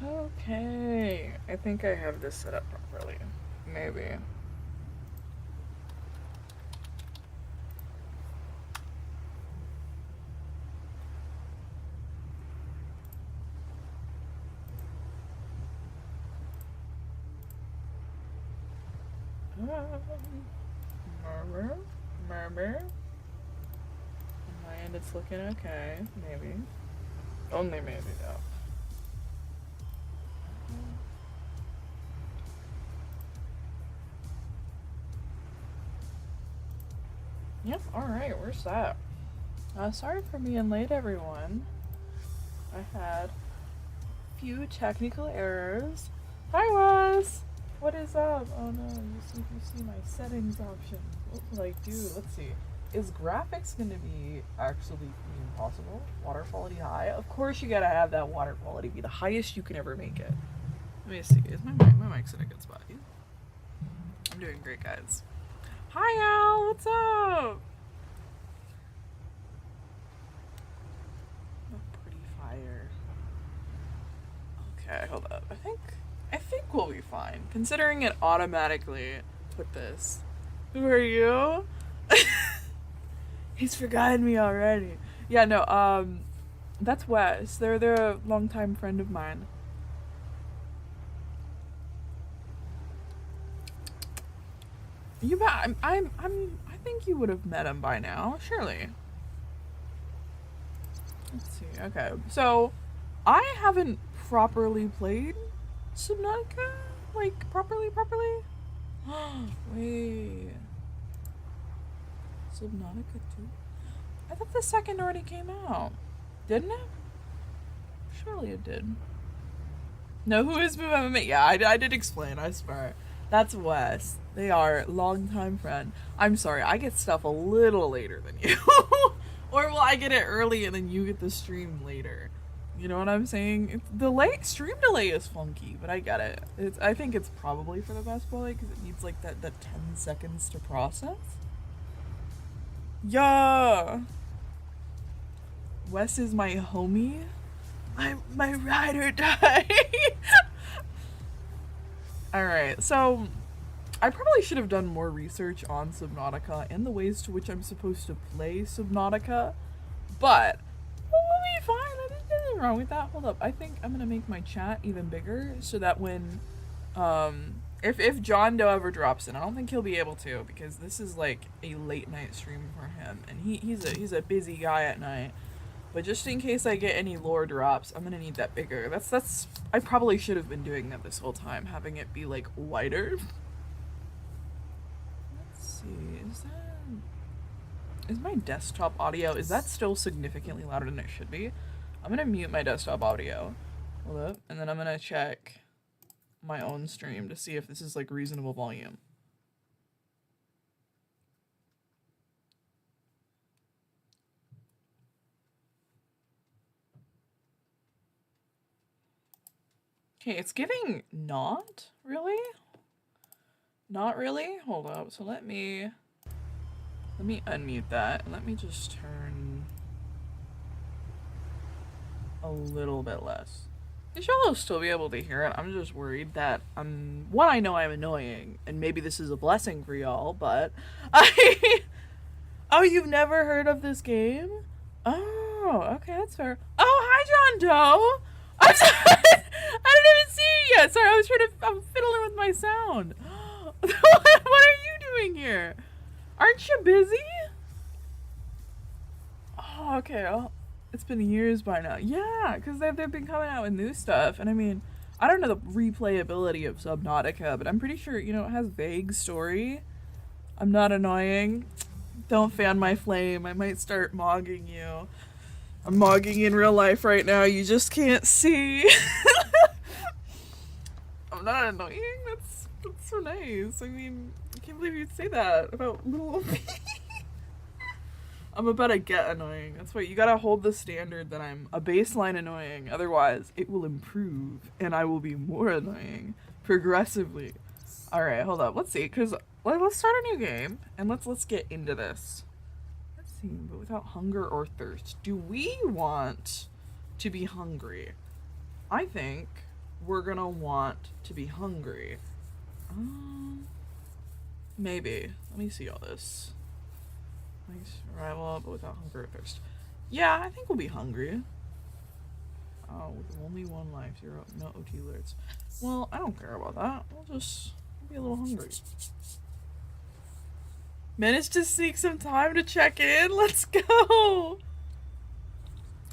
Okay, I think I have this set up properly. Maybe. Murmur, murmur. On my end, it's looking okay. Maybe. Only maybe, though. Yep, alright, where's that? Sorry for being late, everyone. I had a few technical errors. Hi, Wes! What is up? Oh no, you see my settings option. What will I do? Let's see. Is graphics gonna be actually even possible? Water quality high? Of course you gotta have that water quality be the highest you can ever make it. Let me see. Is my mic's in a good spot? I'm doing great, guys. Hi, Al. What's up? A pretty fire. Okay, hold up. I think we'll be fine, considering it automatically put this. Who are you? He's forgotten me already. Yeah, no. That's Wes. They're a longtime friend of mine. You bet. I think you would have met him by now, surely. Let's see. Okay, so I haven't properly played Subnautica, like properly. Wait, Subnautica 2? I thought the second already came out, didn't it? Surely it did. No, who is Boom MMA? Yeah, I did explain. I swear. That's Wes. They are longtime friend. I'm sorry, I get stuff a little later than you. Or well, I get it early and then you get the stream later. You know what I'm saying? The late stream delay is funky, but I get it. I think it's probably for the best play because it needs like that 10 seconds to process. Yeah. Wes is my homie. My ride or die. Alright, so I probably should have done more research on Subnautica and the ways to which I'm supposed to play Subnautica, but we'll be fine. There's nothing wrong with that. Hold up. I think I'm gonna make my chat even bigger so that when if John Doe ever drops in, I don't think he'll be able to because this is like a late night stream for him and he's a busy guy at night. But just in case I get any lore drops, I'm gonna need that bigger. That's I probably should have been doing that this whole time, having it be like wider. Let's see, is my desktop audio, is that still significantly louder than it should be? I'm gonna mute my desktop audio. Hold up, and then I'm gonna check my own stream to see if this is like reasonable volume. Okay, it's giving not really. Not really? Hold up. So let me unmute that and let me just turn a little bit less. You should all still be able to hear it. I'm just worried that one, I know I'm annoying, and maybe this is a blessing for y'all, but Oh, you've never heard of this game? Oh, okay, that's fair. Oh, hi, John Doe. I'm sorry. I didn't even see you yet. Sorry, I'm fiddling with my sound. What are you doing here? Aren't you busy? Oh, okay. Well, it's been years by now. Yeah, because they've been coming out with new stuff. And I mean, I don't know the replayability of Subnautica, but I'm pretty sure, it has vague story. I'm not annoying. Don't fan my flame. I might start mogging you. I'm mogging in real life right now. You just can't see. I'm not annoying. That's so nice. I mean, I can't believe you'd say that about little me. I'm about to get annoying. That's why you gotta hold the standard that I'm a baseline annoying. Otherwise, it will improve and I will be more annoying progressively. All right, hold up. Let's see, because let's start a new game and let's get into this. Let's see, but without hunger or thirst. Do we want to be hungry? I think we're gonna want to be hungry. Maybe. Let me see all this. Like survival, but without hunger or thirst. Yeah, I think we'll be hungry. With only one life, no OT alerts. Well, I don't care about that. We'll just be a little hungry. Managed to sneak some time to check in. Let's go.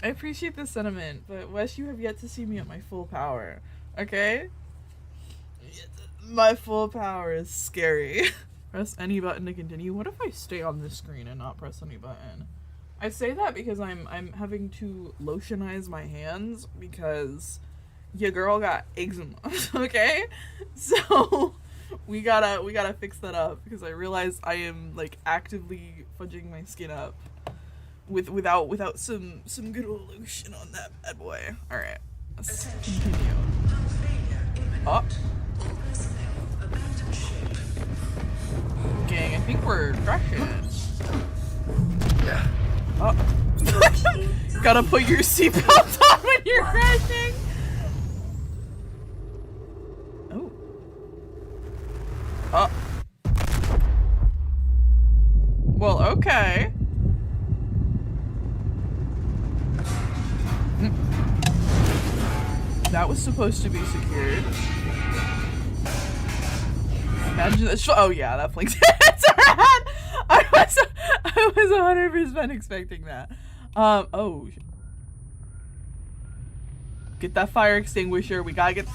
I appreciate the sentiment, but Wes, you have yet to see me at my full power. Okay? My full power is scary. Press any button to continue. What if I stay on this screen and not press any button? I say that because I'm having to lotionize my hands because your girl got eczema. Okay? So we gotta fix that up because I realize I am like actively fudging my skin up without some good old lotion on that bad boy. Alright. Let's continue. Oh. Gang, I think we're crashing. Oh. Gotta put your seatbelt on when you're crashing. Oh. Oh. Well, okay. That was supposed to be secured. Imagine this. Oh yeah, that blinks. I was 100% expecting that. Oh. Get that fire extinguisher. We gotta get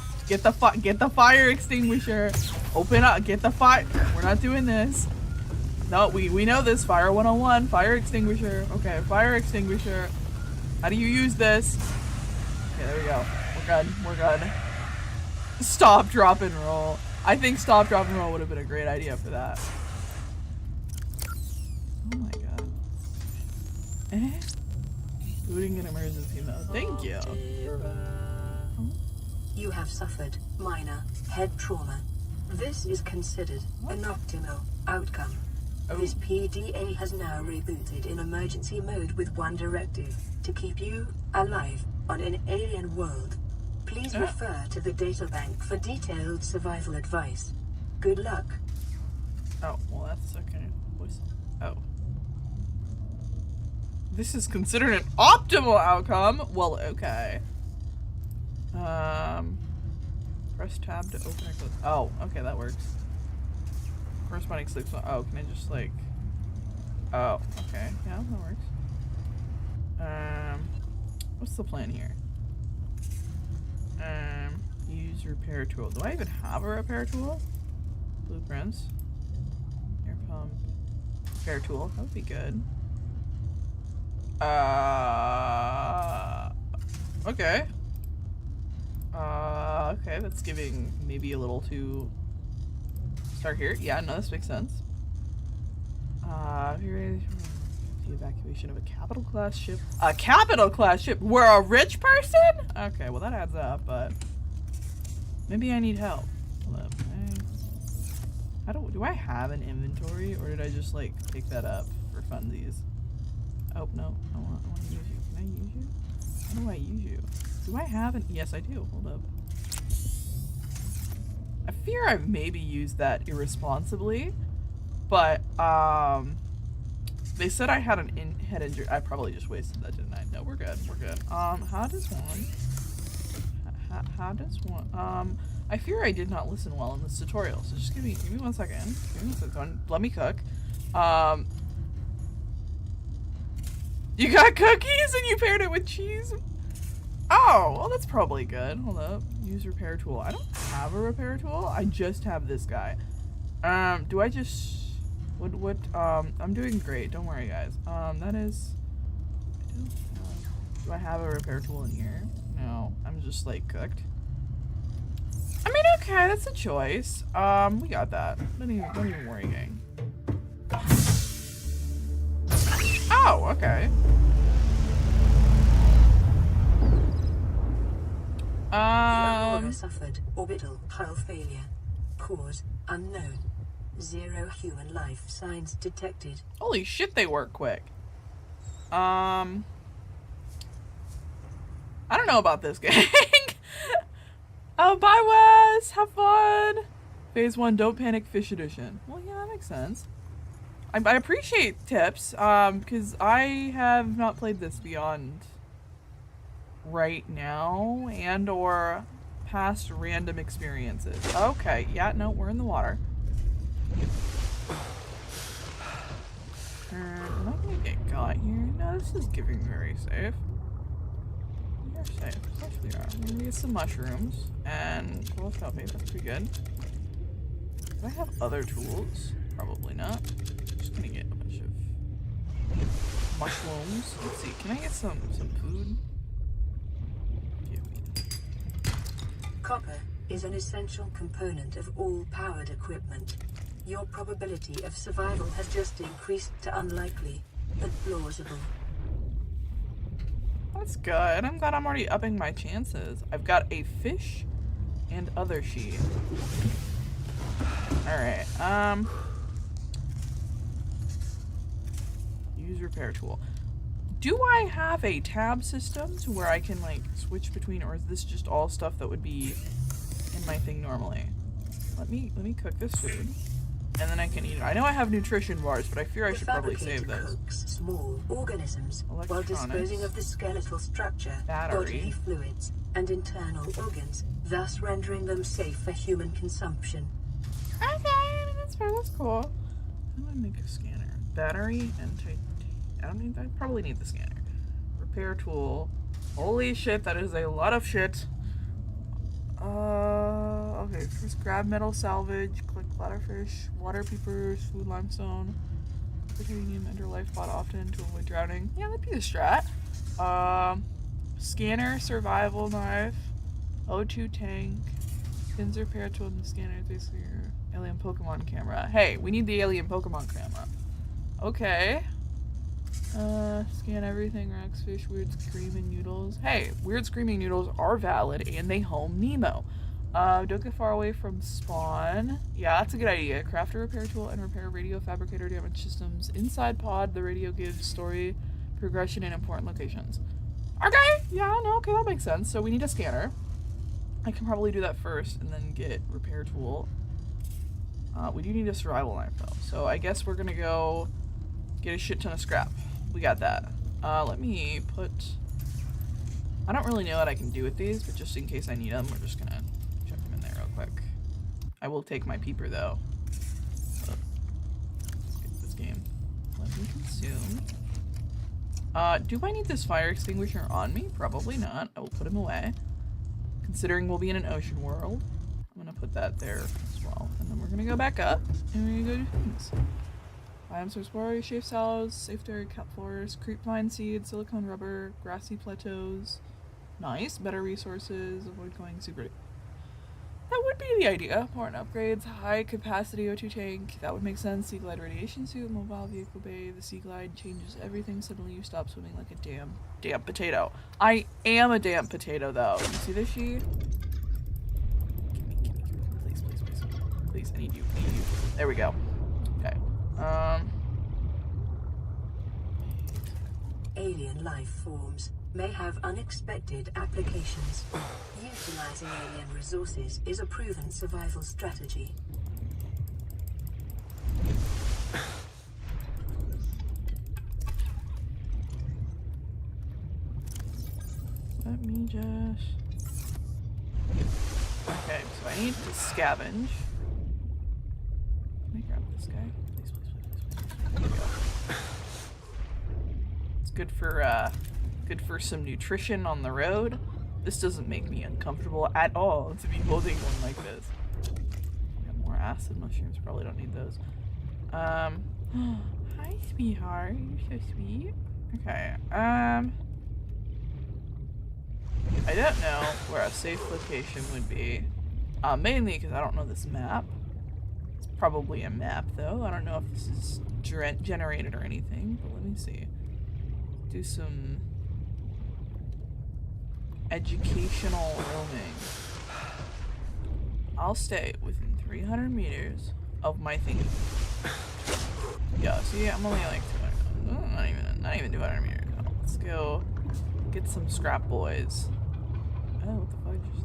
the fire extinguisher. Open up. Get the fire. We're not doing this. No, we know this. Fire 101. Fire extinguisher. Okay, fire extinguisher. How do you use this? Okay, there we go. We're good. Stop, drop, and roll. I think stop, drop, and roll would have been a great idea for that. Oh my god. Eh? Booting an emergency mode. Thank you. You have suffered minor head trauma. This is considered an optimal outcome. Oh. This PDA has now rebooted in emergency mode with one directive: to keep you alive on an alien world. Please refer to the databank for detailed survival advice. Good luck. Oh, well that's okay. Oh. This is considered an optimal outcome? Well, okay. Press tab to open or close. Oh, okay, that works. Corresponding sleep. Oh, can I just like... Oh, okay. Yeah, that works. What's the plan here? Use repair tool. Do I even have a repair tool? Blueprints. Air pump. Repair tool. That would be good. Okay. Okay, that's giving maybe a little too... Start here? Yeah, no, this makes sense. Here is the evacuation of a capital class ship. A capital class ship? We're a rich person? Okay, well that adds up, but... Maybe I need help. Hold up. Do I have an inventory, or did I just, like, pick that up for funsies? Oh, no. I want to use you. Can I use you? How do I use you? Do I have an... Yes, I do. Hold up. I fear I've maybe used that irresponsibly, but, they said I had an head injury. I probably just wasted that, didn't I? No, we're good. We're good. How does one... I fear I did not listen well in this tutorial, so just give me 1 second. Give me 1 second. Let me cook. You got cookies and you paired it with cheese? Oh, well that's probably good. Hold up. Use repair tool. I don't have a repair tool. I just have this guy. Do I just... What, I'm doing great. Don't worry, guys. That is... Do I have a repair tool in here? No. I'm just, like, cooked. I mean, okay, that's a choice. We got that. Don't even worry, gang. Oh, okay. The Aurora suffered orbital hull failure. Cause unknown. 0 human life signs detected. Holy shit, they work quick. I don't know about this gang. bye Wes! Have fun! Phase 1, don't panic, fish edition. Well, yeah, that makes sense. I appreciate tips, because I have not played this beyond right now and or past random experiences. Okay, yeah, no, we're in the water. Am I gonna get got here? No, this is giving very safe. We are safe. Of course we are. I'm gonna get some mushrooms and well, coffee. That's pretty good. Do I have other tools? Probably not. Just gonna get a bunch of mushrooms. Let's see. Can I get some food? Copper is an essential component of all powered equipment. Your probability of survival has just increased to unlikely, but plausible. That's good. I'm glad I'm already upping my chances. I've got a fish and other sheet. Alright, use repair tool. Do I have a tab system to where I can like switch between, or is this just all stuff that would be in my thing normally? Let me cook this food, and then I can eat it. I know I have nutrition bars, but I fear I should probably save those. Cooks small organisms while disposing of the skeletal structure, bodily fluids, and internal organs, thus rendering them safe for human consumption. Okay, I mean, that's fair. That's cool. I'm gonna make a scanner. Battery and I probably need the scanner. Repair tool. Holy shit, that is a lot of shit. Okay, first grab metal salvage, click bladderfish, water peepers, food limestone, titanium, enter life pod often to avoid drowning. Yeah, that'd be the strat. Scanner, survival knife, O2 tank, pins repair tool in the scanner, basically your alien Pokemon camera. Hey, we need the alien Pokemon camera. Okay. Scan everything, Rex, fish, weird screaming noodles. Hey, weird screaming noodles are valid and they home Nemo. Don't get far away from spawn. Yeah, that's a good idea. Craft a repair tool and repair radio fabricator damaged systems. Inside pod, the radio gives story progression in important locations. Okay, yeah, no, okay, that makes sense. So we need a scanner. I can probably do that first and then get repair tool. We do need a survival knife though. So I guess we're gonna go get a shit ton of scrap. We got that. Let me put... I don't really know what I can do with these, but just in case I need them, we're just gonna chuck them in there real quick. I will take my peeper though. Let's get this game. Let me consume. Do I need this fire extinguisher on me? Probably not. I will put him away. Considering we'll be in an ocean world, I'm gonna put that there as well. And then we're gonna go back up and we're gonna go do things. Biomes are explorer, shave sallows, safe dairy, cat floors, creep vine seeds, silicone rubber, grassy plateaus. Nice. Better resources, avoid going super... That would be the idea. Important upgrades, high capacity O2 tank. That would make sense. Sea Glide radiation suit, mobile vehicle bay. The Sea Glide changes everything. Suddenly you stop swimming like a damn potato. I am a damn potato though. You see this sheet? Gimme. Please. Please, I need you. There we go. Okay. Alien life forms may have unexpected applications. Utilizing alien resources is a proven survival strategy. Let me just... Okay, so I need to scavenge. Let me grab this guy. Please. There we go. It's good for some nutrition on the road. This doesn't make me uncomfortable at all to be holding one like this. Got more acid mushrooms, probably don't need those. Hi sweetheart, you're so sweet. Okay, I don't know where a safe location would be. Mainly because I don't know this map. It's probably a map though. I don't know if this is generated or anything, but let me see. Do some educational roaming. I'll stay within 300 meters of my thingy. Yeah, see, I'm only like 200, not even 200 meters. Oh, let's go get some scrap boys. Oh, what the fudge is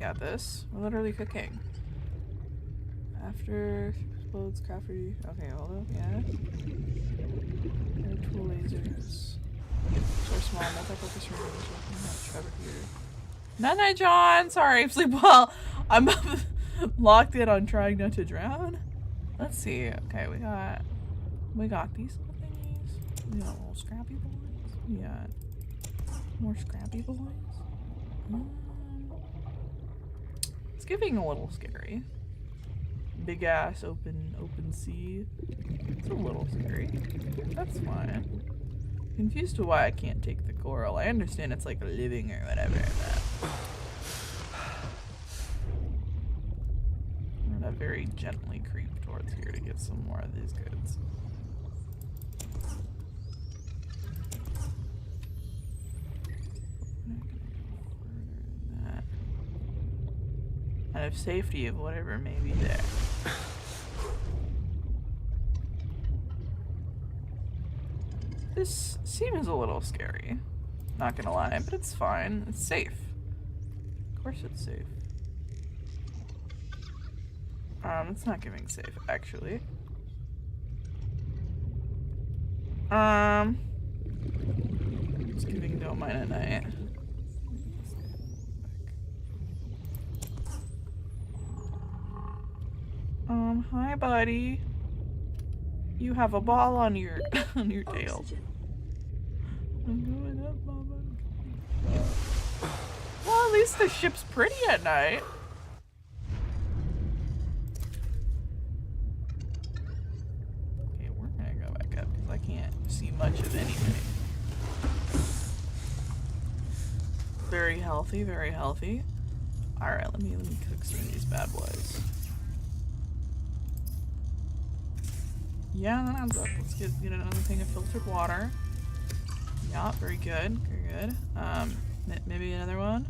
got this. We're literally cooking. After explodes, crafty. Okay, hold up. Yeah. Air tool lasers. So small, multi-purpose range. Trevor here. Night, John. Sorry, sleep well. I'm locked in on trying not to drown. Let's see. Okay, we got these little thingies. We got little scrappy boys. We got more scrappy boys. It's giving a little scary. Big ass open sea. It's a little scary. That's fine. Confused to why I can't take the coral. I understand it's like a living or whatever, but I'm gonna very gently creep towards here to get some more of these goods. Out of safety of whatever may be there. This seems a little scary. Not gonna lie, but it's fine. It's safe. Of course it's safe. It's not giving safe, actually. It's giving no mine at night. Hi, buddy. You have a ball on your on your tail. Oxygen. I'm going up, Mama. Well, at least the ship's pretty at night. Okay, we're gonna go back up because I can't see much of anything. Very healthy, very healthy. All right, let me cook some of these bad boys. Yeah, that adds up. Let's get another thing of filtered water. Yeah, very good, very good. Maybe another one.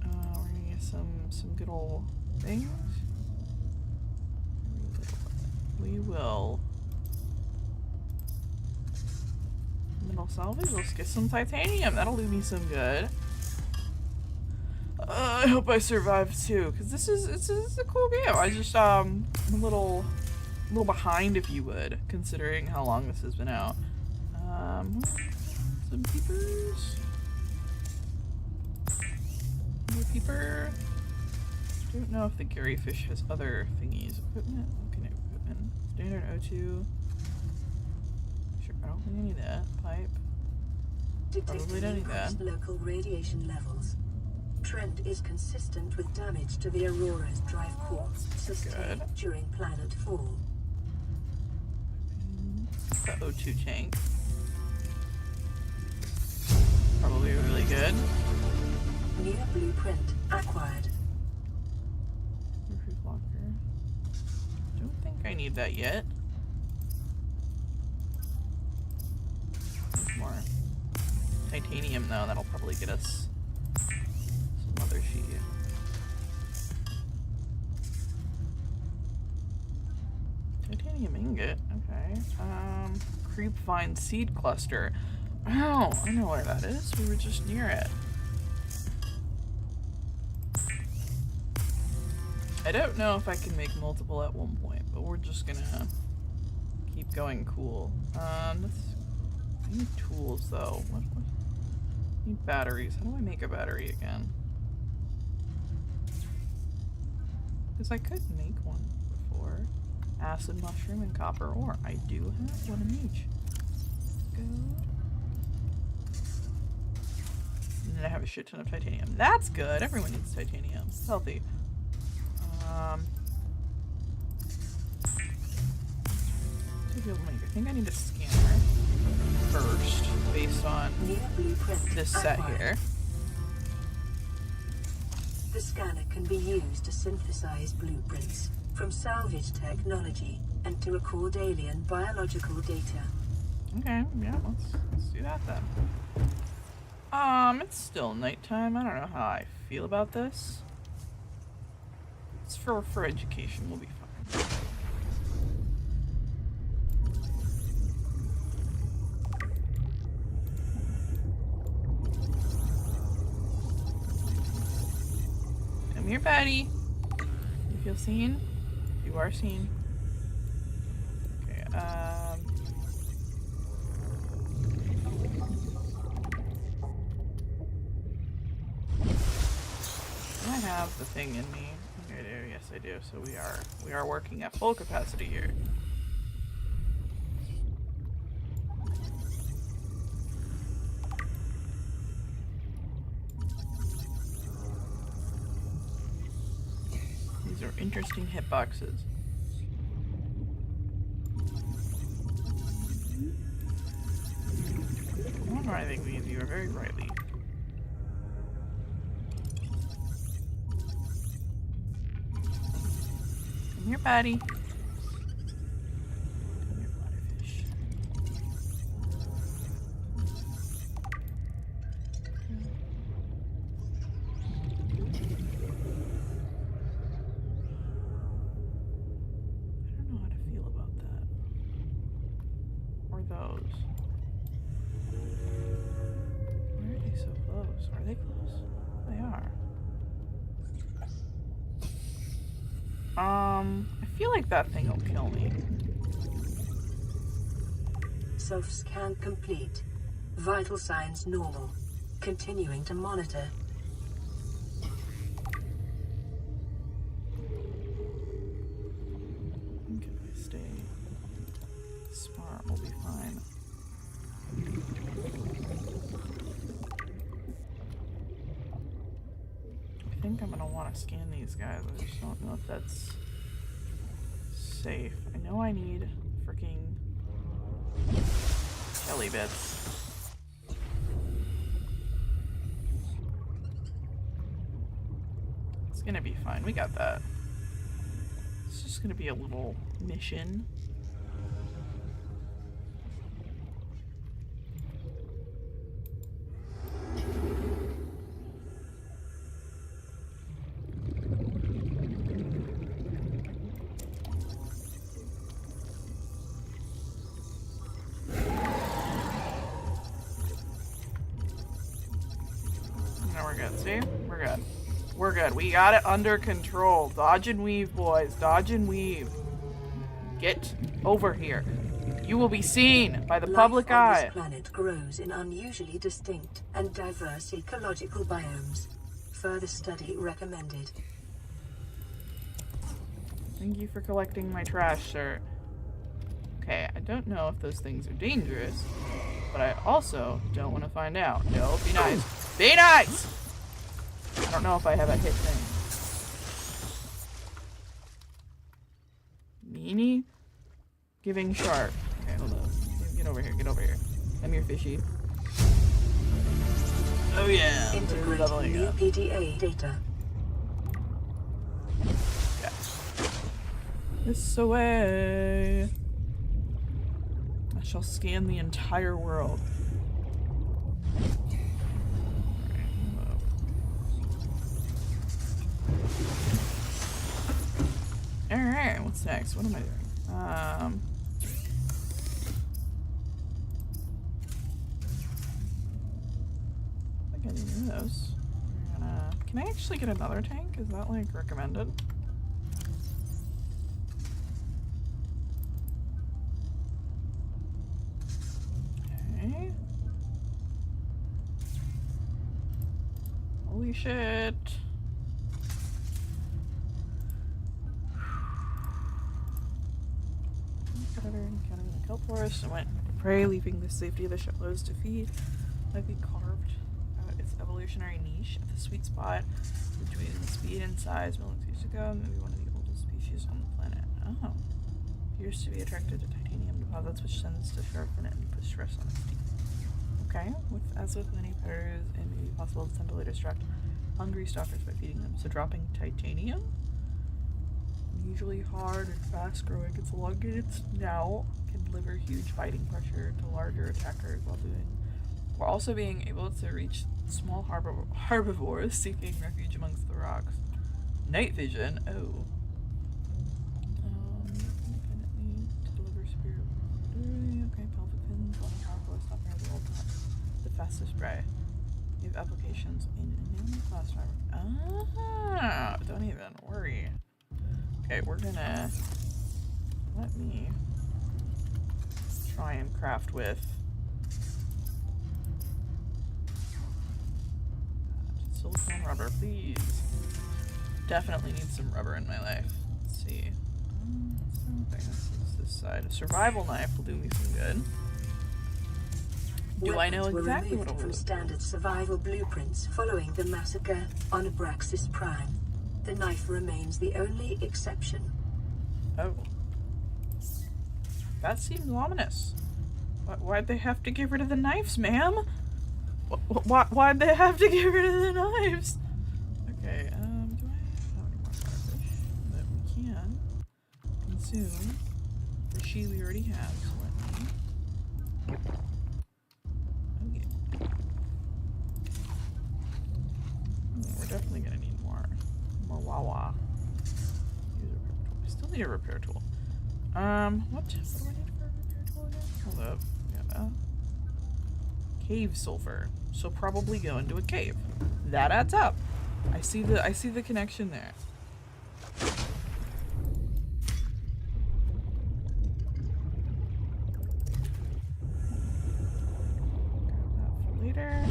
We're gonna get some good old things. We will. Mineral salvage. Let's get some titanium. That'll do me some good. I hope I survive too, because this is a cool game. I just I'm a little behind, if you would, considering how long this has been out. Some peepers. More peeper. I don't know if the Gary fish has other thingies. Equipment. Okay, equipment. Standard O2. Sure, I don't think I need that. Pipe. Probably don't need that. Local radiation levels. Trend is consistent with damage to the Aurora's drive core sustained during planet fall. The O2 tank. Probably really good. New blueprint acquired. Refuse locker. Don't think I need that yet. More titanium though, that'll probably get us some other sheet. Titanium ingot, okay. Creepvine seed cluster. Oh, I know where that is. We were just near it. I don't know if I can make multiple at one point, but we're just gonna keep going cool. I need tools though. What? I need batteries. How do I make a battery again? Because I could make one before. Acid mushroom and copper ore. I do have one of each. Good. And then I have a shit ton of titanium. That's good. Everyone needs titanium. It's healthy. I think I need a scanner first, based on this set here. The scanner can be used to synthesize blueprints from salvage technology and to record alien biological data. Okay, yeah, let's do that then. It's still nighttime. I don't know how I feel about this. It's for education. We'll be fine. here, buddy. You feel seen? You are seen. Okay, do I have the thing in me? I do, yes I do. So we are working at full capacity here. These are interesting hitboxes. One writhing means you are very rightly. Come here, buddy. Come here, butterfish. I don't know how to feel about that. Or those. Why are they so close? Are they close? They are. I feel like that thing will kill me. Self-scan complete. Vital signs normal. Continuing to monitor. I think if I stay smart, we'll be fine. I think I'm gonna want to scan these guys. I just don't know if that's safe. I know I need freaking jelly bits. It's gonna be fine. We got that. It's just gonna be a little mission. See? We're good. We're good. We got it under control. Dodge and weave, boys. Dodge and weave. Get over here. You will be seen by the public eye. This planet grows in unusually distinct and diverse ecological biomes. Further study recommended. Thank you for collecting my trash, sir. Okay, I don't know if those things are dangerous, but I also don't want to find out. No, be nice. Be nice! I don't know if I have a hit thing. Meanie? Giving shark. Okay, hold on. Get over here, get over here. Come here, fishy. Oh yeah. Integrate new PDA data. Okay. This away. I shall scan the entire world. Alright, what's next? What am I doing? I think I need those. Can I actually get another tank? Is that like recommended? Okay. Holy shit. Encountering the kelp forest and went prey, leaving the safety of the shallows to feed. Likely carved out its evolutionary niche at the sweet spot between speed and size millions of years ago. Maybe one of the oldest species on the planet. Oh. Appears to be attracted to titanium deposits, which tends to sharpen it and put stress on its teeth. Okay. As with many predators, it may be possible to later distract hungry stalkers by feeding them. So dropping titanium? Usually hard and fast growing, its elongated snout can deliver huge biting pressure to larger attackers while also being able to reach small herbivores seeking refuge amongst the rocks. Night vision, oh. Independently to deliver spear. Okay, pelvic fins, long powerful, stop near the world top. The fastest prey. Give type applications in a class driver. Ah, don't even worry. Okay, we're gonna let me try and craft with silicone rubber, please. Definitely need some rubber in my life. Let's see. This side. A survival knife will do me some good. Do I know exactly what it from will standard survival blueprints following the massacre on Abraxas Prime. The knife remains the only exception. Oh. That seems ominous. Why'd they have to get rid of the knives, ma'am? Why'd they have to get rid of the knives? Okay, do I have any more firefish that we can consume? The she we already have, so let me... Okay. We're definitely gonna need more Wawa. I still need a repair tool. What do I need for a repair tool again? Hold up. Yeah. Cave sulfur. So probably go into a cave. That adds up. I see the connection there. Grab that for later.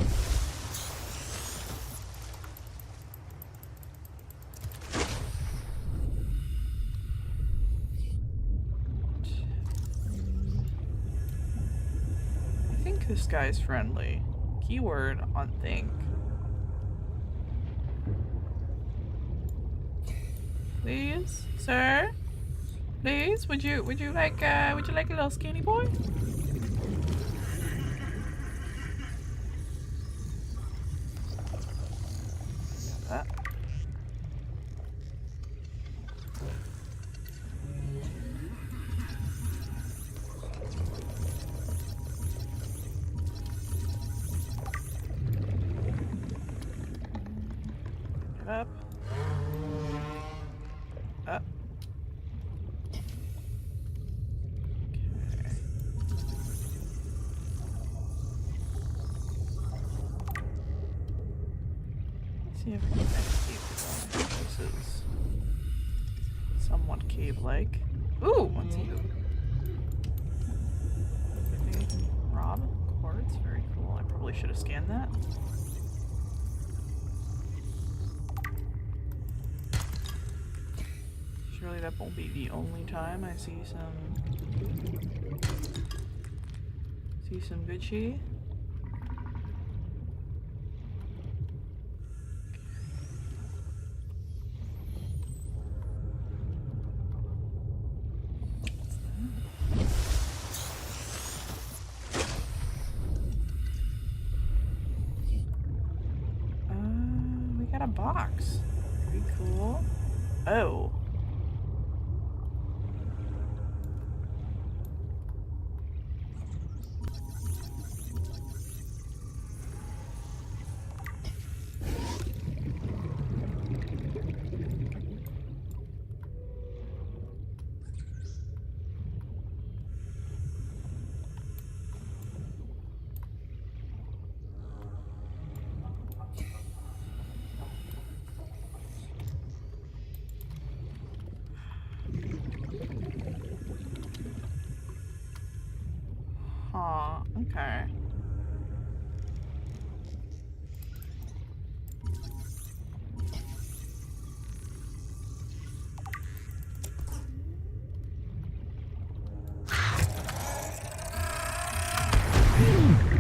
I think this guy's friendly. Keyword on think. Please, sir? Please, would you like a little skinny boy? That. Up. Up. Okay. Let's see if we can find a cave to go in. This is somewhat cave-like. Ooh, what's you? Anything I can rob? Quartz? Very cool. I probably should have scanned that. Surely that won't be the only time I see some Gucci. We got a box. Very cool. Oh. Huh, okay.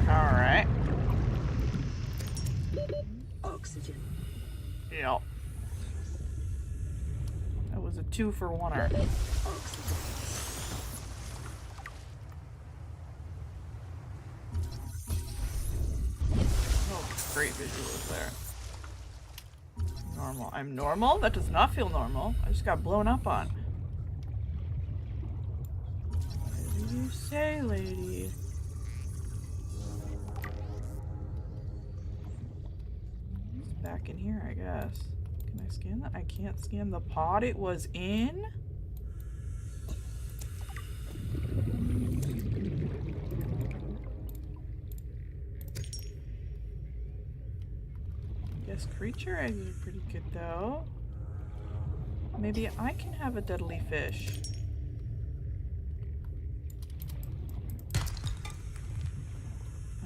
Alright. Oxygen. Yep. That was a 2-for-1-er. Oxygen. Great visuals there. Normal. I'm normal? That does not feel normal. I just got blown up on. What did you say, lady? It's back in here, I guess. Can I scan that? I can't scan the pod it was in? These creature eggs are pretty good though. Maybe I can have a deadly fish.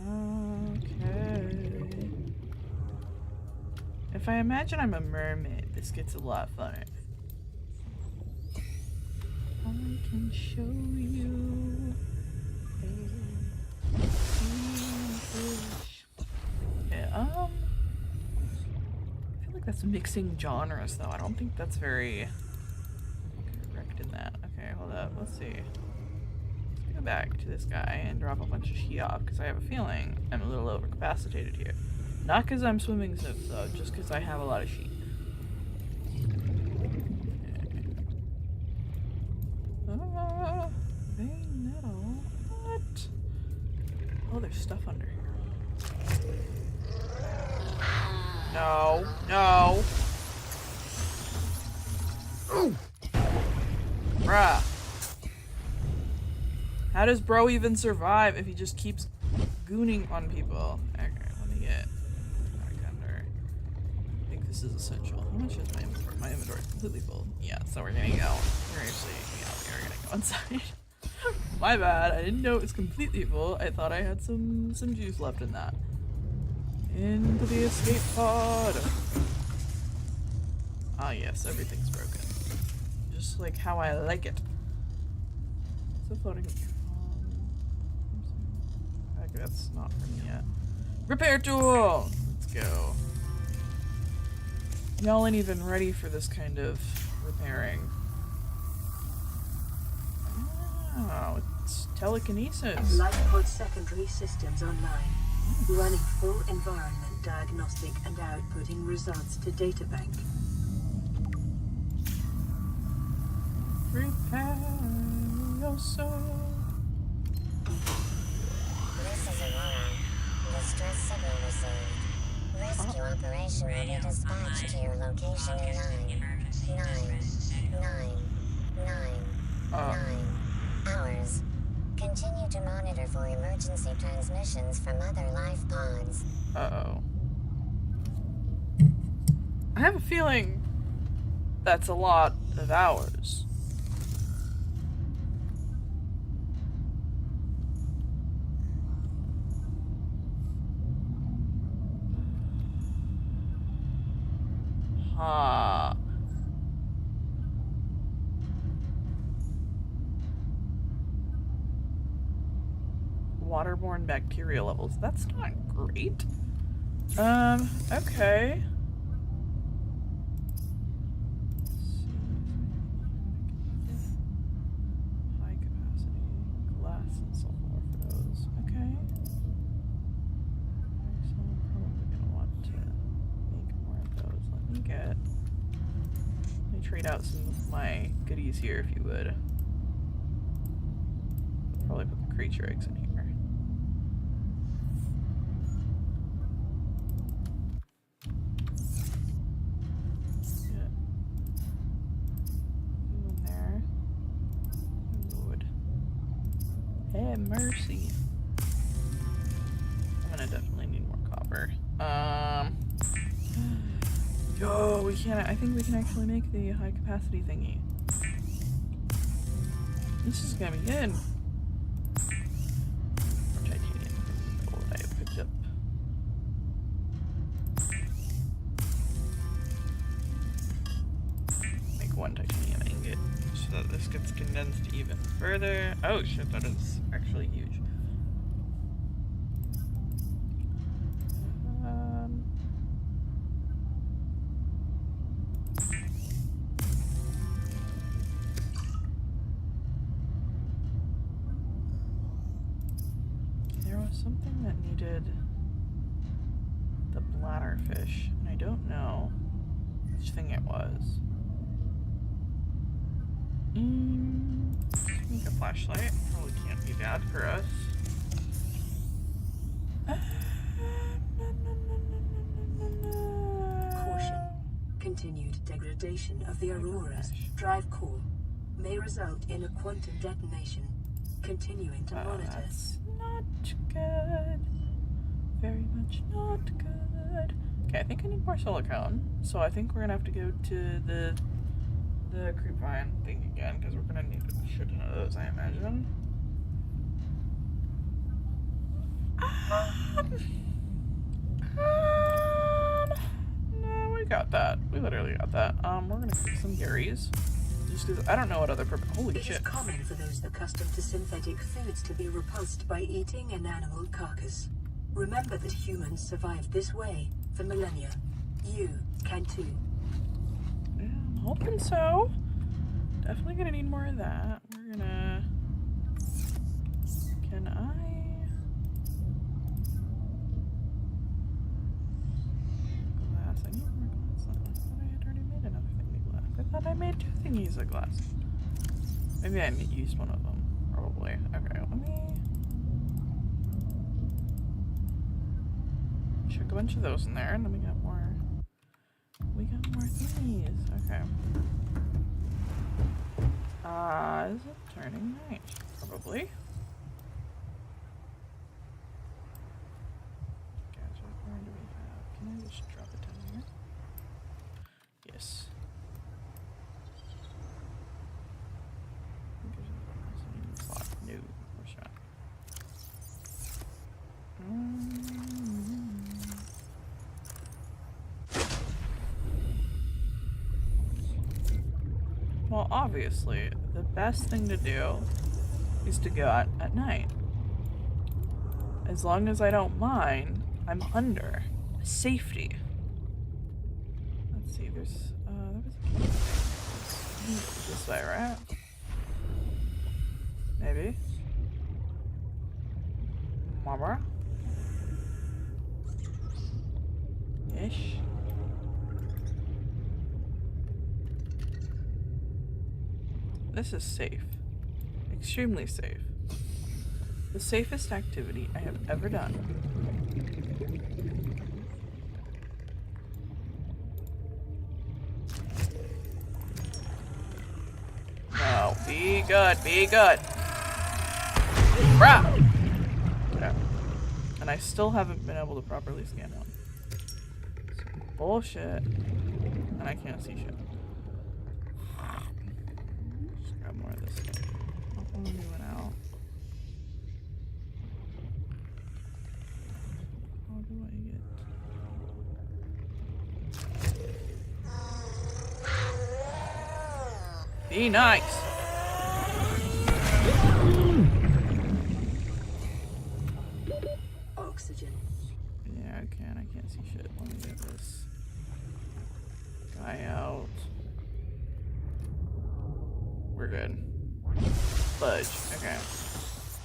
Okay. If I imagine I'm a mermaid, this gets a lot funner. I can show you a fish. Yeah, I feel like that's mixing genres though. I don't think that's very correct in that. Okay, hold up. Let's see. Let's go back to this guy and drop a bunch of Sheop because I have a feeling I'm a little overcapacitated here. Not because I'm swimming Sims though, just because I have a lot of sheep. Vein metal. What? Oh, there's stuff under here. No, no. Bruh. How does bro even survive if he just keeps gooning on people? Okay, let me get back under. I think this is essential. How much is my inventory? My inventory is completely full. Yeah, so we're gonna go. We're actually, yeah, we are gonna go inside. My bad. I didn't know it was completely full. I thought I had some juice left in that. Into the escape pod. Ah yes, everything's broken. Just like how I like it. So floating. Okay, that's not for me yet. Repair tool. Let's go. Y'all ain't even ready for this kind of repairing. Oh, it's telekinesis. LifePod secondary systems online. Running full environment diagnostic and outputting results to databank. Repair your soul. This is Aurora. Distress signal received. Rescue operation will be dispatched to your location in 9 hours. Continue to monitor for emergency transmissions from other life pods. Uh-oh. I have a feeling that's a lot of hours. Huh. Waterborne bacteria levels. That's not great. Okay. High capacity glass and sulfur for those. Okay. So I'm probably gonna want to make more of those. Let me trade out some of my goodies here if you would. I'll probably put the creature eggs in here. Mercy. I'm gonna definitely need more copper. Yo, we can't. I think we can actually make the high capacity thingy. This is gonna be good. More titanium that I have picked up. Make one titanium ingot so that this gets condensed even further. Oh shit, that is actually huge. There was something that needed the bladderfish, and I don't know which thing it was. Make a flashlight. Probably can't be bad for us. Caution. Continued degradation of the Aurora's drive core may result in a quantum detonation. Continuing to monitor. That's not good. Very much not good. Okay, I think I need more silicone. So I think we're gonna have to go to the creepvine thing again, because we're gonna need a shit ton of those, I imagine. No, we got that. We literally got that. We're gonna cook some Garys. Just because I don't know what other purpose. Holy It is shit. common for those accustomed to synthetic foods to be repulsed by eating an animal carcass. Remember that humans survived this way for millennia. You can too. Yeah, I'm hoping so. Definitely gonna need more of that. We're gonna. Can I? Glass. I need more glass. I thought I had already made another thing of glass. I thought I made 2 thingies of glass. Maybe I used one of them. Probably. Okay, let me chuck a bunch of those in there, and then we got more. We got more thingies. Okay. Is it turning night? Probably. Gadget, where do we have? Can I just drop it down here? Yes. I think there's anything else I need in the slot. No, we're shot. Well, obviously, the best thing to do is to go out at night. As long as I don't mind, I'm under safety. Let's see, there's, there was a key. This way, right? Maybe. Mama? Ish. This is safe. Extremely safe. The safest activity I have ever done. No, be good, be good. Crap! Okay. And I still haven't been able to properly scan one. Bullshit. And I can't see shit. Just grab more of this stuff. Oh, we went out. How do I get? Be nice! Oxygen. Yeah, I can't see shit. Let me get this guy out. We're good. Fudge. Okay.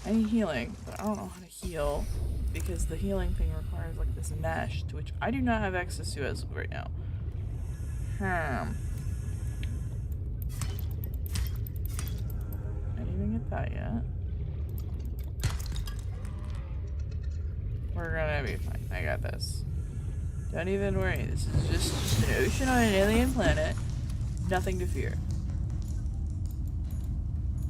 I need healing, but I don't know how to heal because the healing thing requires like this mesh, to which I do not have access to as of right now. I didn't even get that yet. We're gonna be fine. I got this. Don't even worry. This is just an ocean on an alien planet. Nothing to fear.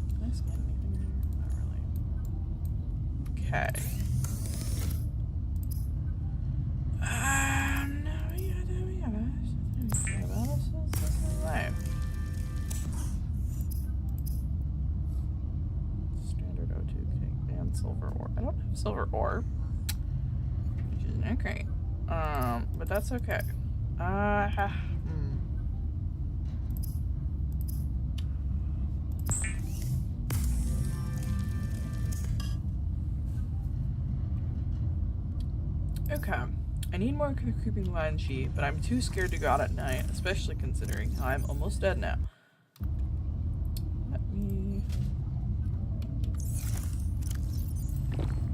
Can I scan anything here? Not really. Okay. No, we got life. Standard O2 cake and silver ore. I don't have silver ore. Which isn't great. But that's okay. Okay. I need more creeping line sheet, but I'm too scared to go out at night, especially considering how I'm almost dead now. Let me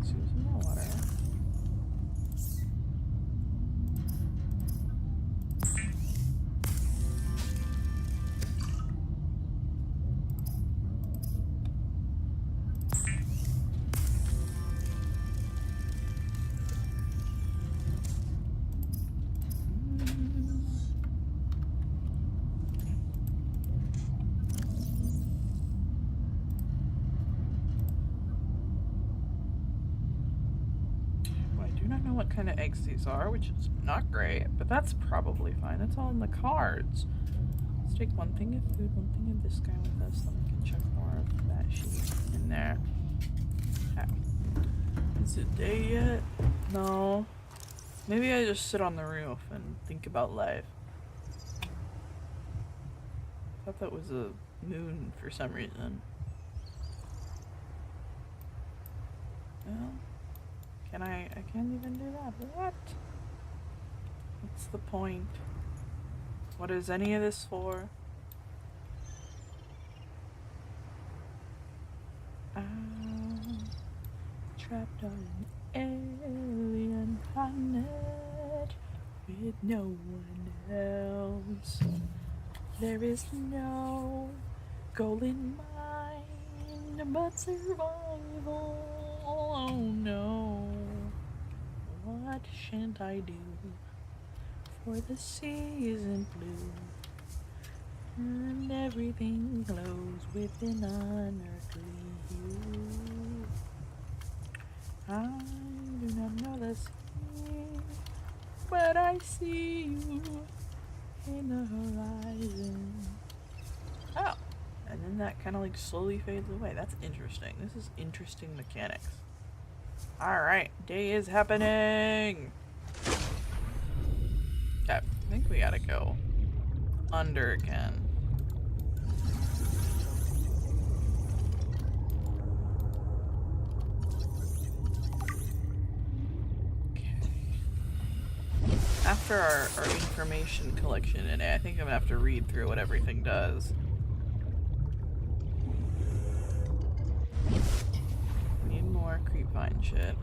see some more water. not know what kind of eggs these are, which is not great, but that's probably fine. That's all in the cards. Let's take one thing of food, one thing of this guy with us, then we can check more of that sheet in there. Okay. Is it day yet? No. Maybe I just sit on the roof and think about life. I thought that was a moon for some reason. Well, I can't even do that. What? What's the point? What is any of this for? I'm trapped on an alien planet with no one else. There is no goal in mind but survival. Oh no. What shan't I do? For the sea isn't blue, and everything glows with an unearthly hue. I do not know the sea, but I see you in the horizon. Oh, and then that kind of like slowly fades away. That's interesting. This is interesting mechanics. Alright, day is happening! Okay, I think we gotta go under again. Okay. After our information collection today, I think I'm gonna have to read through what everything does. Need more creepvine shit.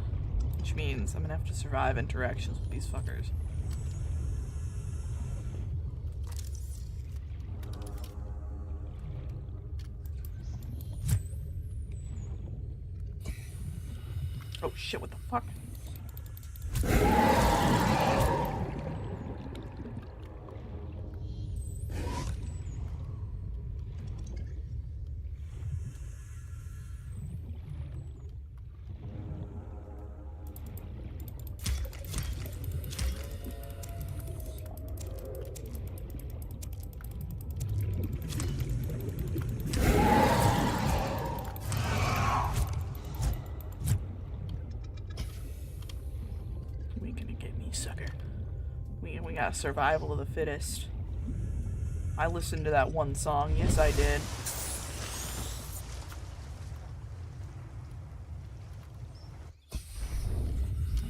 Which means I'm gonna have to survive interactions with these fuckers. Oh shit, what the fuck? We got survival of the fittest. I listened to that one song. Yes, I did.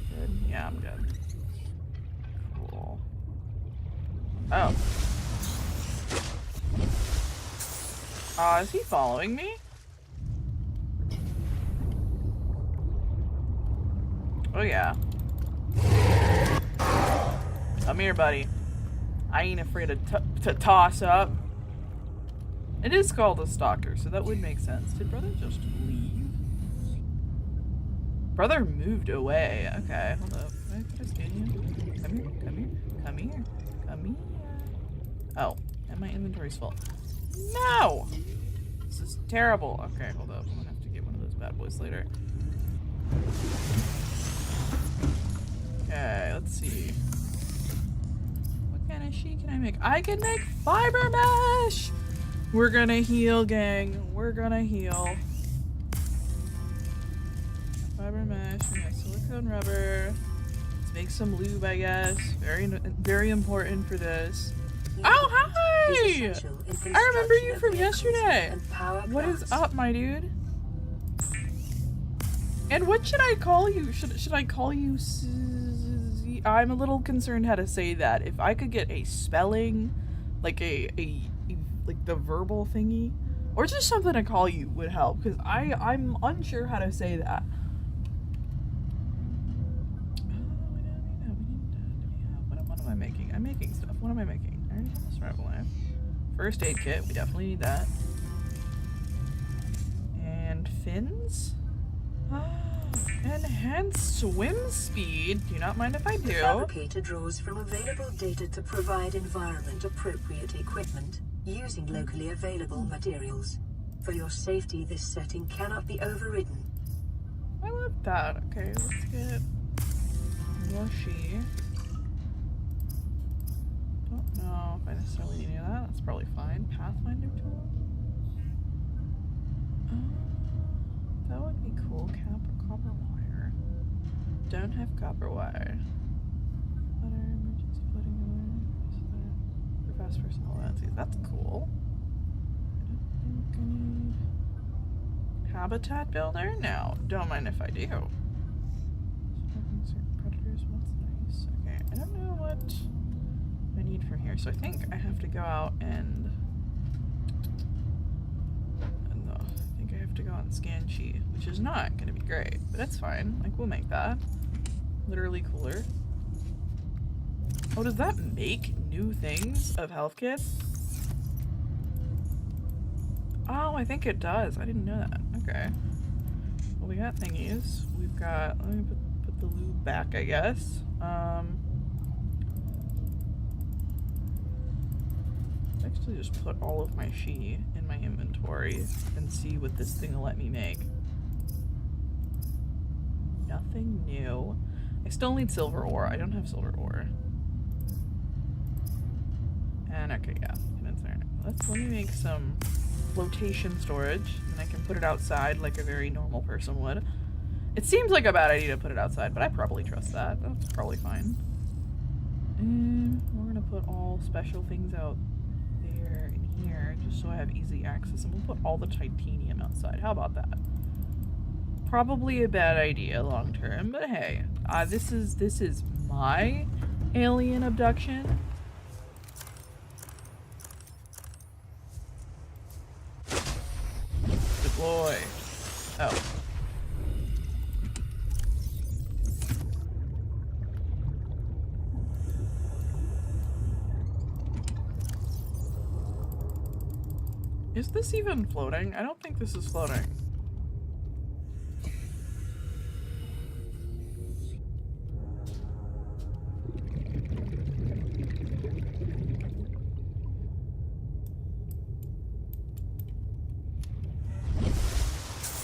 Good? Yeah, I'm good. Cool. Oh. Is he following me? Oh, yeah. Come here, buddy. I ain't afraid to toss up. It is called a stalker, so that would make sense. Did brother just leave? Brother moved away. Okay, hold up. Can I just get you? Come here, come here, come here, come here. Oh, and my inventory's full. No! This is terrible. Okay, hold up. I'm gonna have to get one of those bad boys later. Okay, let's see. What kind of sheet can I make? I can make fiber mesh! We're gonna heal, gang. We're gonna heal. Fiber mesh, we got silicone rubber. Let's make some lube, I guess. Very important for this. Oh, hi! I remember you from yesterday. What is up, my dude? And what should I call you? Should I call you? I'm a little concerned how to say that. If I could get a spelling, like like the verbal thingy, or just something to call you would help, because I'm unsure how to say that. What am I making? I'm making stuff. What am I making? I already have the survival lamp. First aid kit. We definitely need that. And fins. Enhanced swim speed. Do not mind if I do. The fabricator draws from available data to provide environment-appropriate equipment using locally available materials. For your safety, this setting cannot be overridden. I love that. Okay, let's get More she. Don't know if I necessarily need that. That's probably fine. Pathfinder tool. That would be cool. Copper wire. Don't have copper wire. Butter, emergency flooding for fast personal emergencies. That's cool. I don't think I need habitat builder. No, don't mind if I do. Predators. What's nice? Okay, I don't know what I need from here. So I think I have to go out and to go on scan sheet, which is not gonna be great, but it's fine. Like, we'll make that literally cooler. Oh, does that make new things of health kits? Oh, I think it does. I didn't know that. Okay. Well, we got thingies. We've got, let me put the lube back, I guess. Actually just put all of my she in my inventory and see what this thing will let me make. Nothing new. I still need silver ore. I don't have silver ore. And okay, yeah. Let me make some flotation storage, and I can put it outside like a very normal person would. It seems like a bad idea to put it outside, but I probably trust that. That's probably fine. And we're gonna put all special things out there in here, just so I have easy access, and we'll put all the titanium outside. How about that? Probably a bad idea long term, but hey, this is my alien abduction. Deploy. Oh. Is this even floating? I don't think this is floating.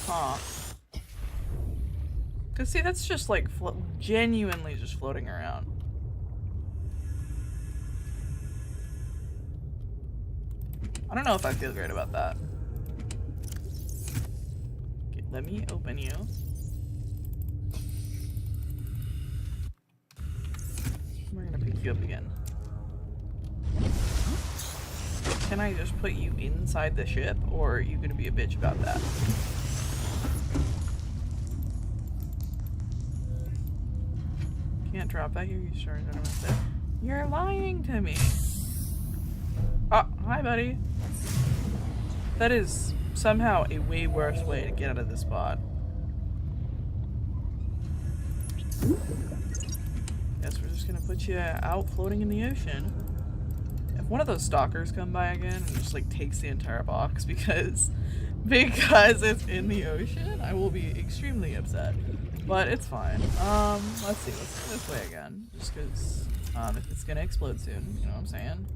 Huh. Cause see, that's just like genuinely just floating around. I don't know if I feel great about that. Okay, let me open you. We're gonna pick you up again. Can I just put you inside the ship, or are you gonna be a bitch about that? Can't drop that here, you sure? You're lying to me. Oh, hi, buddy. That is somehow a way worse way to get out of this spot. Guess we're just gonna put you out floating in the ocean. If one of those stalkers come by again and just like takes the entire box because it's in the ocean, I will be extremely upset. But it's fine. Let's see, let's go this way again. Just because if it's gonna explode soon, you know what I'm saying?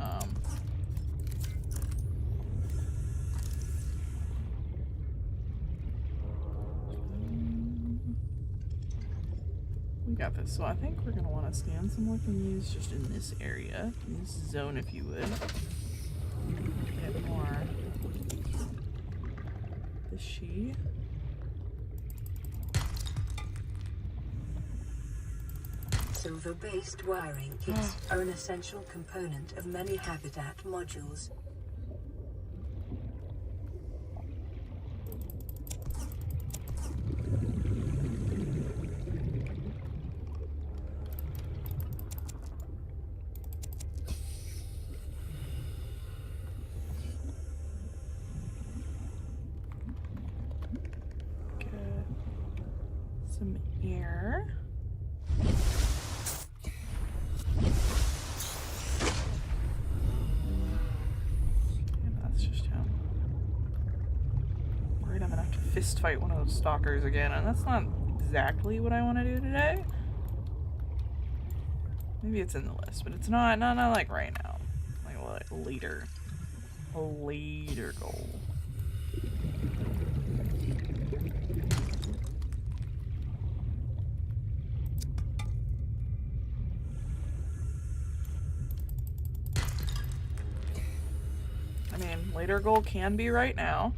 We got this. So I think we're gonna want to scan some more thingies just in this area, in this zone, if you would. Get more. The she. Silver-based wiring kits are an essential component of many habitat modules. Some air. And that's just him. Worried I'm gonna have to fist fight one of those stalkers again, and that's not exactly what I want to do today. Maybe it's in the list, but it's not like right now. Like later. A later goal. Later goal can be right now.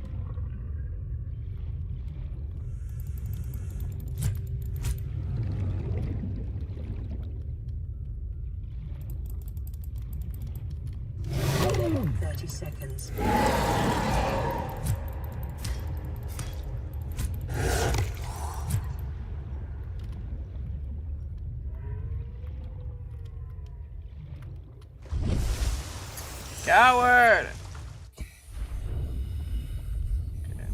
Seconds. Coward! Okay.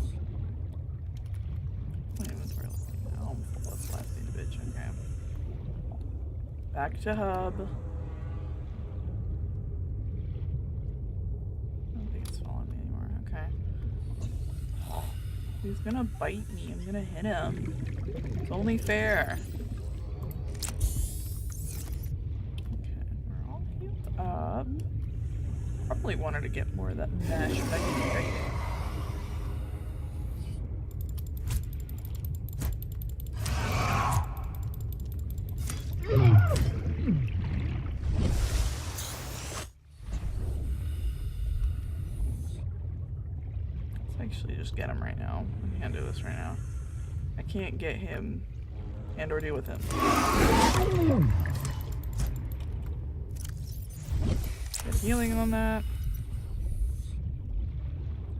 My inventory looks like now. Let's last the bitch. Okay. Back to hub. He's gonna bite me. I'm gonna hit him. It's only fair. Okay, we're all healed up. Probably wanted to get more of that mesh, but I can get it. Actually just get him right now. I can't do this right now. I can't get him and or deal with him. Get healing on that.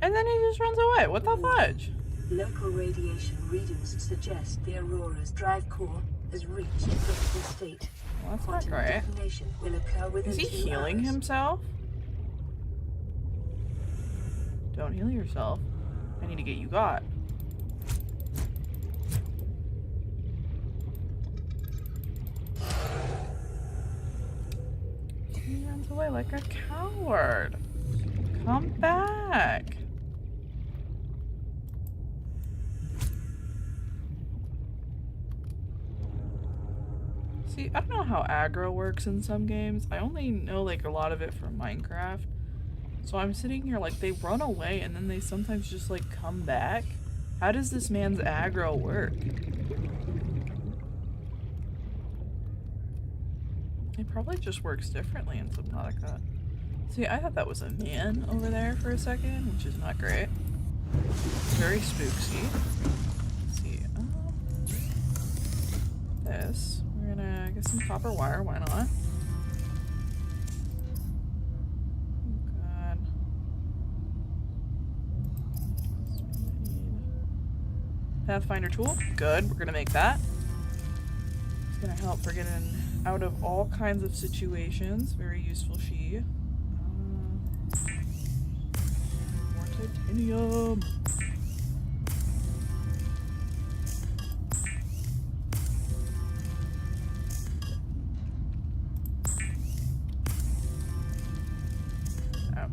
And then he just runs away. What the fudge? Local radiation readings suggest the Aurora's drive core has reached critical state. Well, that's not Quantum great. detonation will occur within Is he 2 healing hours. himself? Don't heal yourself. I need to get you got. He runs away like a coward. Come back. See, I don't know how aggro works in some games. I only know like a lot of it from Minecraft. So I'm sitting here like they run away and then they sometimes just like come back. How does this man's aggro work? It probably just works differently in Subnautica. See, I thought that was a man over there for a second, which is not great. Very spooksy. Let's see. This. We're gonna get some copper wire, why not? Pathfinder tool. Good. We're gonna make that. It's gonna help for getting out of all kinds of situations. Very useful she. More titanium. Oh.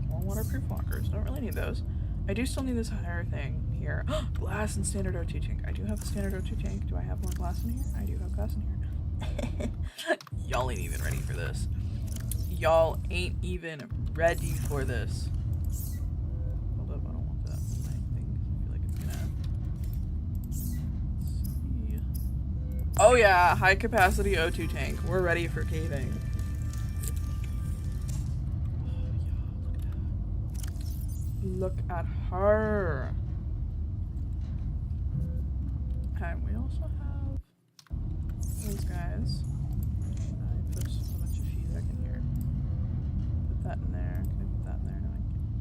More waterproof lockers. Don't really need those. I do still need this higher thing here. Glass and standard O2 tank. I do have a standard O2 tank. Do I have more glass in here? I do have glass in here. Y'all ain't even ready for this. Y'all ain't even ready for this. Hold up, I don't want that. I think I feel like it's gonna... Let's see. Oh yeah, high capacity O2 tank. We're ready for caving. Look at her. Okay, we also have those guys. I put a bunch of feedback in here. Put that in there. Can I put that in there? No,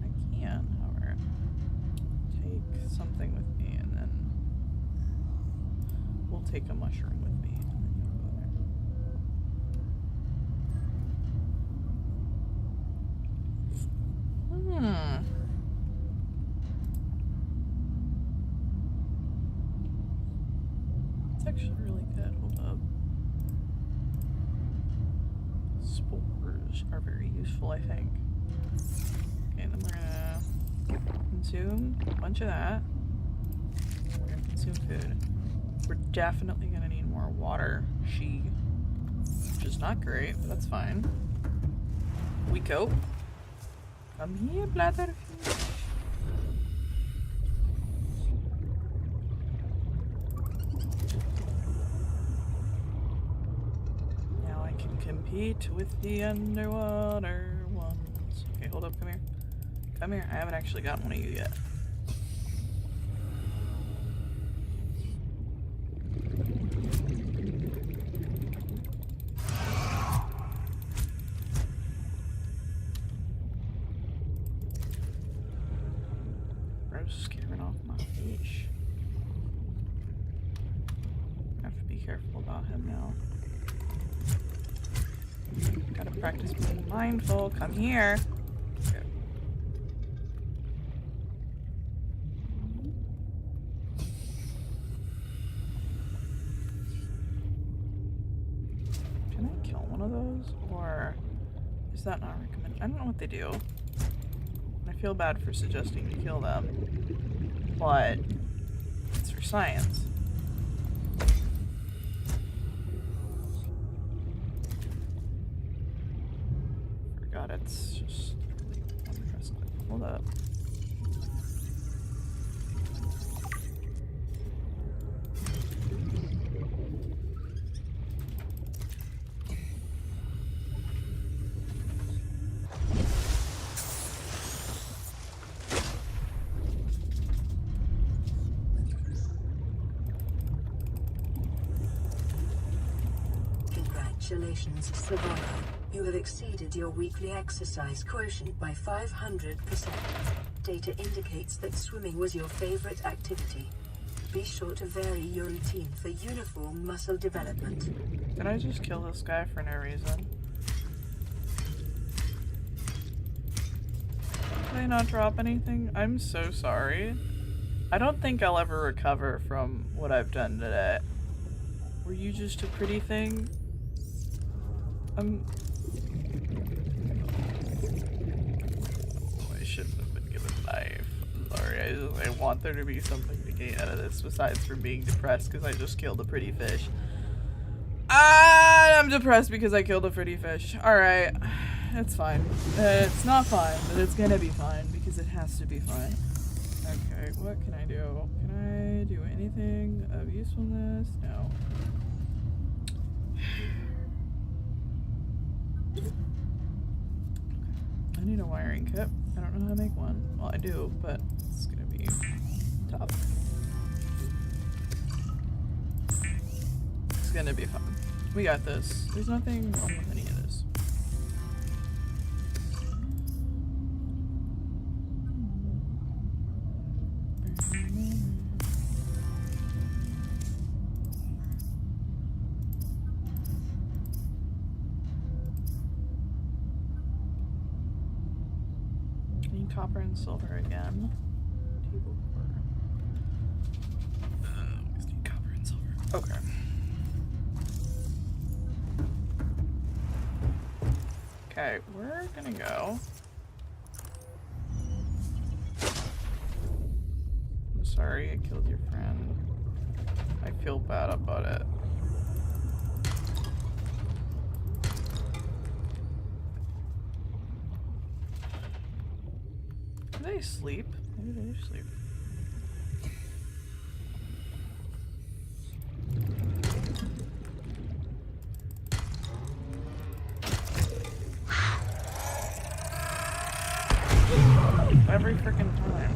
I can. However, take something with me, and then we'll take a mushroom with me, and then you'll go there. It's actually really good. Hold up. Spores are very useful, I think. Okay, then we're gonna consume a bunch of that. We're gonna consume food. We're definitely gonna need more water. Which is not great, but that's fine. We cope. Come here, blatherfish. Now I can compete with the underwater one. Okay, hold up, come here. Come here, I haven't actually gotten one of you yet. Bro's scaring off my fish. I have to be careful about him now. Gotta practice being mindful. Come here. Okay. Can I kill one of those? Or is that not recommended? I don't know what they do. I feel bad for suggesting to kill them. But it's for science. Forgot it's just one press click. Hold up. Congratulations, Savannah. You have exceeded your weekly exercise quotient by 500%. Data indicates that swimming was your favorite activity. Be sure to vary your routine for uniform muscle development. Did I just kill this guy for no reason? Did I not drop anything? I'm so sorry. I don't think I'll ever recover from what I've done today. Were you just a pretty thing? I shouldn't have been given life. Sorry, I want there to be something to gain out of this besides from being depressed because I just killed a pretty fish. I'm depressed because I killed a pretty fish. Alright, it's fine. It's not fine, but it's gonna be fine because it has to be fine. Okay, what can I do? Can I do anything of usefulness? No. I need a wiring kit. I don't know how to make one. Well, I do, but it's gonna be tough. It's gonna be fun. We got this. There's nothing wrong with any of this. Copper and silver again. Table we need copper and silver. Okay. Okay, we're gonna go. I'm sorry I killed your friend. I feel bad about it. Do they sleep? Maybe they sleep. Every freaking time.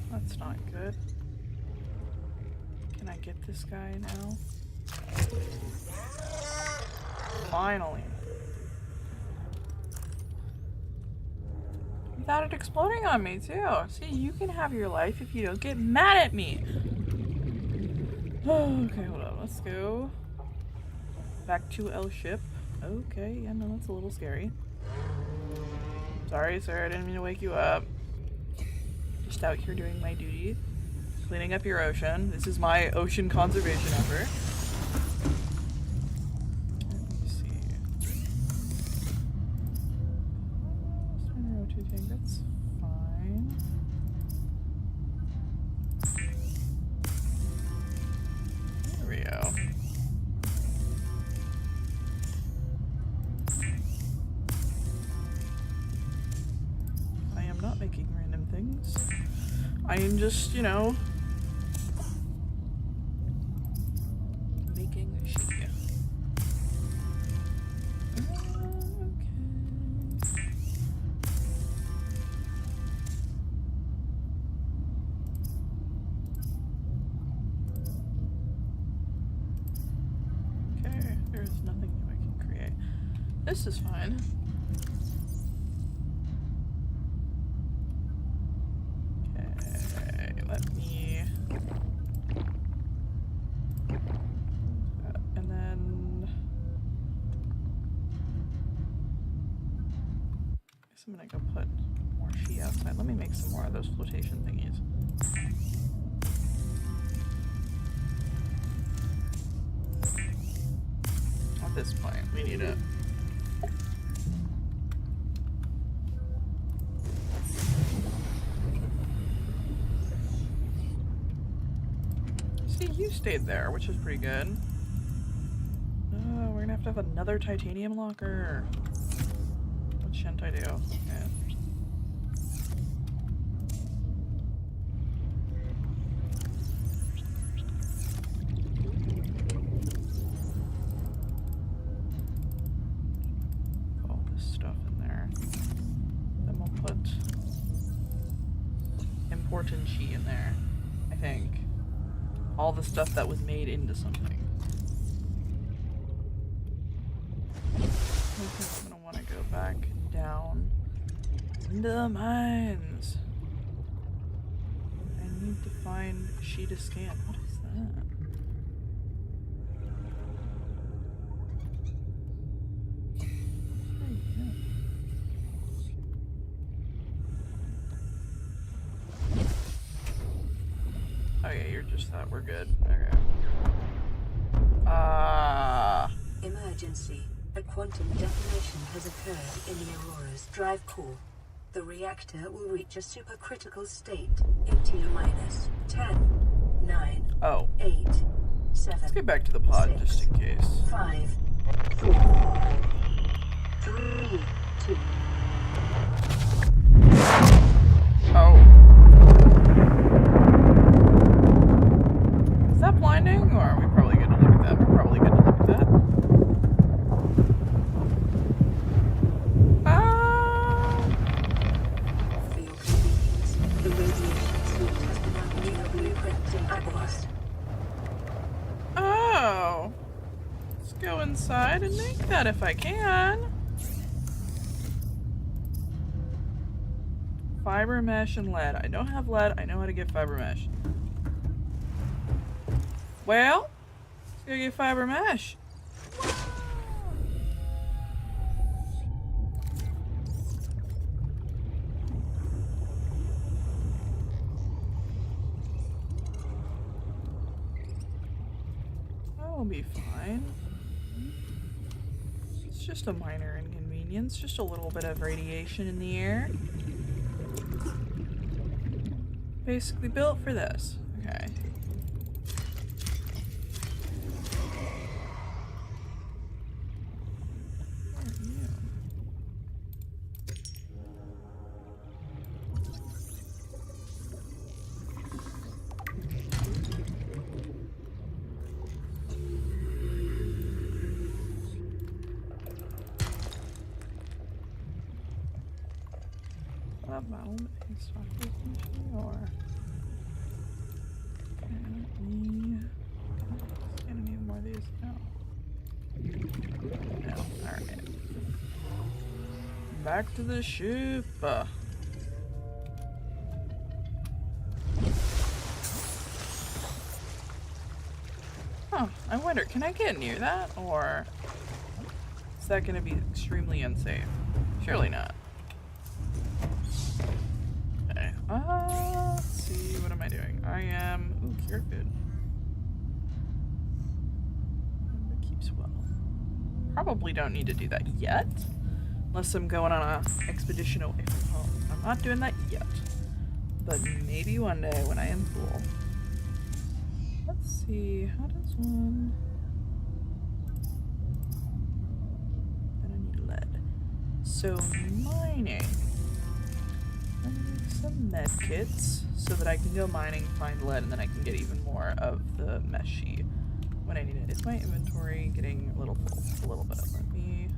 That's not good. Can I get this guy now? Finally. Without it exploding on me too. See, you can have your life if you don't get mad at me. Okay, hold on. Let's go back to El Ship. Okay, yeah, no, that's a little scary. Sorry, sir, I didn't mean to wake you up. Just out here doing my duty. Cleaning up your ocean. This is my ocean conservation effort. Let me see. Starting rotating, that's fine. There we go. I am not making random things. I am just, you know, making a sheet. Okay, there's nothing new I can create. This is fine. Okay, let me. And then. I guess I'm gonna go put more sheet outside. Let me make some more of those flotation thingies. At this point, we need it. See, you stayed there, which is pretty good. Oh, we're gonna have to have another titanium locker. What shouldn't I do? Okay. Put all this stuff in there. Then we'll put important sheet in there, I think. All the stuff that was made into something. I think I'm gonna want to go back down into the mines. I need to find sheet of scan. What is that? There you go. Oh yeah, you're just that. We're good. Okay. Emergency. A quantum detonation has occurred in the Aurora's drive core. The reactor will reach a supercritical state in T-minus 10, 9, Oh. 8, 7. Let's get back to the pod 6, just in case. 5, 4, 3, 2. Oh. Is that blinding? Or are we probably good to look at that? We're probably good to look at that. For your convenience, the radiation suit has been under new blueprint in Aguas. Oh. Let's go inside and make that if I can. Fiber mesh and lead. I don't have lead. I know how to get fiber mesh. Well, let's go get fiber mesh. That'll be fine. It's just a minor inconvenience, just a little bit of radiation in the air. Basically built for this. Okay. Where are you? That battle is or can I need more of these? No. No. Alright. Back to the ship. wonder, can I get near that, or is that gonna be extremely unsafe? Surely not. Okay, let's see, what am I doing? I am, ooh, cure food. Keeps well. Probably don't need to do that yet, unless I'm going on a expedition away from home. I'm not doing that yet, but maybe one day when I am cool. Let's see, how does one... Then I need lead. So mining. I need some med kits so that I can go mining, find lead, and then I can get even more of the meshy when I need it. Is my inventory getting a little full? A little bit. Let me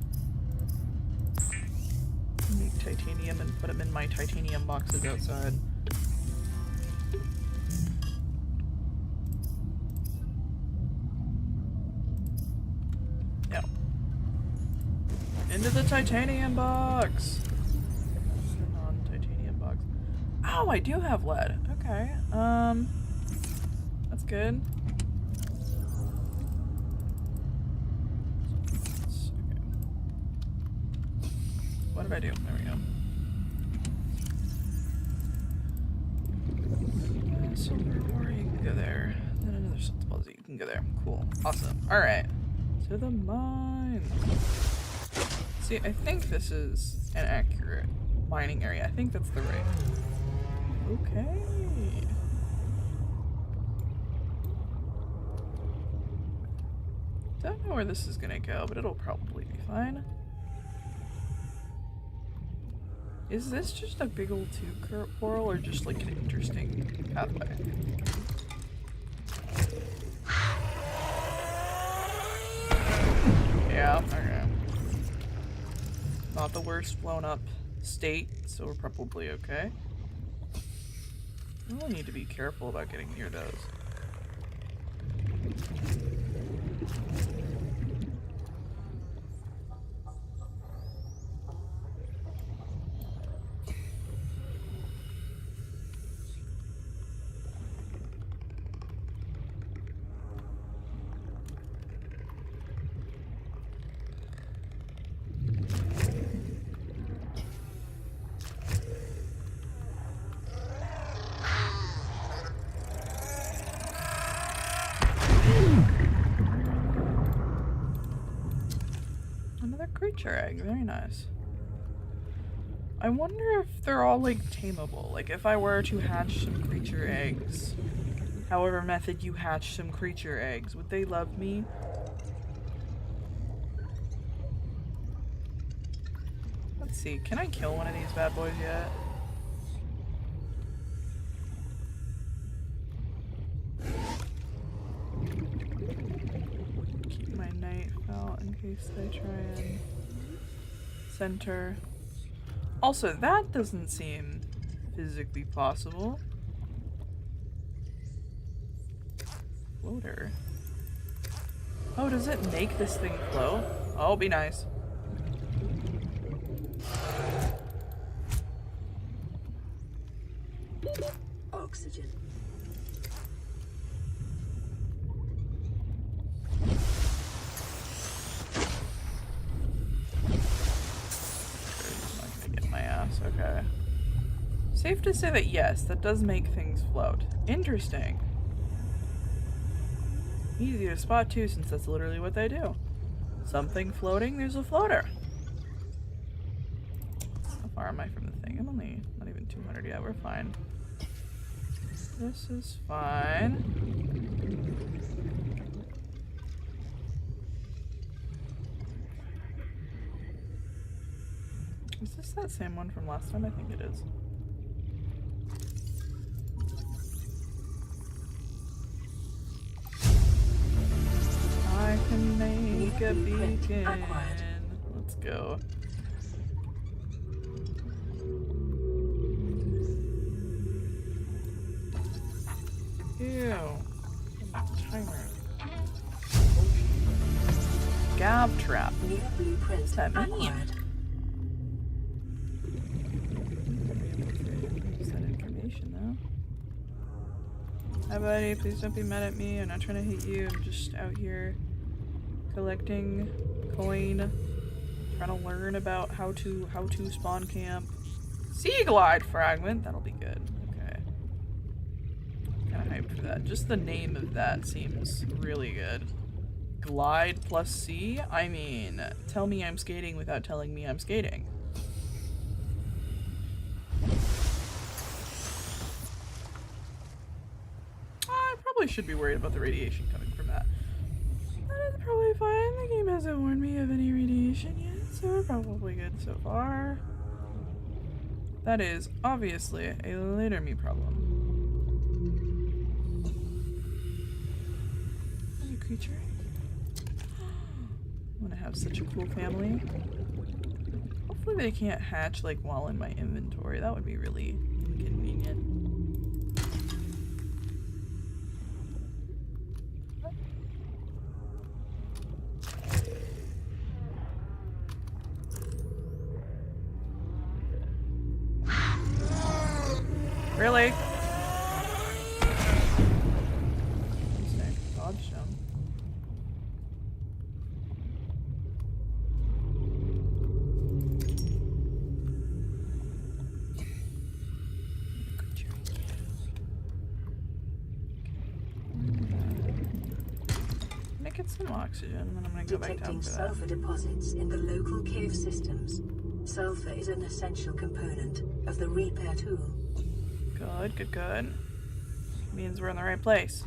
make titanium and put them in my titanium boxes outside. Yep. Into the titanium box! The non-titanium box. Oh, I do have lead. Okay. That's good. What did I do? There we go. Silver ore, you can go there. Then another salt deposit, you can go there. Cool. Awesome. Alright. To the mine. See, I think this is an accurate mining area. I think that's the right. Okay. Don't know where this is gonna go, but it'll probably be fine. Is this just a big old tube coral or just like an interesting pathway? Yeah, okay. Not the worst blown up state, so we're probably okay. We'll need to be careful about getting near those. Creature egg, very nice. I wonder if they're all like tameable. Like if I were to hatch some creature eggs, however method you hatch some creature eggs, would they love me? Let's see, can I kill one of these bad boys yet? Keep my knife out in case they try and center. Also, that doesn't seem physically possible. Floater. Oh, does it make this thing float? Oh, be nice. Oxygen. Okay. Safe to say that yes, that does make things float. Interesting. Easy to spot too, since that's literally what they do. Something floating, there's a floater. How far am I from the thing? I'm only not even 200 yet, we're fine. This is fine. Is this that same one from last time? I think it is. I can make a beacon. Let's go. Ew. Timer. Gab trap. What does that mean? Hi buddy, please don't be mad at me. I'm not trying to hate you. I'm just out here Collecting coin. Trying to learn about how to spawn camp. Sea glide fragment. That'll be good. Okay. Kind of hyped for that. Just the name of that seems really good. Glide plus sea? I mean, tell me I'm skating without telling me I'm skating. I probably should be worried about the radiation coming from that. That is probably fine. The game hasn't warned me of any radiation yet, so we're probably good so far. That is obviously a later me problem. Any creature? I'm gonna have such a cool family. Hopefully they can't hatch like while in my inventory. That would be really inconvenient. Really? Dodge him. I'm gonna get some oxygen, and then I'm gonna go back down Detecting for that. sulfur deposits in the local cave systems. Sulfur is an essential component of the repair tool. Good, good, good. Means we're in the right place.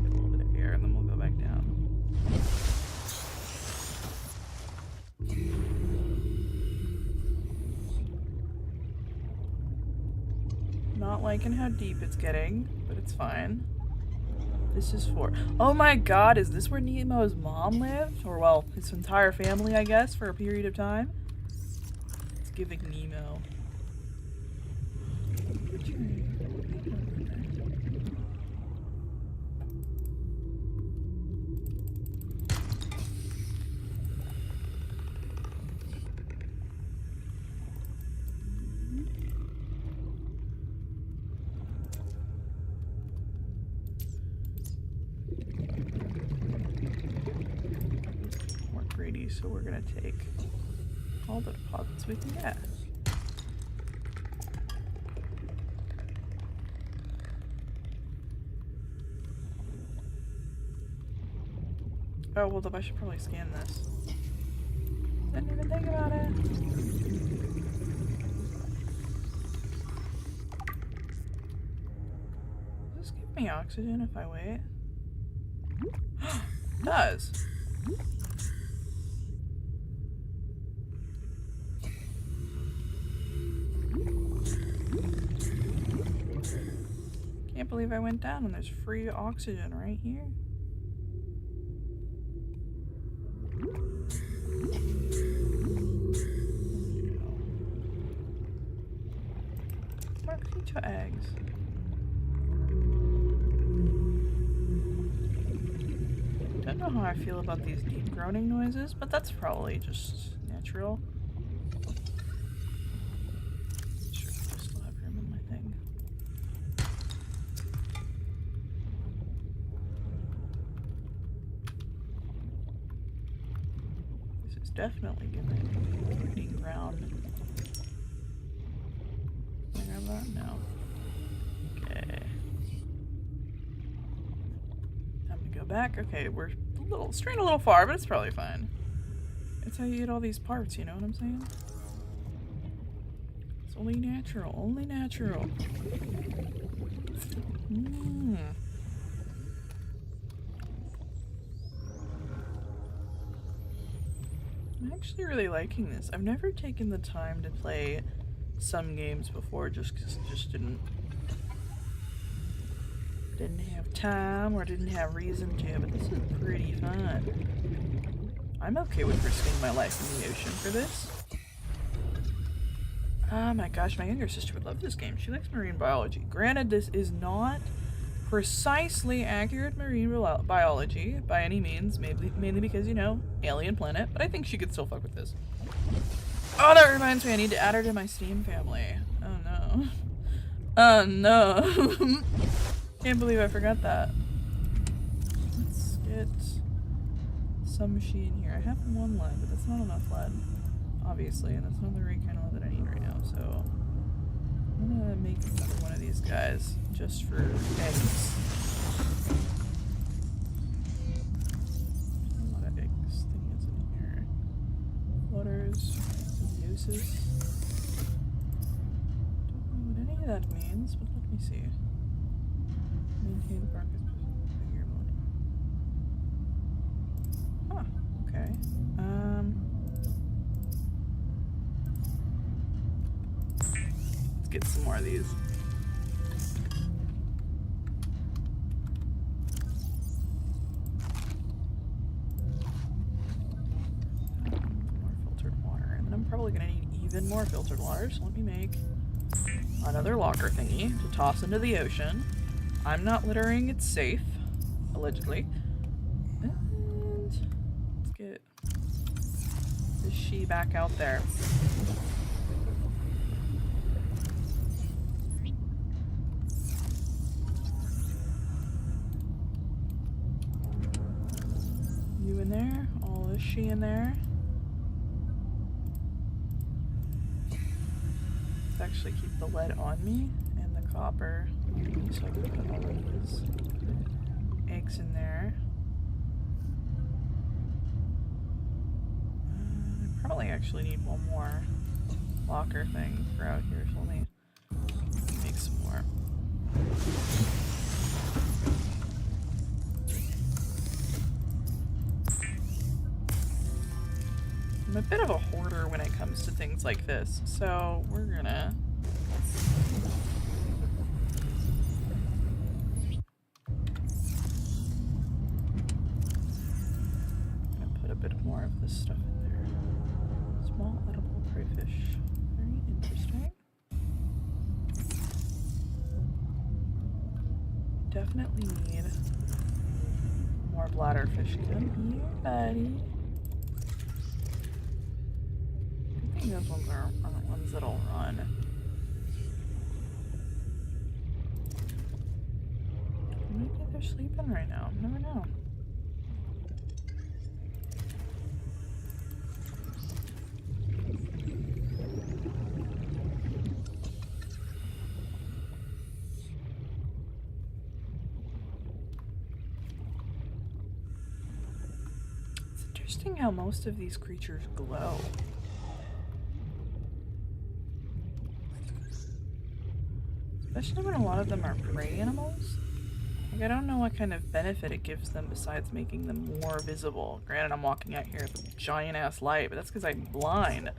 Get a little bit of air and then we'll go back down. Not liking how deep it's getting, but it's fine. This is for... Oh my god, is this where Nemo's mom lived? Or, well, his entire family, I guess, for a period of time? It's giving Nemo. More greedy, so we're gonna take all the deposits we can get. Oh, well, I should probably scan this. Didn't even think about it. Does this give me oxygen if I wait? It does. Can't believe I went down and there's free oxygen right here. Margarita eggs. Don't know how I feel about these deep groaning noises, but that's probably just natural. Sure, I still have room in my thing. This is definitely giving breeding ground. Can I grab that? No. Okay. Time to go back. Okay, we're straying a little far, but it's probably fine. That's how you get all these parts, you know what I'm saying? It's only natural, only natural. I'm actually really liking this. I've never taken the time to play some games before just because I just didn't have time or didn't have reason to, but this is pretty fun. I'm okay with risking my life in the ocean for this. Oh my gosh, my younger sister would love this game. She likes marine biology. Granted, this is not precisely accurate marine biology by any means, mainly because, you know, alien planet, but I think she could still fuck with this. Oh, that reminds me, I need to add her to my Steam family. Oh no. Oh no. Can't believe I forgot that. Let's get some machine here. I have 1 lead, but that's not enough lead, obviously, and that's not the right kind of lead that I need right now, so I'm gonna make another one of these guys just for eggs. A lot of eggs things in here. Waters, some uses. Don't know what any of that means, but let me see. Maintain the carcass. Huh, okay. Let's get some more of these. More filtered water. And then I'm probably gonna need even more filtered water, so let me make another locker thingy to toss into the ocean. I'm not littering, it's safe. Allegedly. And let's get this she back out there. You in there, all this she in there. Let's actually keep the lead on me and the copper, so I can put all of these eggs in there. I probably actually need one more locker thing for out here, so let me make some more. I'm a bit of a hoarder when it comes to things like this, so we're gonna put a bit more of this stuff in there. Small edible crayfish. Very interesting. Definitely need more bladderfish. Come here, buddy. I think those ones aren't the ones that'll run. Maybe they're sleeping right now. Never know. It's interesting how most of these creatures glow. Especially when a lot of them are prey animals. Like, I don't know what kind of benefit it gives them besides making them more visible. Granted, I'm walking out here with a giant ass light, but that's because I'm blind.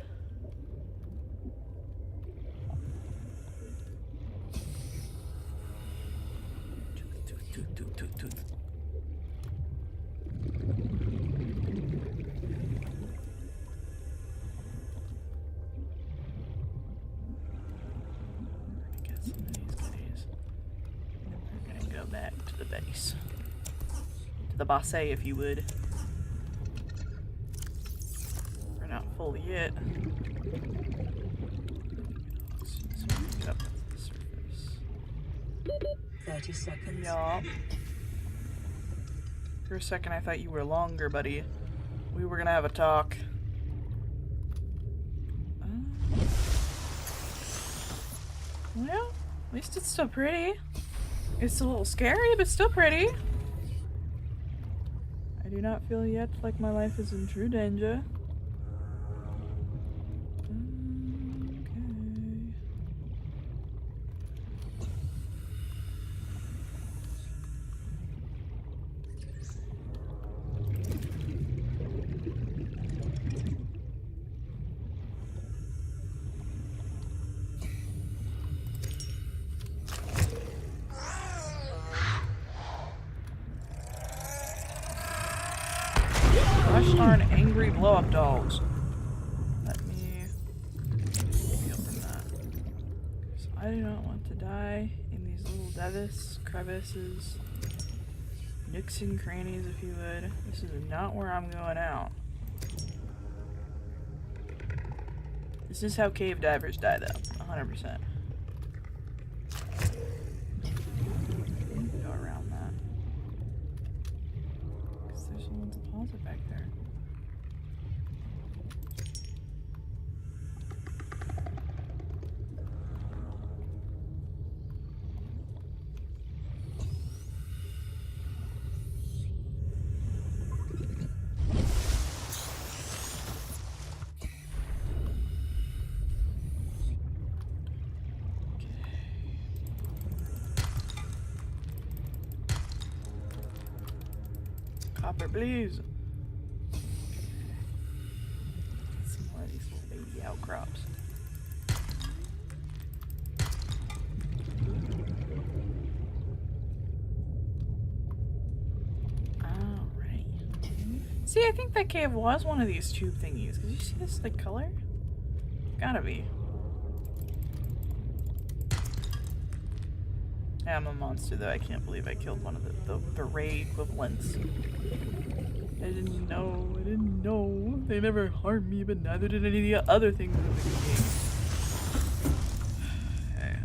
The basse, if you would. We're not full yet. So we can get up to the surface. 30 seconds. Yup. For a second, I thought you were longer, buddy. We were gonna have a talk. Well, at least it's still pretty. It's a little scary, but still pretty. I do not feel yet like my life is in true danger. Gosh darn angry blow-up dogs. Let me open that. So I do not want to die in these little crevices, nooks and crannies, if you would. This is not where I'm going out. This is how cave divers die, though. 100%. Go around that. copper, please. Some more of these little baby outcrops. Alright. See, I think that cave was one of these tube thingies. Did you see this, like, color? Gotta be. Yeah, I'm a monster, though. I can't believe I killed one of the ray equivalents. I didn't know. I didn't know. They never harmed me, but neither did any of the other things in the game. Okay.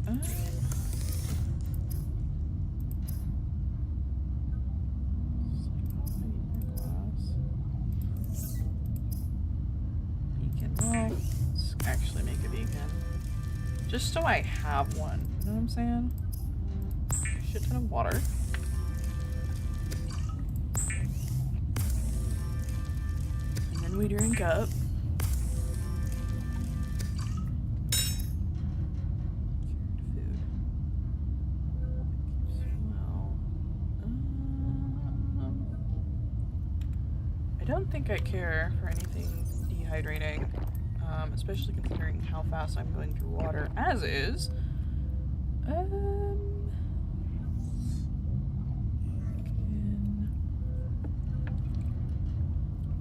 Beacon. Well, let's actually make a beacon. Just so I have one. You know what I'm saying? Shit ton of water. And then we drink up. Food. Well, I don't think I care for anything dehydrating, especially considering how fast I'm going through water as is. I'm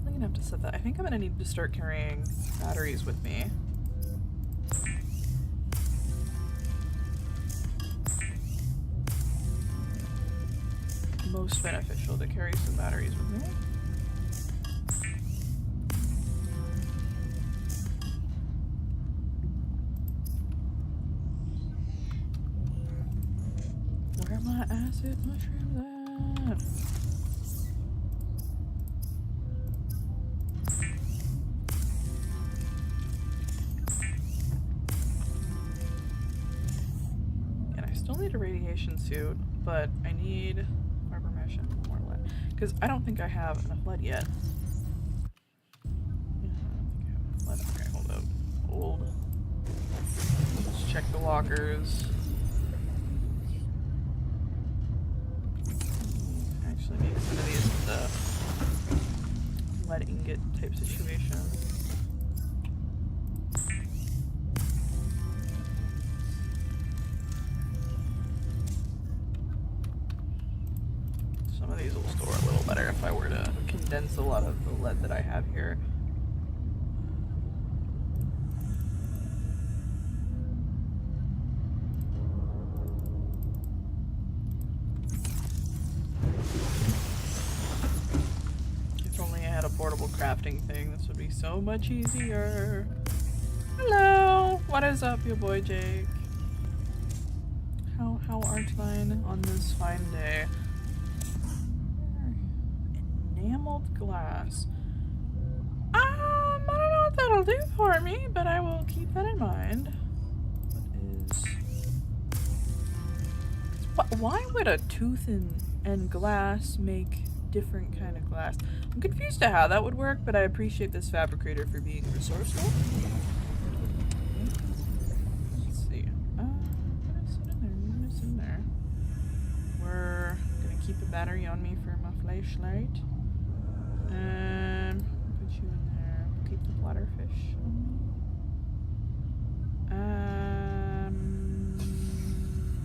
gonna have to set that. I think I'm gonna need to start carrying batteries with me. Most beneficial to carry some batteries with me. Where are my acid mushrooms at? Need a radiation suit, but I need fiber mesh and more lead because I don't think I have enough lead yet. Yeah, I don't think I have enough lead. Okay, hold up. Hold. Let's check the lockers. Actually, maybe some of these lead ingot type situation. These will store a little better if I were to condense a lot of the lead that I have here. If only I had a portable crafting thing, this would be so much easier. Hello! What is up, your boy Jake? How art thine on this fine day? Enameled glass. I don't know what that'll do for me, but I will keep that in mind. What is... Why would a tooth and glass make different kind of glass? I'm confused to how that would work, but I appreciate this fabricator for being resourceful. Let's see. What is in there? We're gonna keep a battery on me for my flashlight. Put you in there. Keep the bladderfish on me.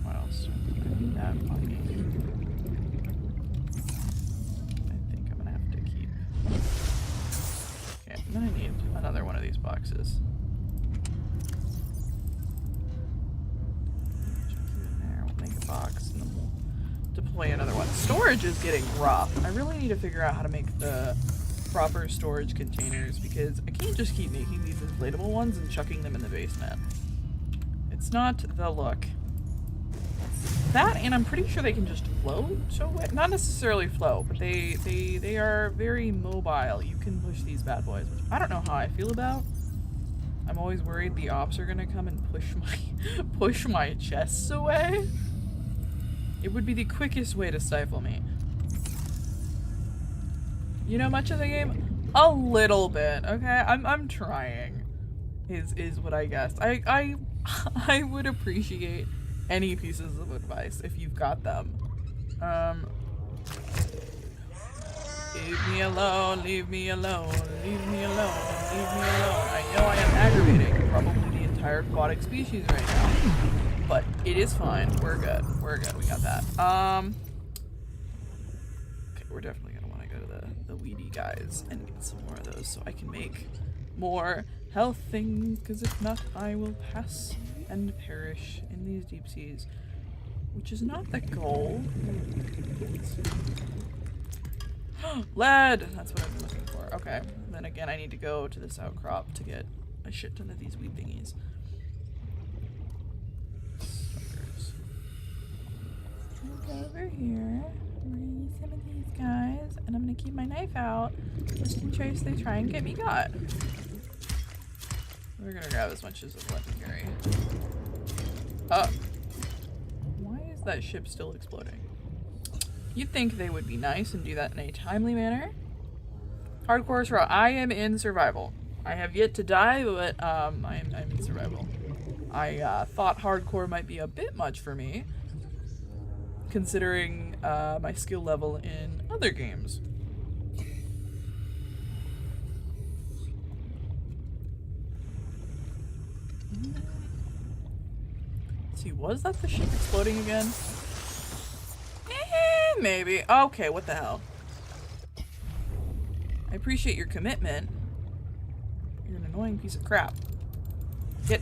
What else? I need that on me. I think I'm gonna have to keep. Okay, I'm gonna need another one of these boxes. Chuck you in there. We'll make a box and then we'll deploy another one. Storage is getting rough. I really need to figure out how to make the proper storage containers because I can't just keep making these inflatable ones and chucking them in the basement. It's not the look. That, and I'm pretty sure they can just float. So not necessarily float, but they are very mobile. You can push these bad boys, which I don't know how I feel about. I'm always worried the ops are gonna come and push my chests away. It would be the quickest way to stifle me. You know much of the game? A little bit, okay? I'm trying. Is what I guess. I would appreciate any pieces of advice if you've got them. Leave me alone, leave me alone, leave me alone, leave me alone. I know I am aggravating probably the entire aquatic species right now, but it is fine. We're good. We're good. We got that. Okay, we're definitely gonna want to go to the weedy guys and get some more of those so I can make more health things, because if not, I will pass and perish in these deep seas, which is not the goal. Lead! That's what I've been looking for. Okay. And then again, I need to go to this outcrop to get a shit ton of these weed thingies. Suckers. Go over here. I'm gonna use some of these guys, and I'm gonna keep my knife out just in case they try and get me got. We're gonna grab as much as what we carry. Oh. Why is that ship still exploding? You'd think they would be nice and do that in a timely manner. Hardcore survival. I am in survival. I have yet to die, but I'm in survival. I thought hardcore might be a bit much for me, considering my skill level in other games. Let's see, was that the ship exploding again? Maybe. Okay, what the hell? I appreciate your commitment. You're an annoying piece of crap. Get.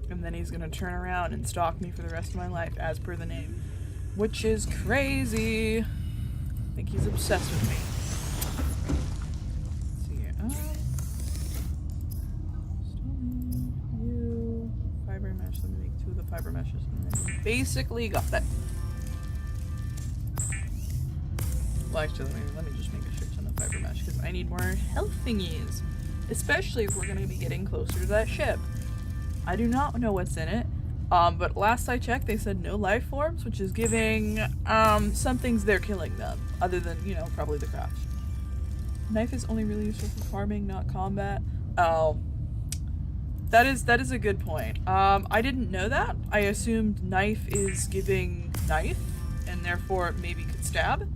And then he's gonna turn around and stalk me for the rest of my life, as per the name. Which is crazy. I think he's obsessed with me. Let's see here. You. Fiber mesh. Let me make 2 of the fiber meshes. And then we basically got that. Well, actually, let me just make a shit ton of fiber mesh, because I need more health thingies. Especially if we're gonna be getting closer to that ship. I do not know what's in it, but last I checked, they said no life forms, which is giving some things they're killing them, other than, you know, probably the crash. Knife is only really useful for farming, not combat. Oh, that is a good point. I didn't know that. I assumed knife is giving knife, and therefore maybe could stab,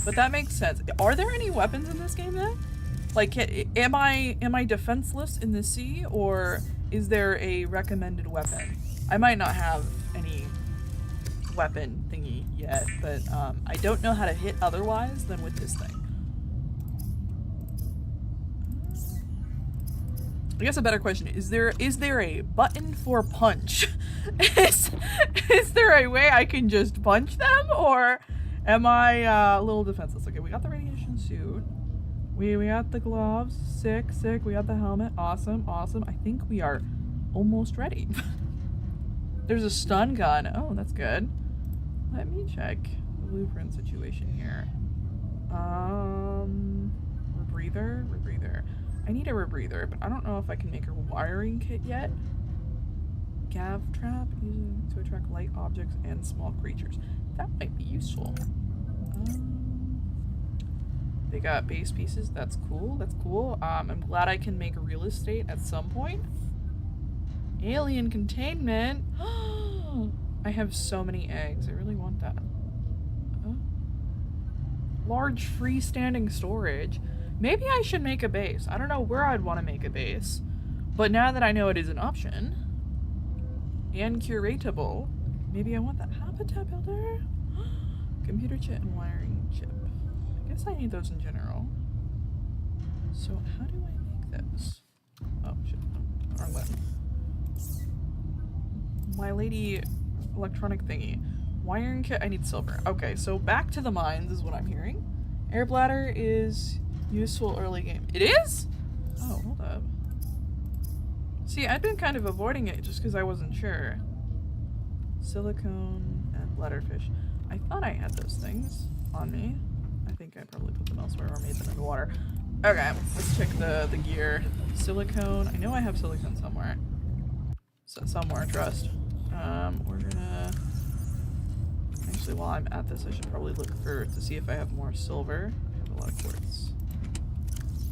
but that makes sense. Are there any weapons in this game then? Like, am I defenseless in the sea, or is there a recommended weapon? I might not have any weapon thingy yet, but I don't know how to hit otherwise than with this thing. I guess a better question is there a button for punch? is there a way I can just punch them, or am I a little defenseless? Okay, we got the radiation suit. We got the gloves. Sick. We got the helmet. Awesome. I think we are almost ready. There's a stun gun. Oh, that's good. Let me check the blueprint situation here. Rebreather. I need a rebreather, but I don't know if I can make a wiring kit yet. Gav trap, using to attract light objects and small creatures. That might be useful. They got base pieces. That's cool. I'm glad I can make real estate at some point. Alien containment. I have so many eggs. I really want that. Large freestanding storage. Maybe I should make a base. I don't know where I'd want to make a base, but now that I know it is an option and curatable, maybe I want that. Habitat builder. Computer chip and wiring chip. I guess I need those in general. So how do I make this? Oh shit, no, wrong button. My lady electronic thingy. Wiring kit, I need silver. Okay, so back to the mines is what I'm hearing. Air bladder is useful early game. It is? Oh, hold up. See, I'd been kind of avoiding it just because I wasn't sure. Silicone and bladderfish. I thought I had those things on me. I think I probably put them elsewhere or made them in the water. Okay, let's check the gear. Silicone. I know I have silicone somewhere. So somewhere, trust. We're gonna... Actually, while I'm at this, I should probably look to see if I have more silver. I have a lot of quartz.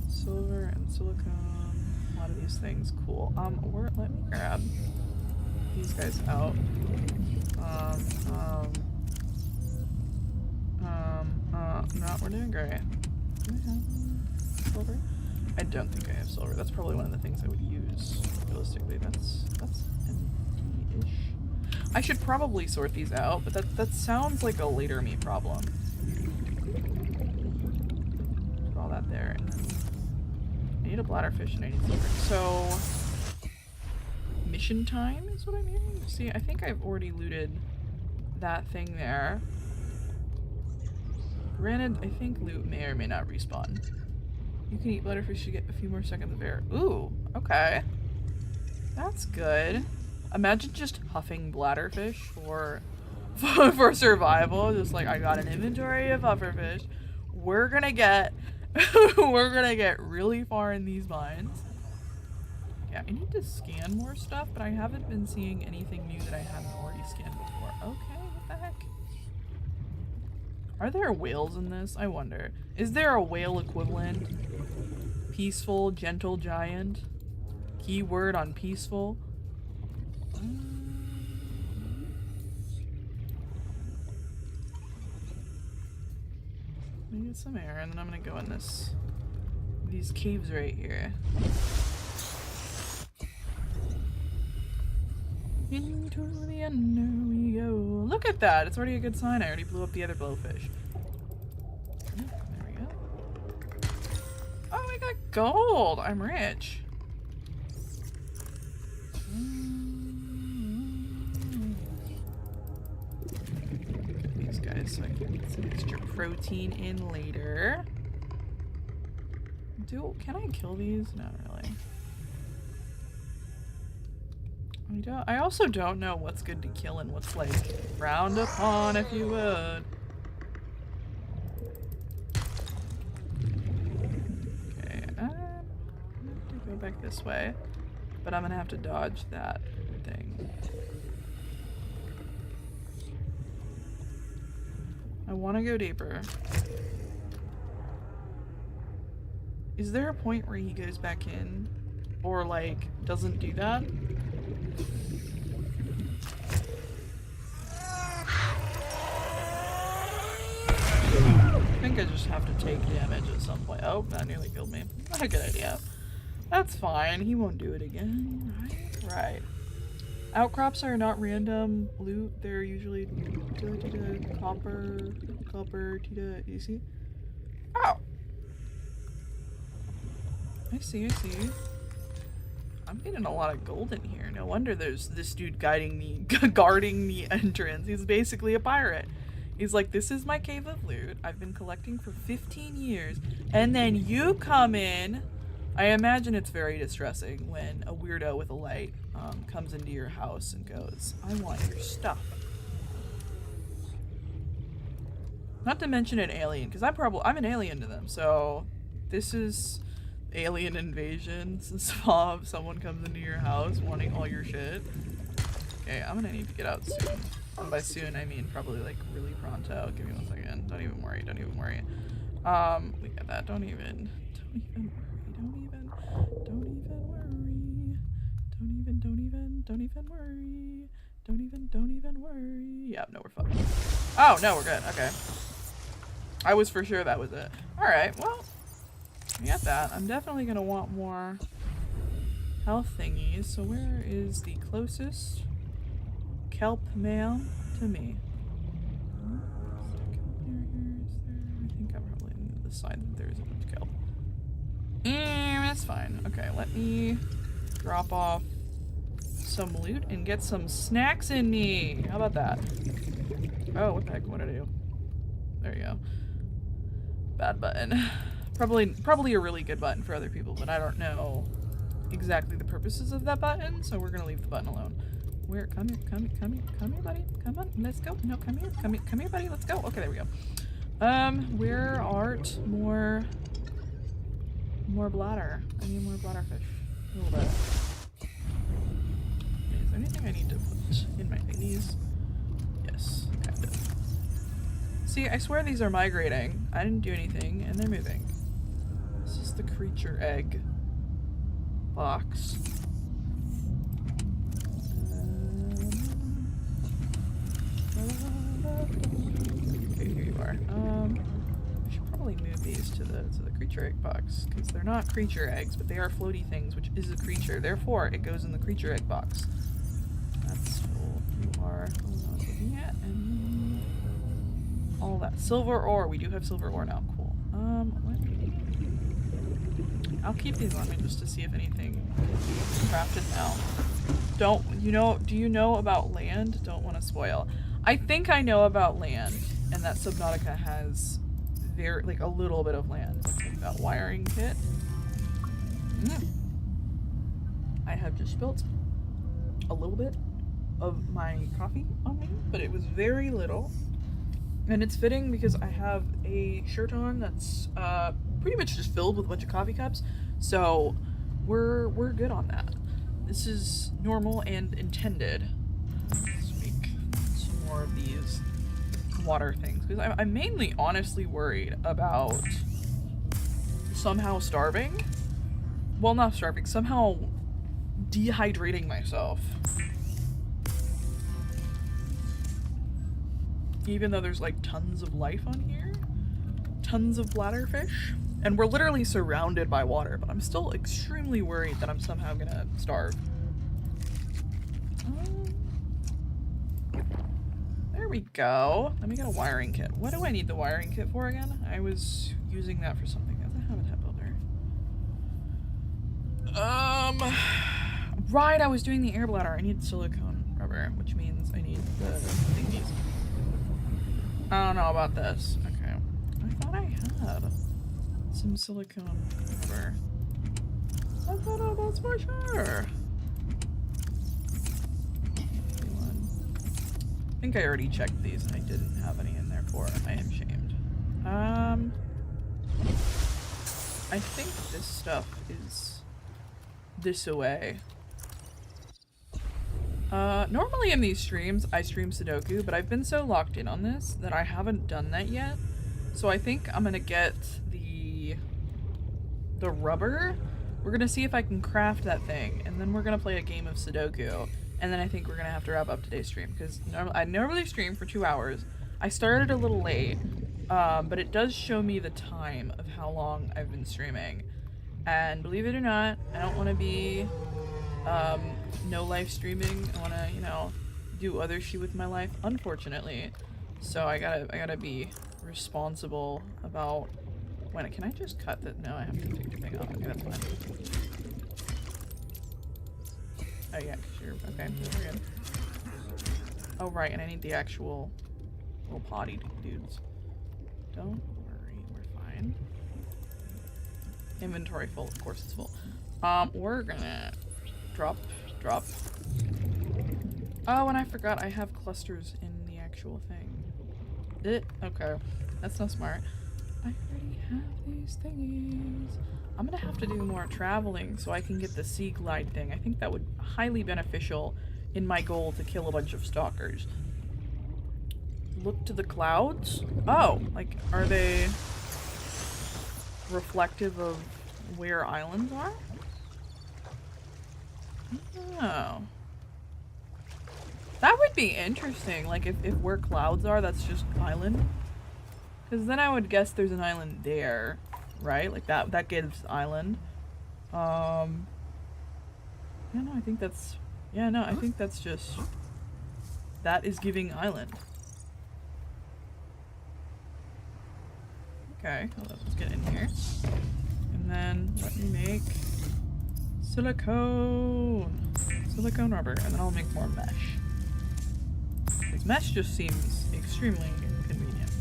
Silver and silicone. A lot of these things. Cool. Let me grab these guys out. No, we're doing great. Do I have silver? I don't think I have silver. That's probably one of the things I would use, realistically. That's empty-ish. I should probably sort these out, but that sounds like a later me problem. Put all that there, and then I need a bladderfish and I need silver. So, mission time is what I'm hearing. See, I think I've already looted that thing there. Granted, I think loot may or may not respawn. You can eat bladderfish to get a few more seconds of air. Ooh, okay. That's good. Imagine just huffing bladderfish for survival. Just like, I got an inventory of pufferfish. We're gonna get really far in these mines. Yeah, I need to scan more stuff, but I haven't been seeing anything new that I haven't already scanned before. Okay, what the heck? Are there whales in this? I wonder. Is there a whale equivalent? Peaceful, gentle giant? Keyword on peaceful? Let me get some air, and then I'm gonna go in these caves right here. Into the under we go. Look at that! It's already a good sign. I already blew up the other blowfish. There we go. Oh, I got gold! I'm rich. Get these guys so I can get some extra protein in later. Can I kill these? Not really. I also don't know what's good to kill and what's like frowned upon, if you would. Okay, I'm gonna have to go back this way, but I'm gonna have to dodge that thing. I want to go deeper. Is there a point where he goes back in? Or like, doesn't do that? I think I just have to take damage at some point. Oh, that nearly killed me. Not a good idea. That's fine. He won't do it again. Right. Outcrops are not random loot. They're usually copper, you see? Oh! I see. I'm getting a lot of gold in here. No wonder there's this dude guarding the entrance. He's basically a pirate. He's like, this is my cave of loot. I've been collecting for 15 years. And then you come in. I imagine it's very distressing when a weirdo with a light comes into your house and goes, I want your stuff. Not to mention an alien, because I'm an alien to them. So this is alien invasion. Someone comes into your house wanting all your shit. Okay, I'm gonna need to get out soon. And by soon, I mean probably like really pronto. Give me 1 second. Don't even worry. We got that. Don't even worry. Yeah, no, we're fine. Oh, no, we're good. Okay. I was for sure that was it. Alright, well, we got that. I'm definitely gonna want more health thingies. So where is the closest kelp mail to me? I think I'm probably on the side that there isn't much kelp. That's fine. Okay, let me drop off some loot and get some snacks in me. How about that? Oh, what the heck? What did I do? There you go. Bad button. Probably a really good button for other people, but I don't know exactly the purposes of that button, so we're gonna leave the button alone. Where? Come here, buddy. Come on, let's go. No, come here, buddy. Let's go. Okay, there we go. Where art more bladder? I need more bladderfish. A little bit. Okay, is there anything I need to put in my thingies? Yes, kind of. See, I swear these are migrating. I didn't do anything, and they're moving. This is the creature egg box. Okay, here you are. I should probably move these to the creature egg box because they're not creature eggs, but they are floaty things, which is a creature. Therefore, it goes in the creature egg box. That's cool. You are what I was looking at, and all that silver ore. We do have silver ore now. Cool. I'll keep these on me just to see if anything is crafted now. Do you know about land? Don't want to spoil. I think I know about land, and that Subnautica has like a little bit of land. Like that wiring kit. I have just spilt a little bit of my coffee on me, but it was very little. And it's fitting because I have a shirt on that's pretty much just filled with a bunch of coffee cups. So we're good on that. This is normal and intended. Let's make some more of these water things because I'm mainly honestly worried about somehow starving. Well, not starving, somehow dehydrating myself. Even though there's like tons of life on here, tons of bladderfish, and we're literally surrounded by water, but I'm still extremely worried that I'm somehow gonna starve. There we go. Let me get a wiring kit. What do I need the wiring kit for again? I was using that for something else. I have a builder. Right, I was doing the air bladder. I need silicone rubber, which means I need the thingies. I don't know about this. Okay. I thought I had some silicone rubber. I thought that's for sure. I think I already checked these and I didn't have any in there for it. I am shamed. I think this stuff is this away. Normally in these streams, I stream Sudoku, but I've been so locked in on this that I haven't done that yet. So I think I'm gonna get the rubber. We're gonna see if I can craft that thing, and then we're gonna play a game of Sudoku. And then I think we're gonna have to wrap up today's stream, because I normally stream for 2 hours. I started a little late, but it does show me the time of how long I've been streaming. And believe it or not, I don't want to be no life streaming. I want to, you know, do other shit with my life, unfortunately. So I gotta be responsible about when. Can I just cut that? No, I have to take the thing off. Okay, that's fine. Oh yeah, 'cause you're okay. We're good. Oh right, and I need the actual little potty dudes. Don't worry, we're fine. Inventory full, of course it's full. We're gonna drop. Oh, and I forgot I have clusters in the actual thing. Okay, that's not smart. I already have these thingies. I'm gonna have to do more traveling so I can get the sea glide thing. I think that would be highly beneficial in my goal to kill a bunch of stalkers. Look to the clouds? Oh, like, are they reflective of where islands are? Oh. That would be interesting, like if where clouds are, that's just island. Because then I would guess there's an island there, right? Like that gives island. Yeah, no, I think that's... Yeah, no, I think that's just... That is giving island. Okay, well, let's get in here. And then let me make silicone rubber, and then I'll make more mesh. Because mesh just seems extremely convenient.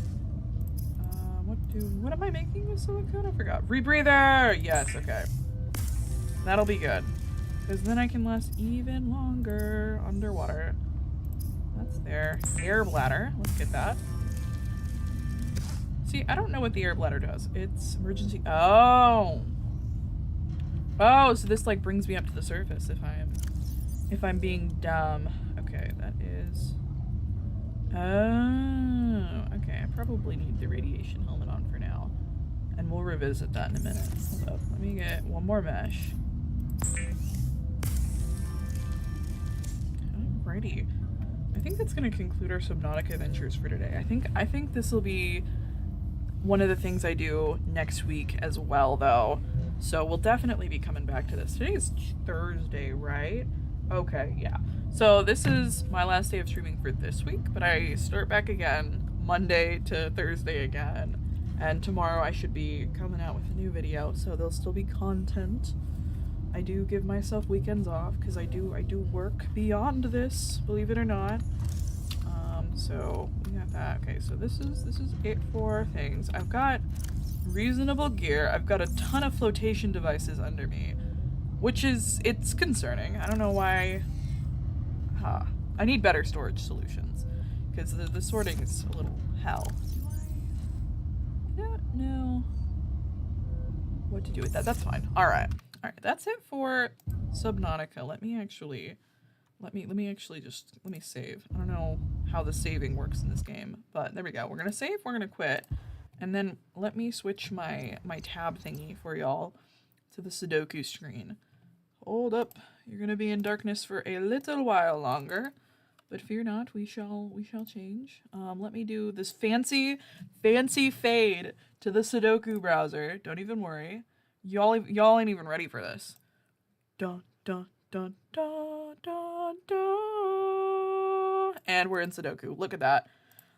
What am I making with silicone? I forgot. Rebreather! Yes, okay. That'll be good. Because then I can last even longer underwater. That's there. Air bladder. Let's get that. See, I don't know what the air bladder does. It's emergency. Oh! Oh, so this like brings me up to the surface if I'm being dumb. Okay, that is... Oh, okay. I probably need the radiation helmet on for now. And we'll revisit that in a minute. Hold up. Let me get one more mesh. Alrighty. I think that's going to conclude our Subnautica adventures for today. I think this will be one of the things I do next week as well, though. So we'll definitely be coming back to this. Today is Thursday, right? Okay, yeah. So this is my last day of streaming for this week, but I start back again Monday to Thursday again. And tomorrow I should be coming out with a new video, so there'll still be content. I do give myself weekends off because I do work beyond this, believe it or not. So we got that. Okay, so this is it for things. I've got reasonable gear. I've got a ton of flotation devices under me, which is, it's concerning. I don't know why. I need better storage solutions because the sorting is a little hell. I don't know what to do with that. That's fine. All right, that's it for Subnautica. Let me save. I don't know how the saving works in this game, but there we go. We're gonna save, we're gonna quit, and then let me switch my tab thingy for y'all to the Sudoku screen. Hold up, you're gonna be in darkness for a little while longer, but fear not, we shall change. Let me do this fancy fade to the Sudoku browser. Don't even worry. Y'all ain't even ready for this. Dun dun dun dun dun dun. And we're in Sudoku. Look at that.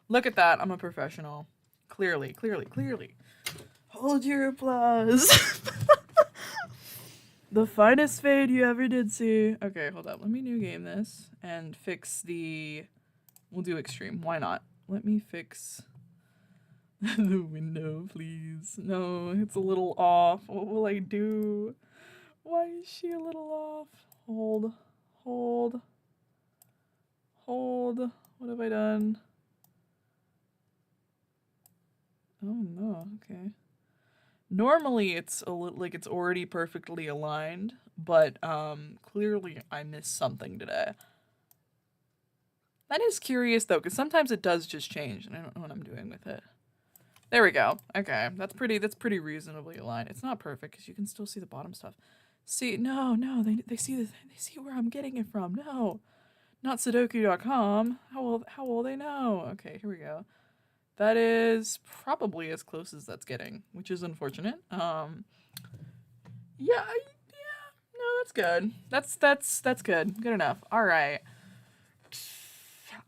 Look at that. I'm a professional. Clearly. Hold your applause. The finest fade you ever did see. Okay, hold up. Let me new game this and fix the... We'll do extreme. Why not? Let me fix the window, please. No, it's a little off. What will I do? Why is she a little off? Hold. What have I done? Oh no, okay. Normally it's a little like it's already perfectly aligned, but clearly I missed something today. That is curious though, because sometimes it does just change and I don't know what I'm doing with it. There we go. Okay, that's pretty reasonably aligned. It's not perfect because you can still see the bottom stuff. See, no, they see where I'm getting it from. No, not Sudoku.com. How will they know? Okay, here we go. That is probably as close as that's getting, which is unfortunate. Yeah, no, that's good. That's good. Good enough. All right.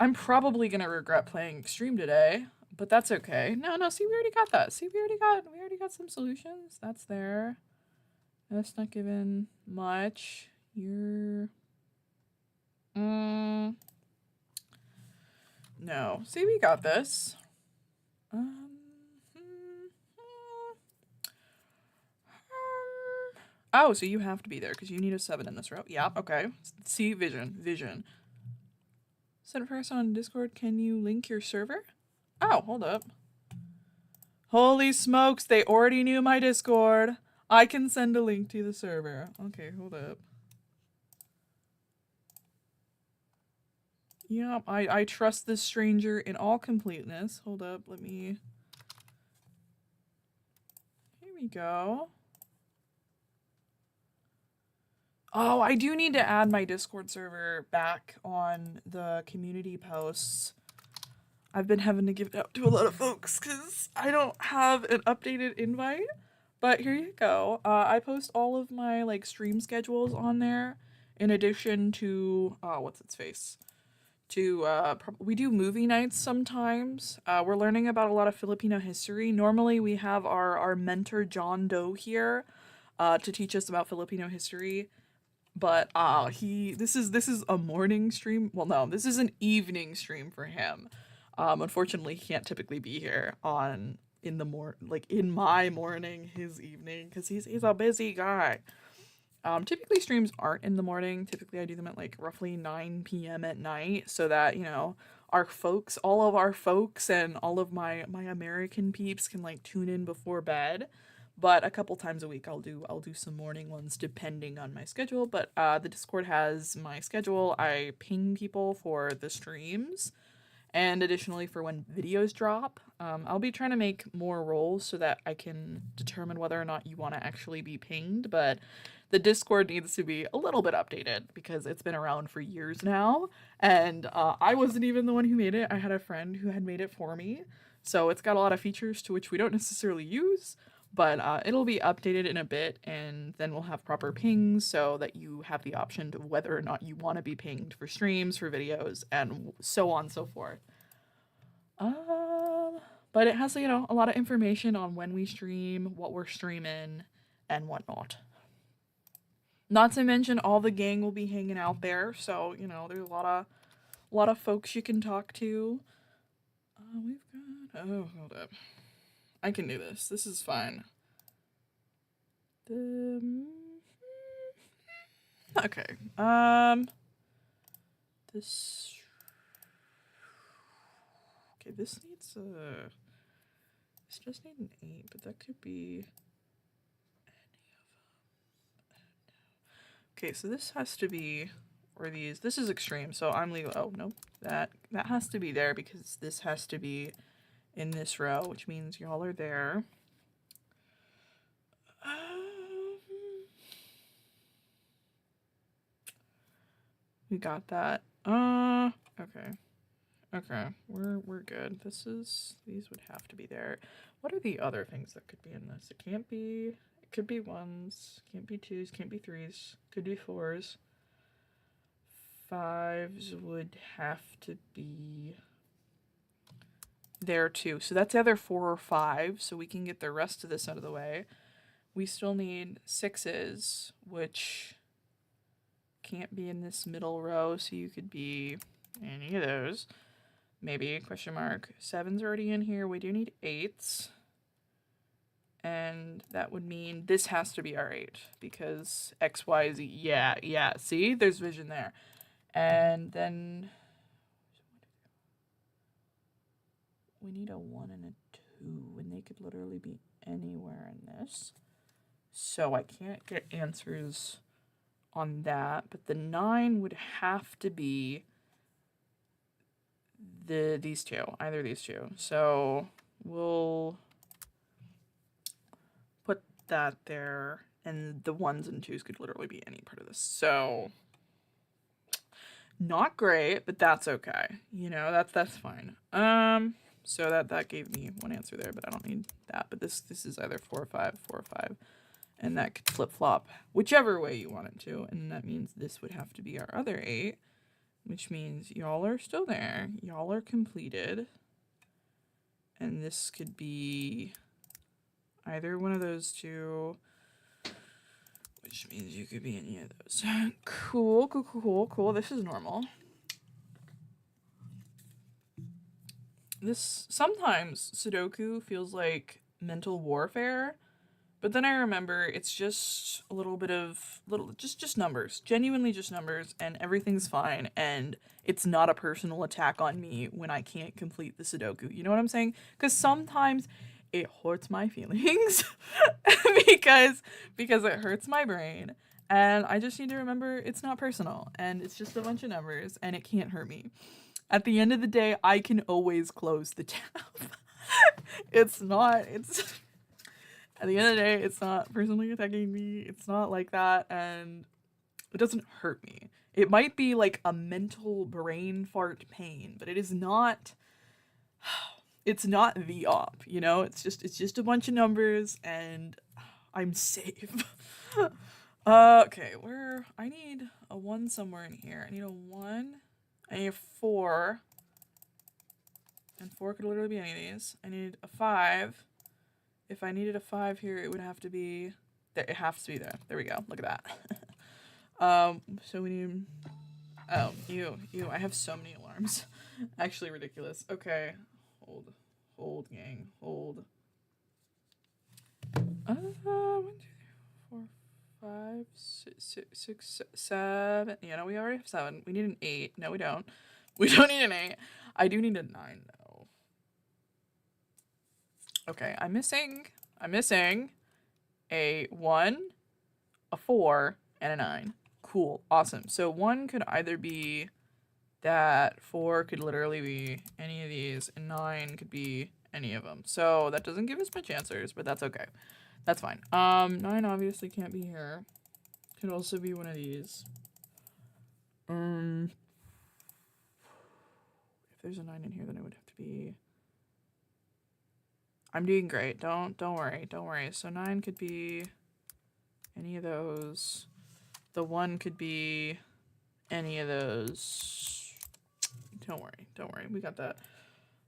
I'm probably gonna regret playing Extreme today, but that's okay. No. See, we already got that. See, we already got some solutions. That's there. That's not given much. You're. No. See, we got this. Oh, so you have to be there because you need a 7 in this row. Yeah, okay. See, vision. Send a person on Discord. Can you link your server? Oh, hold up. Holy smokes, they already knew my Discord. I can send a link to the server. Okay, hold up. Yep, I trust this stranger in all completeness. Hold up, let me... Here we go. Oh, I do need to add my Discord server back on the community posts. I've been having to give it out to a lot of folks because I don't have an updated invite. But here you go. I post all of my like stream schedules on there in addition to, what's its face? We do movie nights sometimes. We're learning about a lot of Filipino history. Normally we have our mentor John Doe here to teach us about Filipino history. But this is a morning stream. Well, no, this is an evening stream for him. Unfortunately, he can't typically be here in my morning, his evening, because he's a busy guy. Typically streams aren't in the morning. Typically I do them at like roughly 9 p.m. at night so that, you know, all of our folks and all of my American peeps can like tune in before bed. But a couple times a week I'll do some morning ones depending on my schedule. But the Discord has my schedule. I ping people for the streams. And additionally, for when videos drop, I'll be trying to make more roles so that I can determine whether or not you want to actually be pinged. But the Discord needs to be a little bit updated because it's been around for years now. And I wasn't even the one who made it. I had a friend who had made it for me. So it's got a lot of features to which we don't necessarily use. But it'll be updated in a bit, and then we'll have proper pings so that you have the option to whether or not you want to be pinged for streams, for videos, and so on and so forth. But it has, a lot of information on when we stream, what we're streaming, and whatnot. Not to mention all the gang will be hanging out there, so there's a lot of folks you can talk to. We've got hold up. I can do this. This is fine. Okay. This. Okay, this needs a. This does need an 8, but that could be any of them. Okay, so this has to be, or these. This is extreme, so I'm legal. Oh no, that has to be there because this has to be in this row, which means y'all are there. We got that. Okay. Okay, we're good. These would have to be there. What are the other things that could be in this? It could be 1s, can't be 2s, can't be 3s, could be 4s. 5s would have to be there too. So that's either 4 or 5, so we can get the rest of this out of the way. We still need 6s, which can't be in this middle row, so you could be any of those. Maybe, question mark. 7's already in here. We do need 8s. And that would mean this has to be our 8, because X, Y, Z. Yeah, see? There's vision there. And then we need a 1 and a 2, and they could literally be anywhere in this. So I can't get answers on that, but the 9 would have to be these two, either these two. So we'll put that there, and the 1s and 2s could literally be any part of this. So not great, but that's okay. That's fine. So that gave me one answer there, but I don't need that. But this is either 4 or 5, 4 or 5. And that could flip-flop whichever way you want it to. And that means this would have to be our other 8, which means y'all are still there. Y'all are completed. And this could be either one of those two, which means you could be any of those. Cool. This is normal. Sometimes Sudoku feels like mental warfare. But then I remember it's just a little bit of just numbers, genuinely just numbers, and everything's fine. And it's not a personal attack on me when I can't complete the Sudoku. You know what I'm saying? Because sometimes it hurts my feelings because it hurts my brain. And I just need to remember it's not personal and it's just a bunch of numbers and it can't hurt me. At the end of the day, I can always close the tab. At the end of the day, it's not personally attacking me. It's not like that, and it doesn't hurt me. It might be like a mental brain fart pain, but it is not. It's not the op, It's just a bunch of numbers, and I'm safe. Okay, I need a 1 somewhere in here. I need a 1. I need a 4. And 4 could literally be any of these. I need a 5. If I needed a 5 here, it would have to be there. It has to be there. There we go. Look at that. So we need. Oh, ew. I have so many alarms. Actually, ridiculous. Okay, hold, gang, hold. 1, 2, 3, 4, 5, 6, 7. Yeah, no, we already have 7. We need an 8. No, we don't. We don't need an 8. I do need a 9 though. Okay, I'm missing a 1, a 4, and a 9. Cool, awesome. So 1 could either be that 4 could literally be any of these, and 9 could be any of them. So that doesn't give us much answers, but that's okay. That's fine. 9 obviously can't be here. Could also be one of these. If there's a 9 in here, then it would have to be... I'm doing great. Don't worry. Don't worry. So 9 could be any of those. The 1 could be any of those. Don't worry. Don't worry. We got that.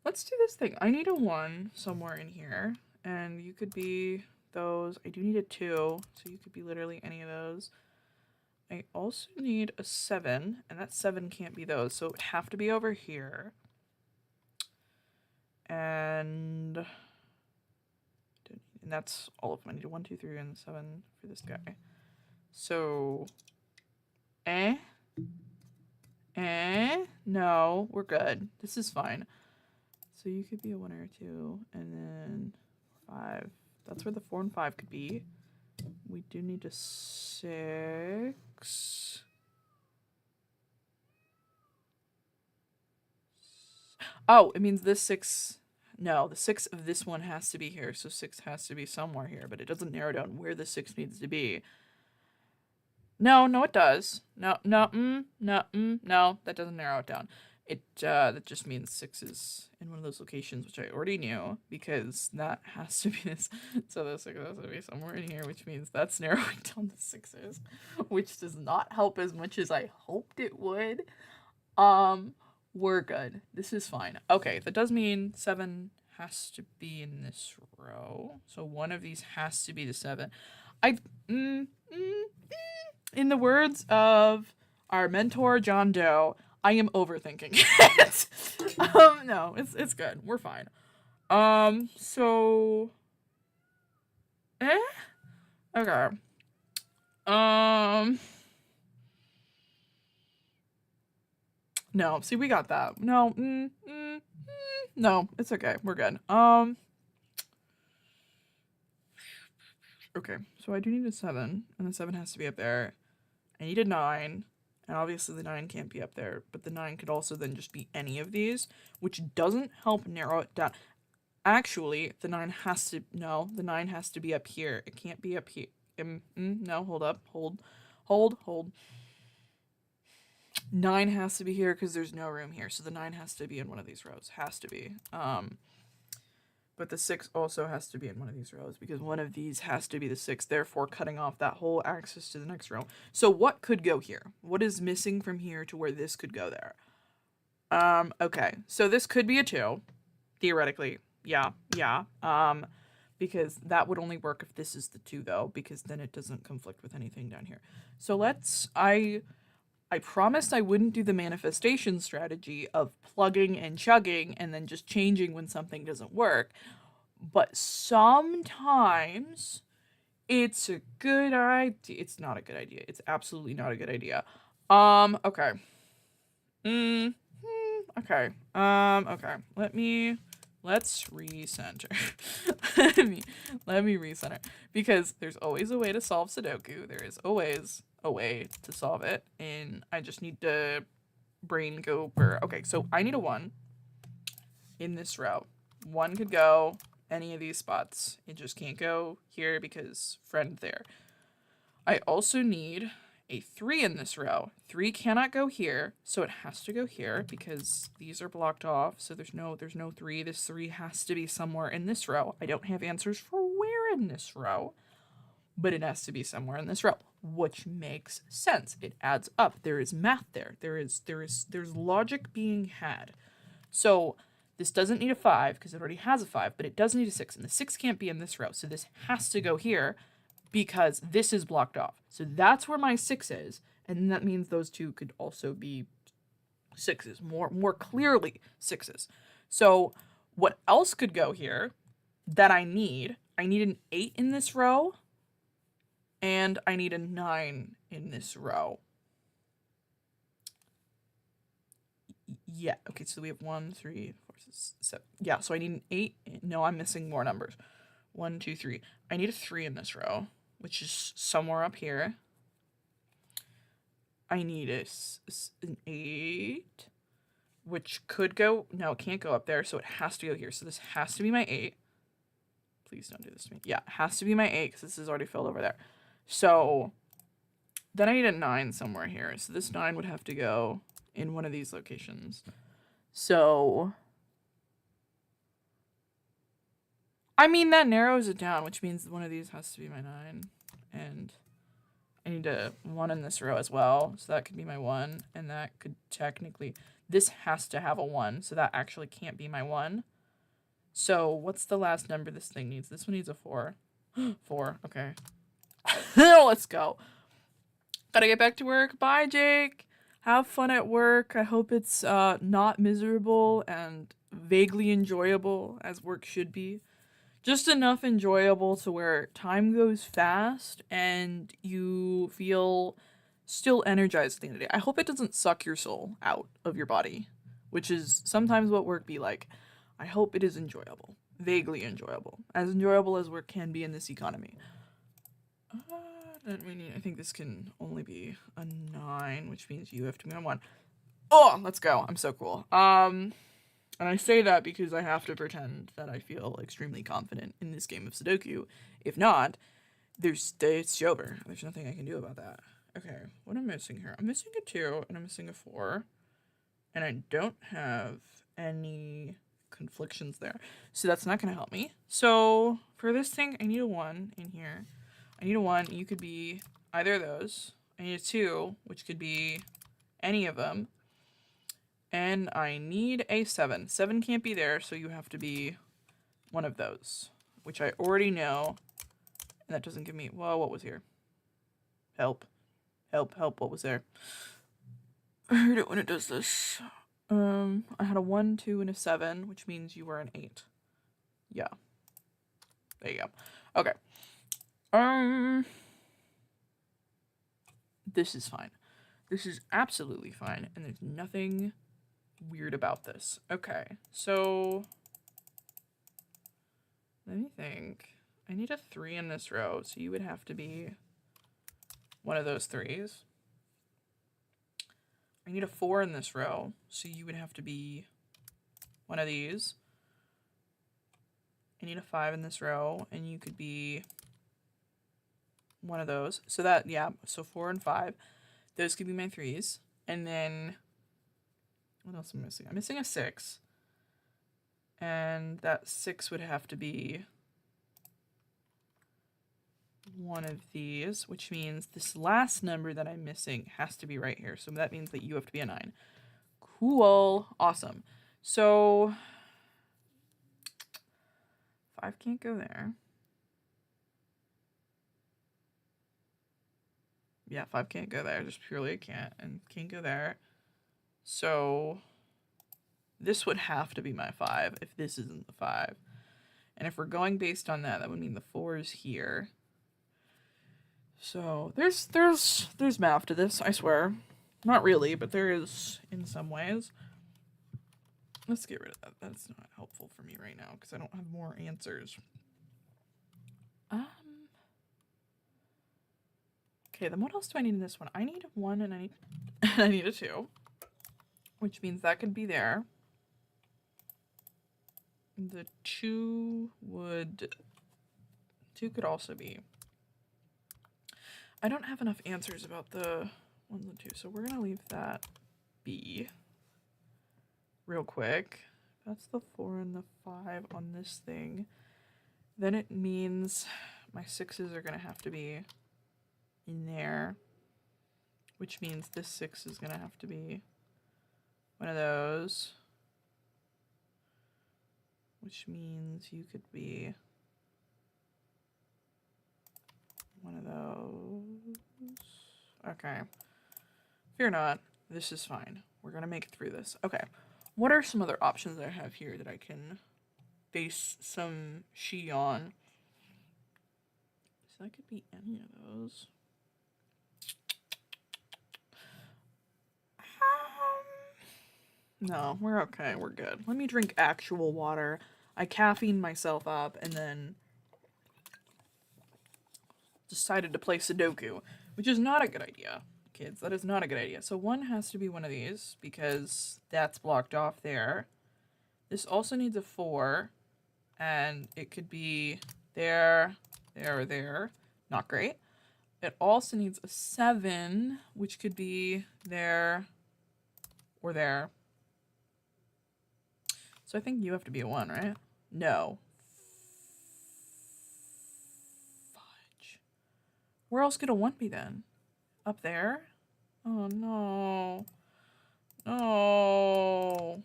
Let's do this thing. I need a 1 somewhere in here. And you could be those. I do need a 2. So you could be literally any of those. I also need a 7. And that 7 can't be those. So it would have to be over here. And that's all of them. I need a 1, 2, 3, and 7 for this guy. So, no, we're good. This is fine. So you could be a 1 or a 2, and then 5. That's where the 4 and 5 could be. We do need a 6. Oh, it means this 6... No, the 6 of this one has to be here, so 6 has to be somewhere here, but it doesn't narrow down where the 6 needs to be. No, it does. No, that doesn't narrow it down. That just means 6 is in one of those locations, which I already knew, because that has to be this. So the 6 has to be somewhere in here, which means that's narrowing down the 6s, which does not help as much as I hoped it would. We're good. This is fine. Okay, that does mean 7 has to be in this row. So one of these has to be the 7. In the words of our mentor, John Doe, I am overthinking it. No, it's good. We're fine. So... Okay. No, see, we got that. No, no, it's okay. We're good. Okay, so I do need a 7, and the 7 has to be up there. I need a 9, and obviously the 9 can't be up there, but the 9 could also then just be any of these, which doesn't help narrow it down. Actually, the 9 has to, no, the 9 has to be up here. It can't be up here. No, hold up, hold. 9 has to be here because there's no room here, so the 9 has to be in one of these rows. Has to be. But the 6 also has to be in one of these rows because one of these has to be the 6, therefore cutting off that whole access to the next row. So what could go here? What is missing from here to where this could go there? Okay, so this could be a 2, theoretically. Yeah. Because that would only work if this is the 2, though, because then it doesn't conflict with anything down here. So I promised I wouldn't do the manifestation strategy of plugging and chugging and then just changing when something doesn't work. But sometimes it's a good idea. It's not a good idea. It's absolutely not a good idea. Okay. Okay. Let's recenter. let me recenter. Because there's always a way to solve Sudoku. There is always a way to solve it, and I just need to brain go for... Okay, so I need a 1 in this row. 1 could go any of these spots. It just can't go here because friend there. I also need a 3 in this row. 3 cannot go here, so it has to go here because these are blocked off, so there's no 3. This 3 has to be somewhere in this row. I don't have answers for where in this row, but it has to be somewhere in this row, which makes sense. It adds up. There is math there. There's logic being had. So this doesn't need a 5 because it already has a 5, but it does need a 6, and the 6 can't be in this row. So this has to go here because this is blocked off. So that's where my 6 is, and that means those 2 could also be 6s, more clearly 6s. So what else could go here that I need an 8 in this row, and I need a 9 in this row. Yeah, okay, so we have 1, 3, 4, 6, 7. Yeah, so I need an 8. No, I'm missing more numbers. 1, 2, 3. I need a 3 in this row, which is somewhere up here. I need an 8. which could go, no, it can't go up there, so it has to go here. So this has to be my 8. Please don't do this to me. Yeah, it has to be my 8 because this is already filled over there. So then I need a 9 somewhere here. So this 9 would have to go in one of these locations. So, I mean, that narrows it down, which means one of these has to be my 9. And I need a 1 in this row as well. So that could be my 1. And that could technically, this has to have a 1. So that actually can't be my 1. So what's the last number this thing needs? This one needs a 4. 4, okay. Let's go. Gotta get back to work. Bye, Jake. Have fun at work. I hope it's not miserable and vaguely enjoyable, as work should be. Just enough enjoyable to where time goes fast and you feel still energized at the end of the day. I hope it doesn't suck your soul out of your body, which is sometimes what work be like. I hope it is enjoyable. Vaguely enjoyable. As enjoyable as work can be in this economy. I think this can only be a 9, which means you have to be on 1. Oh, let's go. I'm so cool. And I say that because I have to pretend that I feel extremely confident in this game of Sudoku. If not, it's over. There's nothing I can do about that. Okay, what am I missing here? I'm missing a 2, and I'm missing a 4. And I don't have any conflictions there. So that's not going to help me. So for this thing, I need a 1 in here. I need a 1. You could be either of those. I need a 2, which could be any of them. And I need a 7. 7 can't be there, so you have to be one of those, which I already know. And that doesn't give me... Whoa, what was here? Help. Help, help, what was there? I hate it when it does this. I had a 1, 2, and a 7, which means you were an 8. Yeah. There you go. Okay. This is fine. This is absolutely fine, and there's nothing weird about this. Okay, so let me think. I need a 3 in this row, so you would have to be one of those 3s. I need a 4 in this row, so you would have to be one of these. I need a 5 in this row, and you could be one of those. So that, yeah, so 4 and 5. Those could be my 3s. And then, what else am I missing? I'm missing a 6. And that 6 would have to be one of these, which means this last number that I'm missing has to be right here. So that means that you have to be a 9. Cool. Awesome. So 5 can't go there. Yeah, 5 can't go there. Just purely it can't. And can't go there. So this would have to be my 5 if this isn't the 5. And if we're going based on that, that would mean the 4 is here. So there's math to this, I swear. Not really, but there is in some ways. Let's get rid of that. That's not helpful for me right now because I don't have more answers. Okay, then what else do I need in this one? I need a 1 and I need a 2, which means that could be there. The 2 could also be. I don't have enough answers about the 1s and 2, so we're gonna leave that be real quick. That's the 4 and the 5 on this thing. Then it means my 6s are gonna have to be in there, which means this 6 is gonna have to be one of those, which means you could be one of those. Okay, fear not, this is fine. We're gonna make it through this. Okay, what are some other options I have here that I can base some she on? So that could be any of those. No, we're okay. We're good. Let me drink actual water. I caffeined myself up and then decided to play Sudoku, which is not a good idea. kids. That is not a good idea. So 1 has to be one of these because that's blocked off there. This also needs a 4, and it could be there, there, or there. Not great. It also needs a 7, which could be there or there. So I think you have to be a 1, right? No. Fudge. Where else could a 1 be then? Up there? Oh no. No.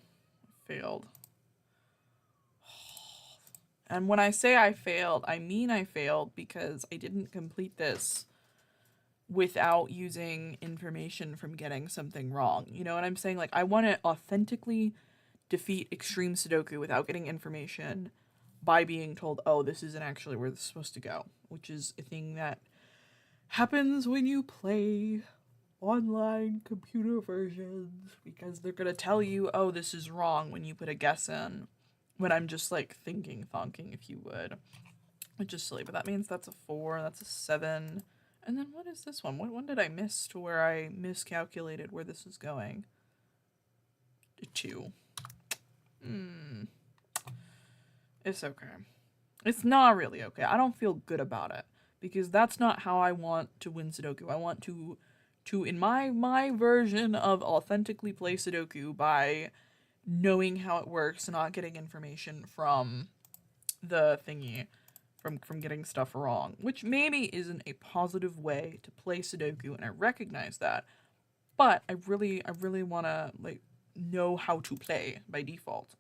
Failed. And when I say I failed, I mean I failed because I didn't complete this without using information from getting something wrong. You know what I'm saying? Like, I want to authentically defeat Extreme Sudoku without getting information by being told, oh, this isn't actually where this is supposed to go, which is a thing that happens when you play online computer versions, because they're going to tell you, oh, this is wrong when you put a guess in, when I'm just like thonking, if you would, which is silly. But that means that's a 4, that's a 7. And then what is this one? What one did I miss to where I miscalculated where this is going? A 2. It's okay. It's not really okay. I don't feel good about it because that's not how I want to win Sudoku. I want to in my version of authentically play Sudoku by knowing how it works and not getting information from the thingy, from getting stuff wrong, which maybe isn't a positive way to play Sudoku, and I recognize that, but I really want to like know how to play by default.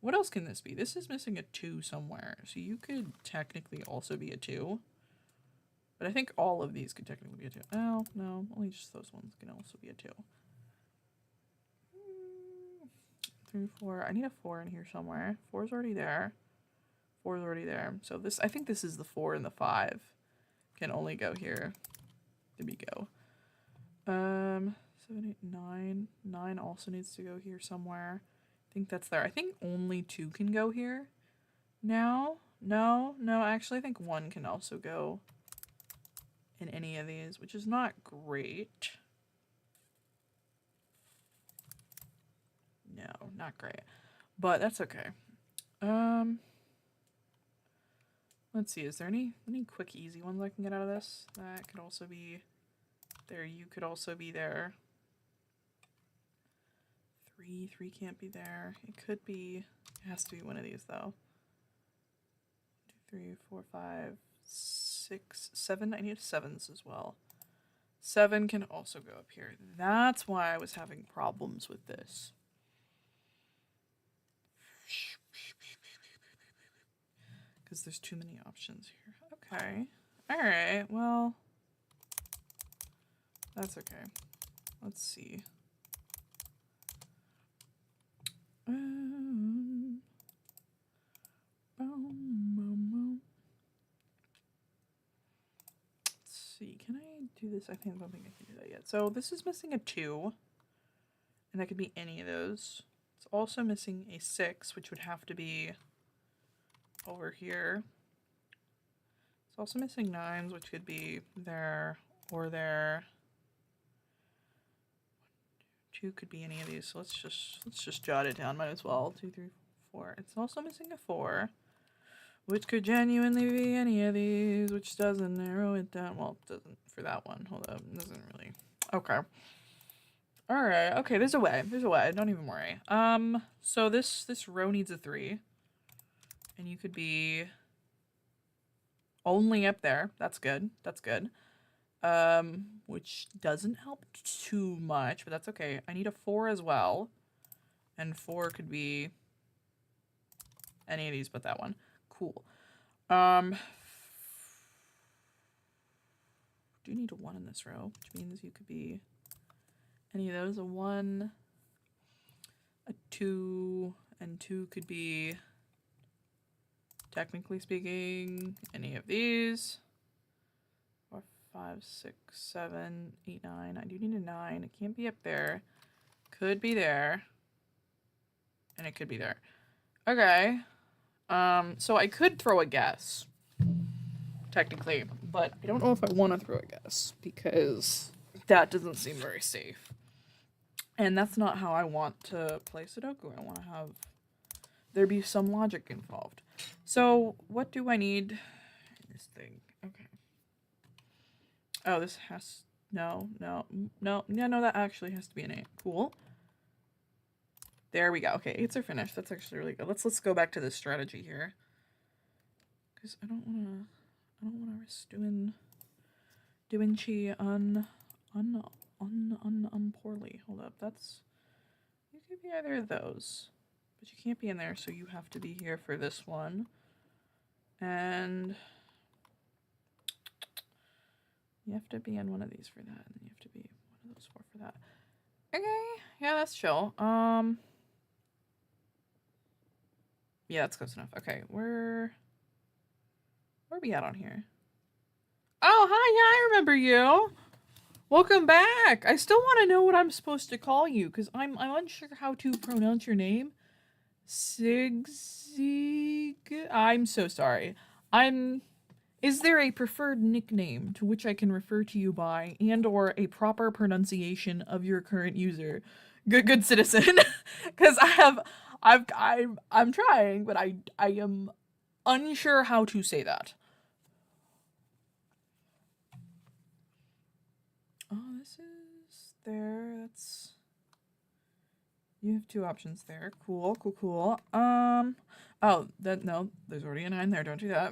What else can this be? This is missing a 2 somewhere, so you could technically also be a 2. But I think all of these could technically be a 2. Oh, no, only just those ones can also be a 2. 3, 4. I need a 4 in here somewhere. 4's already there. 4's already there. So this, I think this is the 4 and the 5 can only go here. There we go. 7, 8, 9. 9 also needs to go here somewhere. I think that's there. I think only 2 can go here. Now? No, actually I think 1 can also go in any of these, which is not great. No, not great. But that's okay. Let's see, is there any quick easy ones I can get out of this? That could also be there. You could also be there. 3 can't be there. It could be, it has to be one of these though. 2, 3, 4, 5, 6, 7. I need 7s as well. 7 can also go up here. That's why I was having problems with this. Because there's too many options here. Okay. Alright, well, that's okay. Let's see. Let's see, can I do this? I don't think I can do that yet. So this is missing a 2, and that could be any of those. It's also missing a 6, which would have to be over here. It's also missing 9s, which could be there or there. 2 could be any of these, so let's just jot it down. Might as well. 2, 3, 4. It's also missing a 4, which could genuinely be any of these, which doesn't narrow it down. Well, it doesn't for that one. Hold up, it doesn't really. Okay. All right. Okay. There's a way. Don't even worry. So this row needs a 3, and you could be only up there. That's good. Which doesn't help too much, but that's okay. I need a 4 as well, and 4 could be any of these but that one. Cool. Do need a 1 in this row, which means you could be any of those. A 1, a 2, and 2 could be, technically speaking, any of these. 4, 5, 6, 7, 8, 9. I do need a 9. It can't be up there. Could be there. And it could be there. Okay. So I could throw a guess, technically, but I don't know if I want to throw a guess because That doesn't seem very safe. And that's not how I want to play Sudoku. I want to have there be some logic involved. So, what do I need in this thing? Okay. Oh, this has... No, that actually has to be an 8. Cool. There we go. Okay, 8s are finished. That's actually really good. Let's go back to this strategy here. Because I don't wanna risk doing chi poorly. Hold up, that's... You could be either of those. But you can't be in there, so you have to be here for this one. And... You have to be in one of these for that, and you have to be one of those four for that. Okay, yeah, that's chill. Yeah, that's close enough. Okay, where are we at on here? Oh, hi, yeah, I remember you. Welcome back. I still want to know what I'm supposed to call you, because I'm unsure how to pronounce your name. Sigzig... I'm so sorry. Is there a preferred nickname to which I can refer to you by, and or a proper pronunciation of your current user? Good citizen. Because I'm trying, but I am unsure how to say that. Oh, this is there. That's... You have 2 options there. Cool. Oh, no, there's already a 9 there. Don't do that.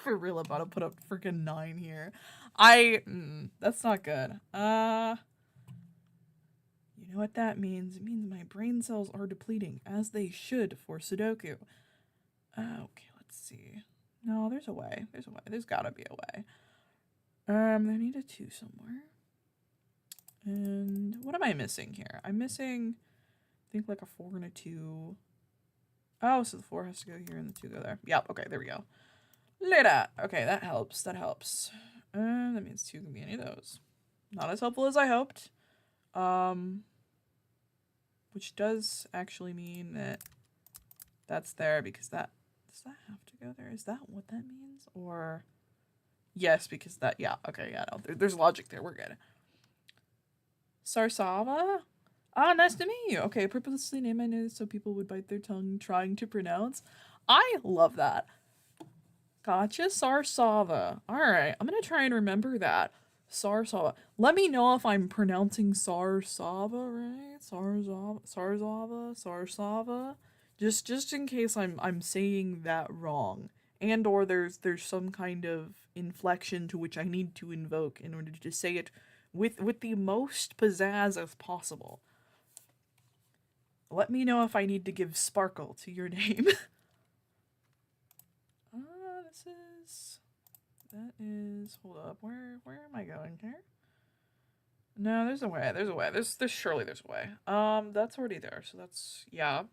For real about to put up freaking 9 here. That's not good. You know what that means? It means my brain cells are depleting, as they should for Sudoku. Okay, let's see. No, there's a way. There's gotta be a way. I need a 2 somewhere. And what am I missing here? I'm missing, I think, like a 4 and a 2. Oh, so the 4 has to go here and the 2 go there. Yep, okay, there we go. Later. Okay, that helps. That means 2 can be any of those. Not as helpful as I hoped. Which does actually mean that that's there because that... Does that have to go there? Is that what that means? Or... Yes, because that... Yeah, okay, yeah, no. There's logic there. We're good. Sarsava? Ah, nice to meet you. Okay, purposely name my name so people would bite their tongue trying to pronounce. I love that. Gotcha, Sarsava. Alright, I'm gonna try and remember that. Sarsava. Let me know if I'm pronouncing Sarsava right? Sarsava. Just in case I'm saying that wrong. And or there's some kind of inflection to which I need to invoke in order to say it with the most pizzazz as possible. Let me know if I need to give sparkle to your name. That is, hold up, where am I going here? No, there's a way. There's surely there's a way. That's already there, so that's, yeah,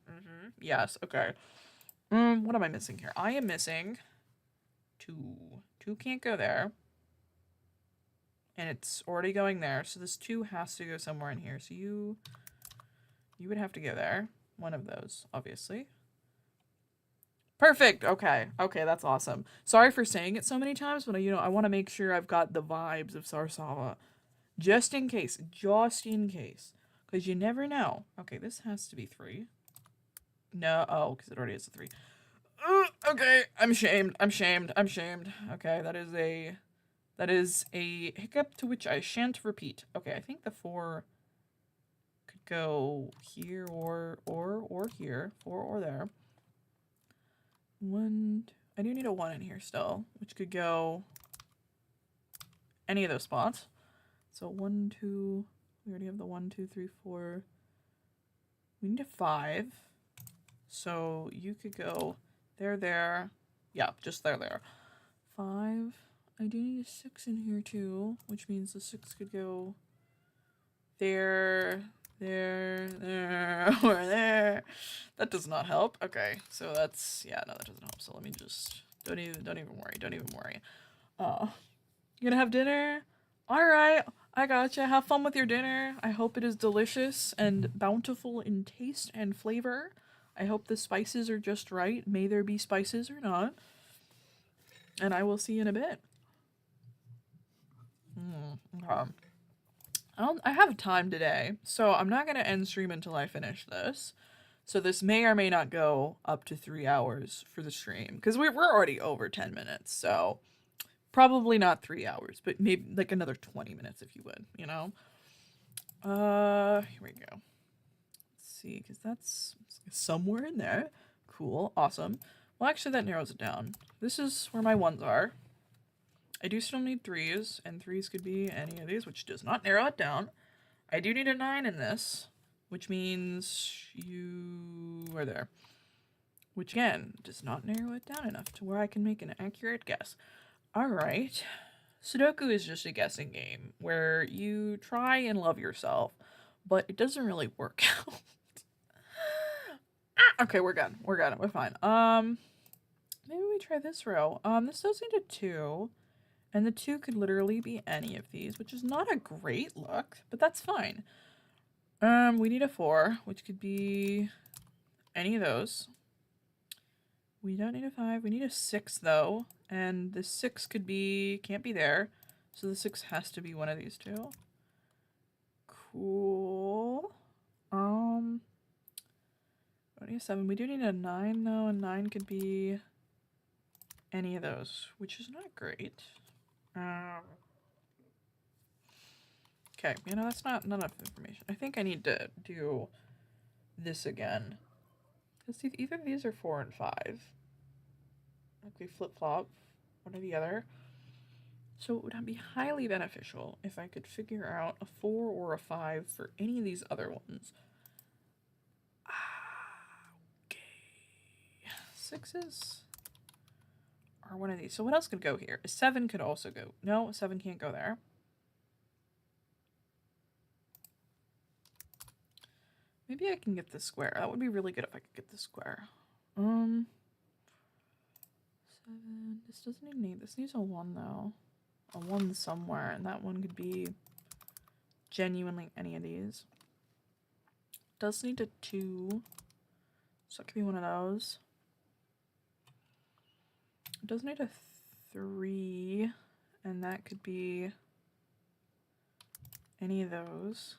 yes, okay. What am I missing here? I am missing 2. 2 can't go there. And it's already going there, so this 2 has to go somewhere in here, so you would have to go there. One of those, obviously. Perfect. Okay, that's awesome. Sorry for saying it so many times, but I want to make sure I've got the vibes of Sarsava. Just in case. Because you never know. Okay, this has to be 3. No, oh, because it already is a 3. Okay, I'm shamed. Okay, that is a hiccup to which I shan't repeat. Okay, I think the 4 could go here or here. 4 or there. 1, I do need a 1 in here still, which could go any of those spots. So 1, 2, we already have the 1, 2, 3, 4. We need a 5. So you could go there. Yeah, just there. 5. I do need a 6 in here too, which means the 6 could go there, or there. That does not help. Okay, so that's, yeah, no, that doesn't help. So let me just, don't even worry. You gonna have dinner? Alright, I gotcha. Have fun with your dinner. I hope it is delicious and bountiful in taste and flavor. I hope the spices are just right. May there be spices or not. And I will see you in a bit. Okay. I have time today, so I'm not gonna end stream until I finish this. So this may or may not go up to 3 hours for the stream because we're already over 10 minutes. So probably not 3 hours, but maybe like another 20 minutes if you would, you know. Here we go. Let's see, because that's somewhere in there. Cool, awesome. Well, actually, that narrows it down. This is where my ones are. I do still need threes, and threes could be any of these, which does not narrow it down. I do need a 9 in this, which means you are there. Which, again, does not narrow it down enough to where I can make an accurate guess. Alright. Sudoku is just a guessing game where you try and love yourself, but it doesn't really work out. Okay, we're good. We're good. We're fine. Maybe we try this row. This does need a 2. And the 2 could literally be any of these, which is not a great look, but that's fine. We need a 4, which could be any of those. We don't need a 5. We need a 6, though. And the 6 could be... can't be there. So the 6 has to be one of these two. Cool. We need a 7. We do need a 9, though. And 9 could be any of those, which is not great. Okay, you know, that's not enough information. I think I need to do this again. Because either of these are 4 and 5. Okay, flip-flop, one or the other. So it would be highly beneficial if I could figure out a 4 or a 5 for any of these other ones. Okay. 6s are one of these. So what else could go here? A 7 could also go. No, a 7 can't go there. Maybe I can get this square. That would be really good if I could get this square. 7. This doesn't even need. This needs a 1 though. A 1 somewhere, and that one could be genuinely any of these. Does need a 2. So it could be one of those. It does need a 3, and that could be any of those.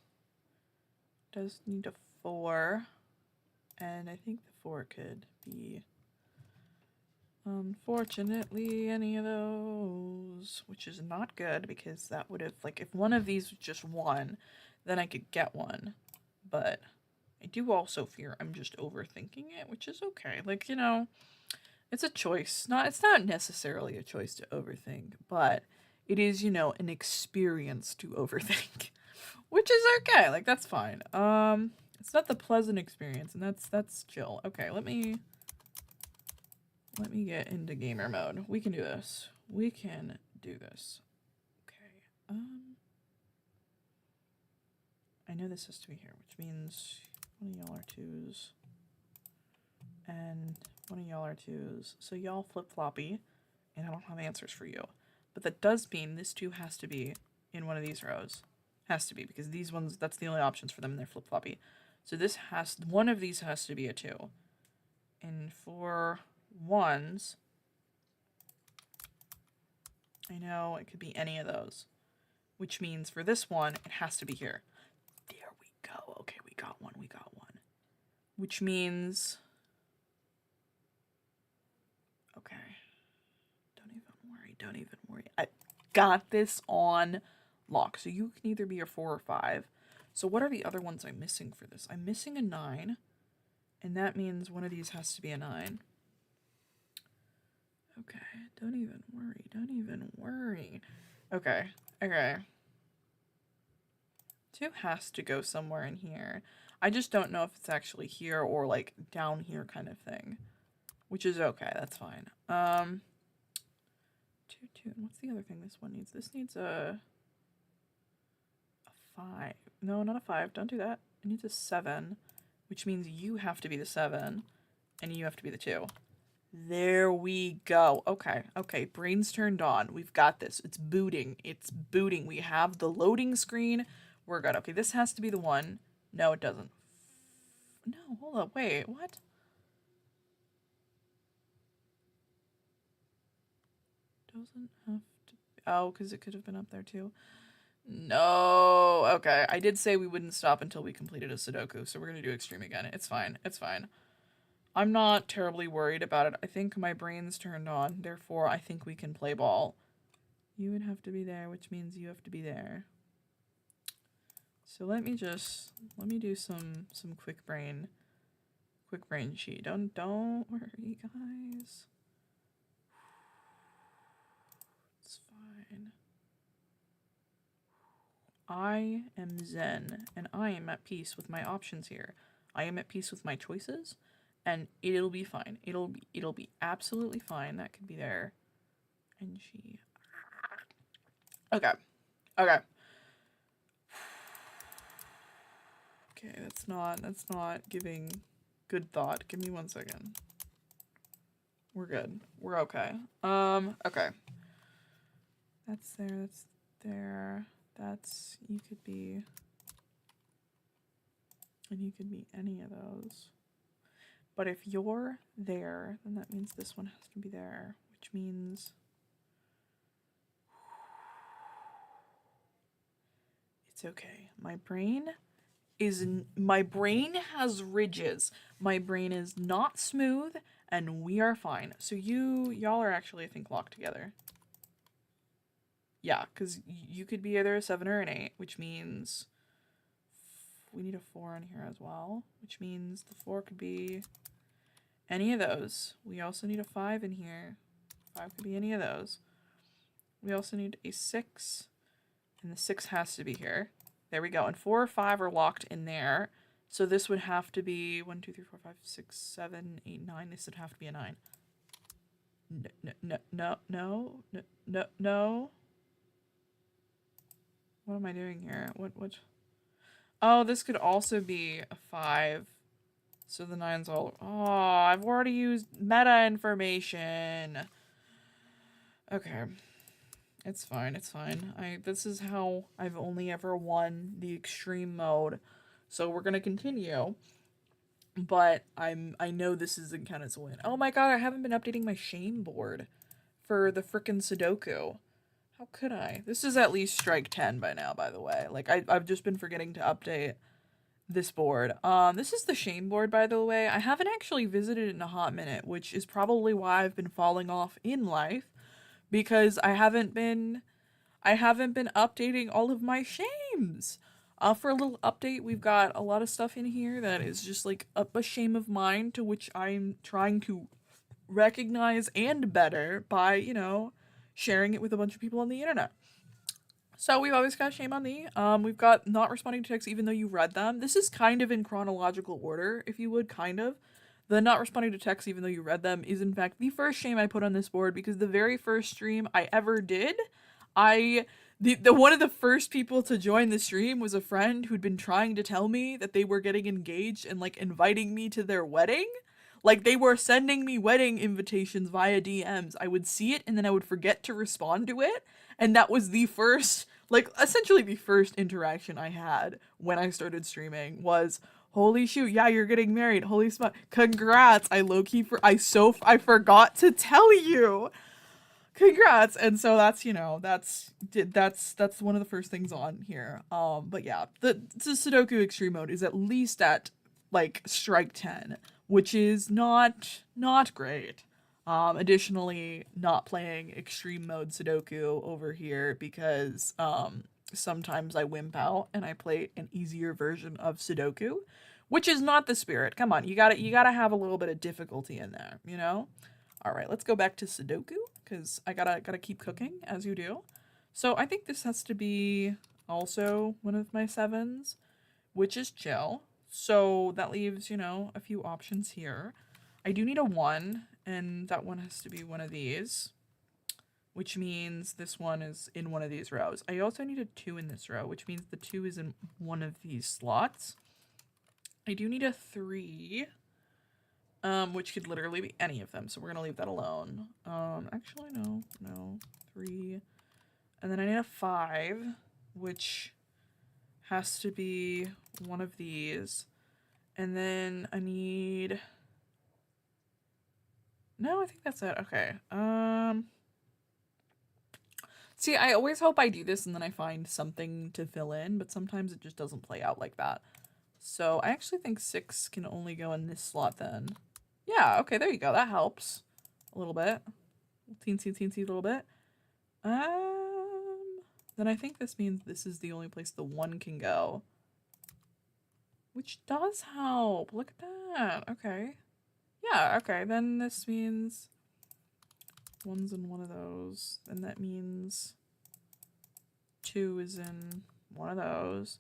Does need a 4, and I think the 4 could be, unfortunately, any of those, which is not good because that would have, like, if one of these was just 1, then I could get 1, but I do also fear I'm just overthinking it, which is okay. Like, you know, it's a choice. It's not necessarily a choice to overthink, but it is, you know, an experience to overthink, which is okay. Like, that's fine. It's not the pleasant experience, and that's chill. Okay, let me get into gamer mode. We can do this. We can do this. Okay. I know this has to be here, which means one of y'all are 2s, and one of y'all are 2s. So y'all flip-floppy, and I don't have answers for you. But that does mean this 2 has to be in one of these rows. Has to be, because these ones, that's the only options for them, and they're flip-floppy. So one of these has to be a 2. And for 1s, I know it could be any of those. Which means for this one, it has to be here. There we go. Okay, we got one. Which means... okay. Don't even worry. I got this on lock. So you can either be a 4 or 5. So what are the other ones I'm missing for this? I'm missing a 9. And that means one of these has to be a 9. Okay. Don't even worry. Okay. 2 has to go somewhere in here. I just don't know if it's actually here or like down here kind of thing. Which is okay. That's fine. 2, 2. And what's the other thing this one needs? This needs a 5. No, not a 5. Don't do that. It needs a 7, which means you have to be the 7, and you have to be the 2. There we go. Okay. Brain's turned on. We've got this. It's booting. We have the loading screen. We're good. Okay, this has to be the 1. No, it doesn't. No, hold up. Wait, what? Doesn't have to be. Oh, because it could have been up there too. No. Okay. I did say we wouldn't stop until we completed a Sudoku, so we're going to do extreme again. It's fine. It's fine. I'm not terribly worried about it. I think my brain's turned on. Therefore, I think we can play ball. You would have to be there, which means you have to be there. So let me do some quick brain sheet. Don't worry, guys. It's fine. I am zen, and I am at peace with my options here. I am at peace with my choices, and it'll be fine. It'll be absolutely fine. That could be there. And she. Okay. Okay. Okay, that's not giving good thought. Give me 1 second. We're good. We're okay. Okay. That's there, that's there. That's, you could be, and you could be any of those. But if you're there, then that means this one has to be there, which means it's okay. My brain has ridges. My brain is not smooth, and we are fine. So y'all are actually, I think, locked together. Yeah, because you could be either a 7 or an 8, which means we need a 4 in here as well, which means the 4 could be any of those. We also need a 5 in here. 5 could be any of those. We also need a 6, and the 6 has to be here. There we go. And 4 or 5 are locked in there. So this would have to be 1, 2, 3, 4, 5, 6, 7, 8, 9. This would have to be a 9. No. What am I doing here? What? Oh, this could also be a 5. So the 9's all... Oh, I've already used meta information. Okay. It's fine, it's fine. This is how I've only ever won the extreme mode. So we're gonna continue. But I know this isn't counted as a win. Oh my god, I haven't been updating my shame board for the frickin' Sudoku. How could I? This is at least strike 10 by now, by the way. Like, I've just been forgetting to update this board. This is the shame board, by the way. I haven't actually visited it in a hot minute, which is probably why I've been falling off in life. Because I haven't been updating all of my shames. For a little update, we've got a lot of stuff in here that is just like a shame of mine, to which I'm trying to recognize and better by, you know, sharing it with a bunch of people on the internet. So we've always got shame on thee. We've got not responding to texts even though you read them. This is kind of in chronological order, if you would, kind of. The not responding to texts even though you read them is in fact the first shame I put on this board, because the very first stream I ever did, the one of the first people to join the stream was a friend who'd been trying to tell me that they were getting engaged and like inviting me to their wedding. Like, they were sending me wedding invitations via DMs. I would see it and then I would forget to respond to it. And that was the first, like, essentially the first interaction I had when I started streaming was, holy shoot, yeah, you're getting married. Holy smut. Congrats. I forgot to tell you. Congrats. And so that's, you know, that's one of the first things on here. But yeah, the Sudoku Extreme mode is at least at like strike 10. Which is not great. Additionally, not playing extreme mode Sudoku over here because sometimes I wimp out and I play an easier version of Sudoku, which is not the spirit. Come on, you gotta have a little bit of difficulty in there, you know? All right, let's go back to Sudoku because I gotta keep cooking as you do. So I think this has to be also one of my 7s, which is chill. So that leaves, you know, a few options here. I do need a 1, and that one has to be one of these, which means this one is in one of these rows. I also need a 2 in this row, which means the 2 is in one of these slots. I do need a 3, which could literally be any of them, so we're gonna leave that alone. Actually, no, 3. And then I need a 5, which has to be one of these. And then I need... No, I think that's it. Okay. See, I always hope I do this and then I find something to fill in, but sometimes it just doesn't play out like that. So I actually think 6 can only go in this slot then. Yeah, okay, there you go. That helps a little bit. Teensy little bit. Then I think this means this is the only place the 1 can go. Which does help. Look at that. Okay. Yeah, okay. Then this means 1's in one of those. And that means 2 is in one of those.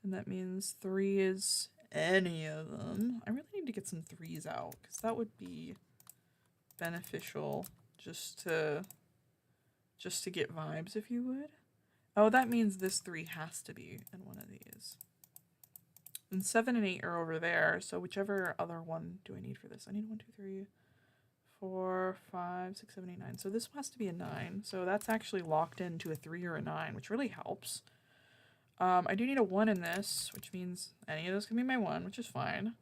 And that means 3 is any of them. I really need to get some 3s out because that would be beneficial just to get vibes, if you would. Oh, that means this 3 has to be in one of these. And 7 and 8 are over there, so whichever other one do I need for this? I need 1, 2, 3, 4, 5, 6, 7, 8, 9. So this has to be a 9. So that's actually locked into a 3 or a 9, which really helps. I do need a 1 in this, which means any of those can be my 1, which is fine.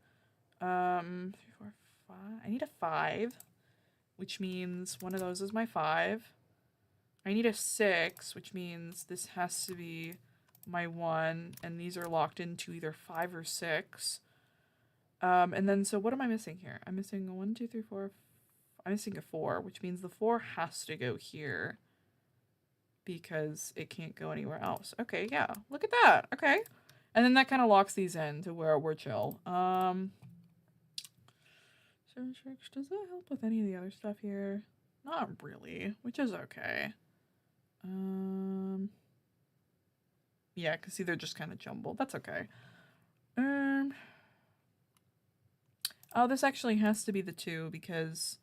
3, 4, 5. I need a 5, which means one of those is my 5. I need a 6, which means this has to be my 1, and these are locked into either 5 or 6. And then, so what am I missing here? I'm missing a 1, 2, 3, 4. I'm missing a 4, which means the 4 has to go here because it can't go anywhere else. Okay, yeah, look at that. Okay. And then that kind of locks these in to where we're chill. Search, does that help with any of the other stuff here? Not really, which is okay. Yeah, because see, they're just kind of jumbled. That's okay. Oh, this actually has to be the 2 because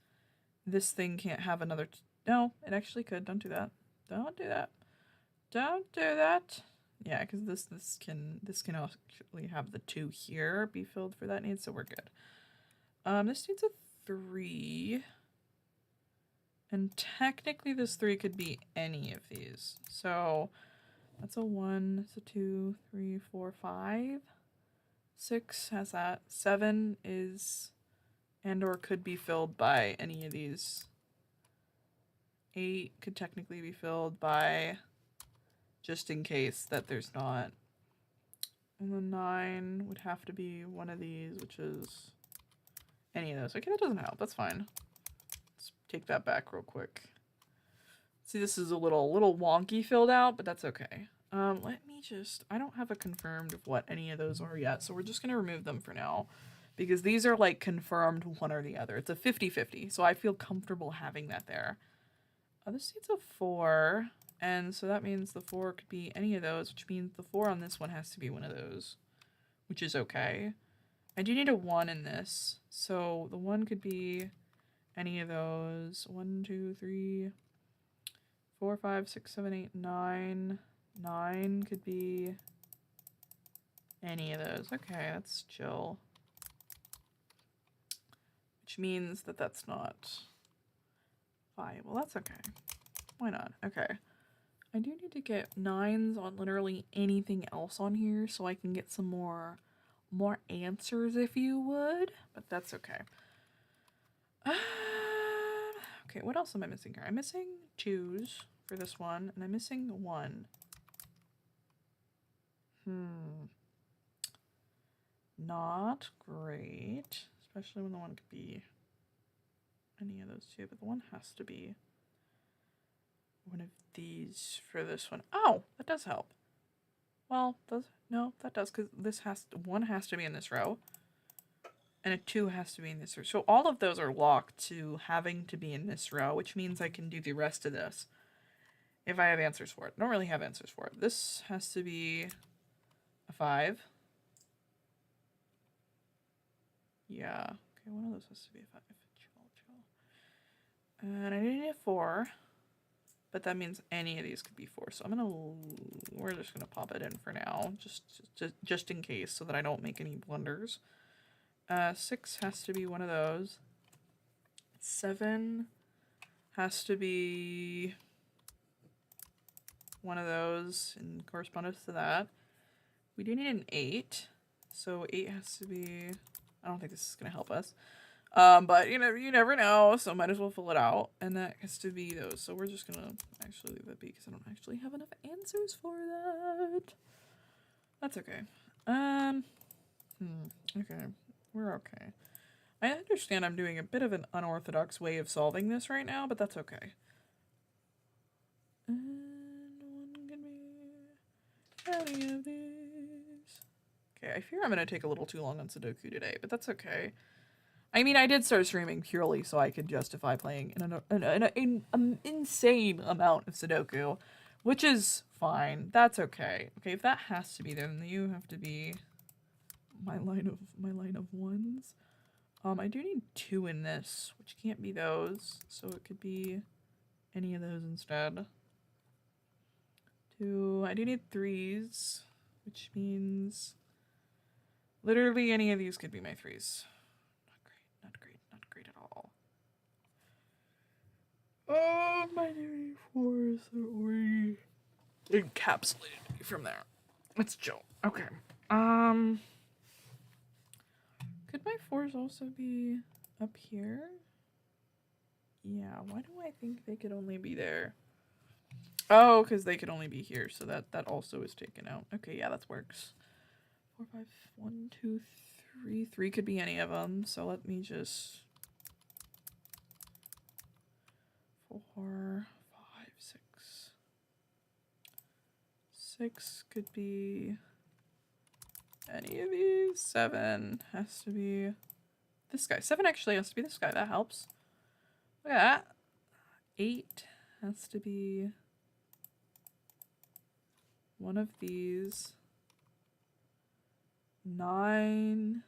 this thing can't have another. No, it actually could. Don't do that. Don't do that. Don't do that. Yeah, because this can actually have the 2 here be filled for that need, so we're good. This needs a 3. And technically this 3 could be any of these. So that's a 1, that's a 2, 3, 4, 5. 6 has that. 7 is and or could be filled by any of these. 8 could technically be filled by just in case that there's not. And then 9 would have to be one of these, which is any of those. Okay, that doesn't help. That's fine. Let's take that back real quick. See, this is a little wonky filled out, but that's okay. Let me just, I don't have a confirmed of what any of those are yet, so we're just going to remove them for now. Because these are like confirmed one or the other. It's a 50-50, so I feel comfortable having that there. This needs a 4, and so that means the 4 could be any of those, which means the 4 on this one has to be one of those, which is okay. I do need a 1 in this, so the 1 could be any of those. 1, 2, 3, 4, 5, 6, 7, 8, 9. 9 could be any of those. Okay, that's chill. Which means that that's not viable. That's okay. Why not? Okay. I do need to get 9s on literally anything else on here so I can get some more answers, if you would. But that's okay. Okay, what else am I missing here? I'm missing 2s for this one, and I'm missing 1. Not great. Especially when the 1 could be any of those 2, but the 1 has to be one of these for this one. Oh, that does help. Well, no, that does, because this 1 has to be in this row, and a 2 has to be in this row. So all of those are locked to having to be in this row, which means I can do the rest of this if I have answers for it. I don't really have answers for it. This has to be a 5. Yeah. Okay, one of those has to be a 5. Chill. And I need a 4. But that means any of these could be 4. So we're just gonna pop it in for now. Just in case, so that I don't make any blunders. 6 has to be one of those. 7 has to be one of those in correspondence to that. We do need an 8. So 8 has to be, I don't think this is going to help us. But you never know, so might as well fill it out. And that has to be those. So we're just gonna actually leave that be because I don't actually have enough answers for that. That's okay. Okay. We're okay. I understand I'm doing a bit of an unorthodox way of solving this right now, but that's okay. And one can be any of these. Okay, I fear I'm gonna take a little too long on Sudoku today, but that's okay. I mean, I did start streaming purely so I could justify playing an insane amount of Sudoku, which is fine. That's okay. Okay, if that has to be there, then you have to be my line of ones. I do need 2 in this, which can't be those, so it could be any of those instead. 2. I do need 3s, which means literally any of these could be my 3s. Not great at all. Oh, my 4s are already encapsulated from there. Let's chill. Okay. Could my 4s also be up here? Yeah, why do I think they could only be there? Oh, because they could only be here, so that also is taken out. Okay, yeah, that works. 4, 5, 1, 2, 3. 3 could be any of them, so let me just... 4, 5, 6. 6 could be any of these. 7 has to be this guy. 7 actually has to be this guy. That helps. Look at that. 8 has to be one of these. 9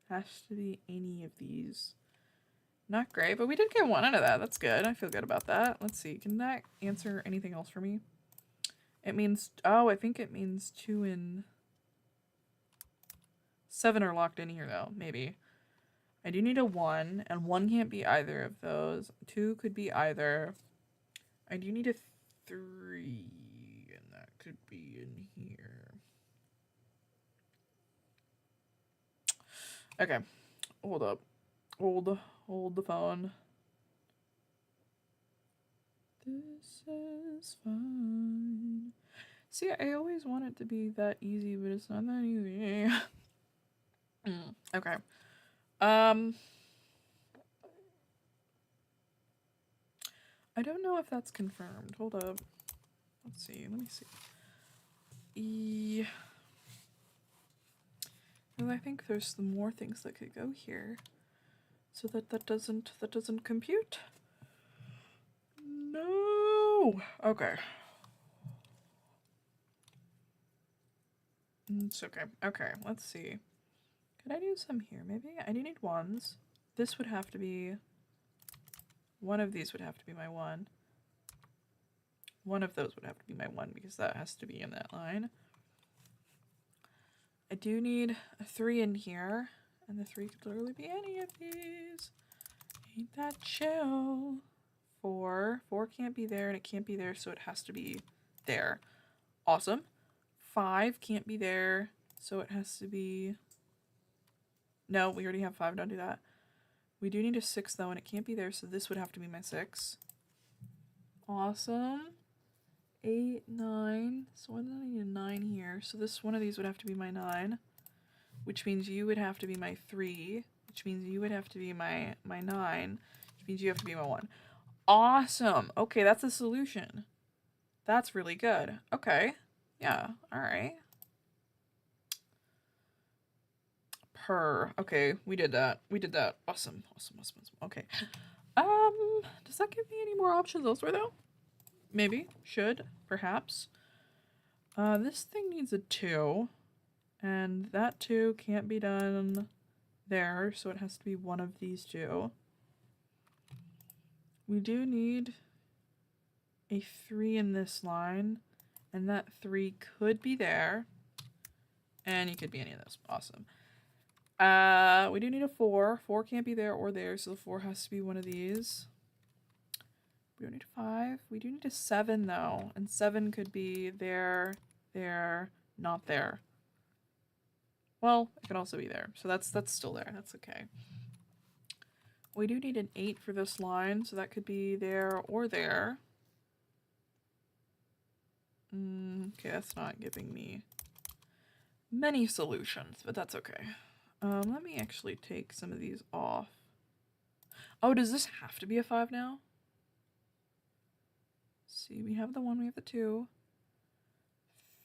has to be any of these. Not great, but we did get 1 out of that. That's good. I feel good about that. Let's see. Can that answer anything else for me? It means... Oh, I think it means 2 and 7 are locked in here, though. Maybe. I do need a 1, and 1 can't be either of those. 2 could be either. I do need a 3, and that could be in here. Okay. Hold up. Hold the phone. This is fine. See, I always want it to be that easy, but it's not that easy. Okay. I don't know if that's confirmed. Hold up. Let's see. Let me see. And I think there's some more things that could go here. So that doesn't compute. No. Okay. It's okay. Okay, let's see. Could I do some here? Maybe I do need 1s. This would have to be... One of these would have to be my 1. One of those would have to be my 1 because that has to be in that line. I do need a 3 in here. And the 3 could literally be any of these. Ain't that chill? 4. 4 can't be there and it can't be there, so it has to be there. Awesome. 5 can't be there, so it has to be... No, we already have 5. Don't do that. We do need a 6, though, and it can't be there, so this would have to be my 6. Awesome. 8, 9. So I need a 9 here. So this one of these would have to be my 9. Which means you would have to be my 3. Which means you would have to be my 9. Which means you have to be my 1. Awesome. Okay, that's a solution. That's really good. Okay. Yeah. Alright. Okay, we did that. Awesome. Okay. Does that give me any more options elsewhere though? Maybe. Should. Perhaps. This thing needs a 2. And that 2 can't be done there, so it has to be one of these 2. We do need a 3 in this line, and that 3 could be there. And it could be any of those. Awesome. We do need a 4. 4 can't be there or there, so the 4 has to be one of these. We don't need a 5. We do need a 7, though. And 7 could be there, not there. Well, it could also be there. So that's still there. That's okay. We do need an 8 for this line, so that could be there or there. Okay, that's not giving me many solutions, but that's okay. Let me actually take some of these off. Oh, does this have to be a 5 now? See, we have the 1, we have the 2.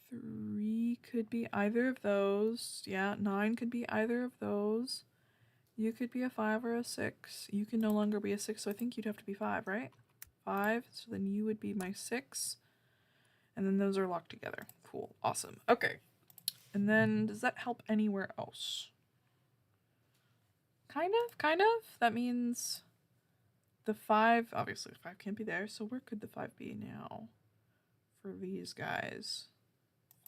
3 could be either of those. Yeah, 9 could be either of those. You could be a 5 or a 6. You can no longer be a 6, so I think you'd have to be 5, right? 5, so then you would be my 6. And then those are locked together. Cool, awesome. Okay. And then, does that help anywhere else? Kind of. That means the 5, obviously 5 can't be there, so where could the 5 be now for these guys?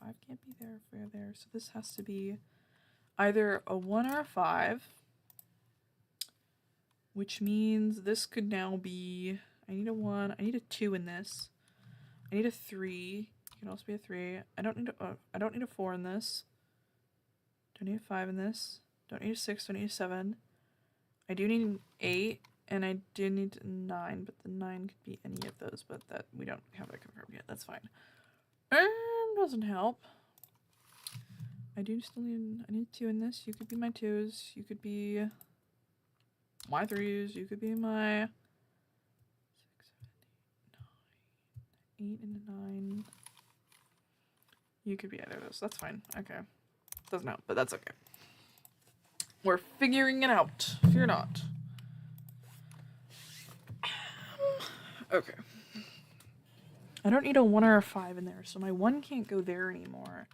5 can't be there for there, so this has to be either a 1 or a 5, which means this could now be, I need a 1, I need a 2 in this, I need a 3, it can also be a 3, I don't need a 4 in this, don't need a 5 in this, don't need a 6, don't need a 7, I do need an 8, and I do need a 9, but the 9 could be any of those, but that we don't have that confirmed yet, that's fine. Doesn't help. I do still need, I need 2 in this. You could be my 2s. You could be my 3s. You could be my 6, 7, 8, 9. 8 and a 9. You could be either of those. That's fine. Okay. Doesn't help, but that's okay. We're figuring it out. Fear not. Okay. I don't need a 1 or a 5 in there, so my 1 can't go there anymore.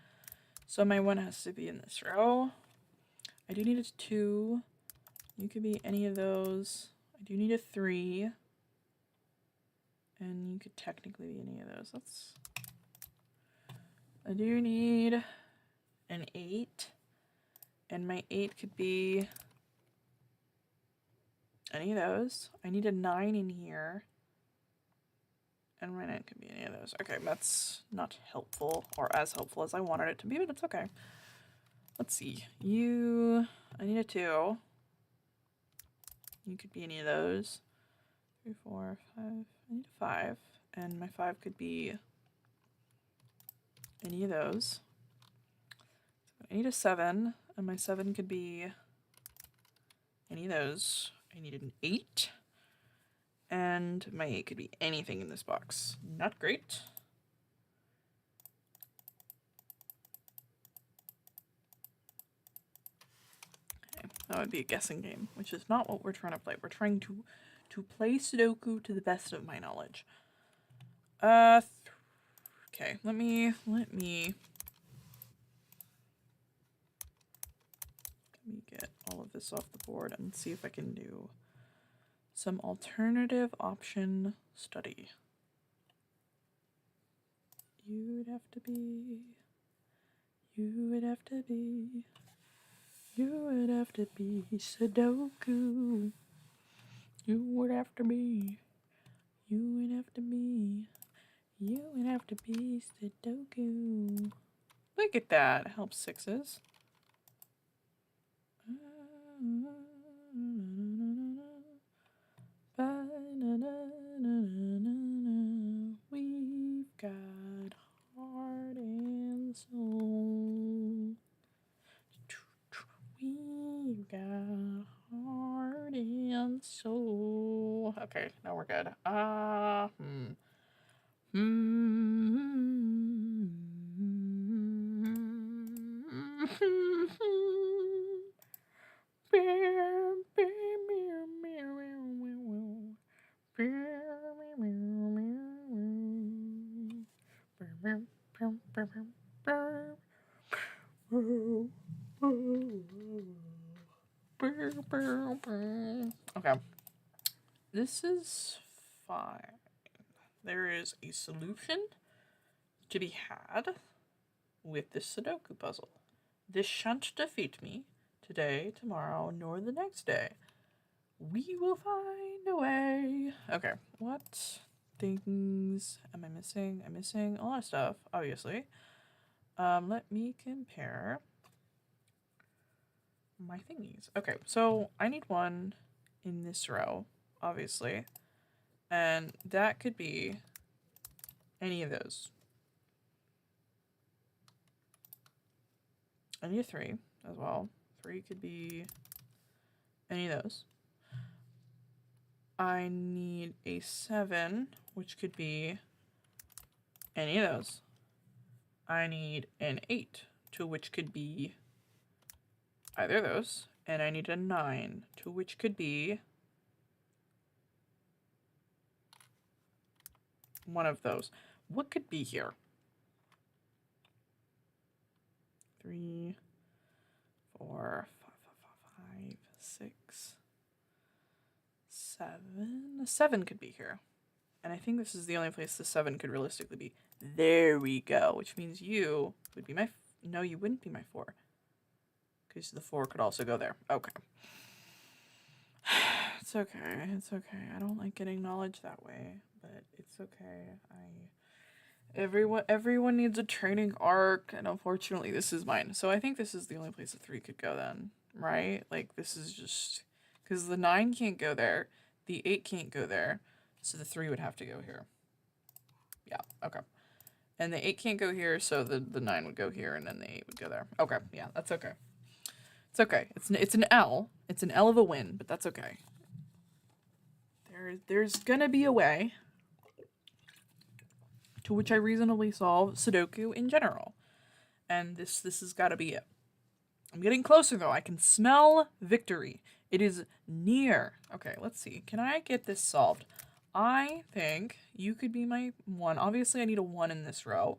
So my 1 has to be in this row. I do need a 2. You could be any of those. I do need a 3. And you could technically be any of those. I do need an 8. And my 8 could be any of those. I need a 9 in here. And my 9 could be any of those. Okay, that's not helpful, or as helpful as I wanted it to be, but it's okay. Let's see. I need a 2. You could be any of those. 3, 4, 5. I need a 5. And my 5 could be any of those. So I need a 7, and my 7 could be any of those. I need an 8. And my 8 could be anything in this box. Not great. Okay, that would be a guessing game, which is not what we're trying to play. We're trying to play Sudoku to the best of my knowledge. Okay, let me get all of this off the board and see if I can do some alternative option study. You would have to be Sudoku. You would have to be Sudoku. Look at that, helps 6s. We've got heart and soul. We've got heart and soul. Okay, now we're good. Okay. This is fine. There is a solution to be had with this Sudoku puzzle. This shan't defeat me today, tomorrow, nor the next day. We will find a way. Okay, what things am I missing? I'm missing a lot of stuff, obviously. Let me compare my thingies. Okay, so I need 1, in this row, obviously. And that could be any of those. I need a 3 as well. 3 could be any of those. I need a 7, which could be any of those. I need an 8, to which could be either of those. And I need a 9, to which could be one of those. What could be here? 3, 4, 5, 6, 7. 7 could be here. And I think this is the only place the 7 could realistically be. There we go. Which means you would be my... No, you wouldn't be my 4. Because the 4 could also go there. Okay. It's okay. It's okay. I don't like getting knowledge that way. But it's okay. Everyone needs a training arc. And unfortunately, this is mine. So I think this is the only place the 3 could go then. Right? Like, this is just... Because the 9 can't go there. The 8 can't go there. So the 3 would have to go here. Yeah, okay. And the 8 can't go here, so the 9 would go here, and then the 8 would go there. Okay, yeah, that's okay. It's okay. It's an L. It's an L of a win, but that's okay. There's gonna be a way to which I reasonably solve Sudoku in general. And this has got to be it. I'm getting closer, though. I can smell victory. It is near. Okay, let's see. Can I get this solved? I think you could be my 1. Obviously, I need a 1 in this row.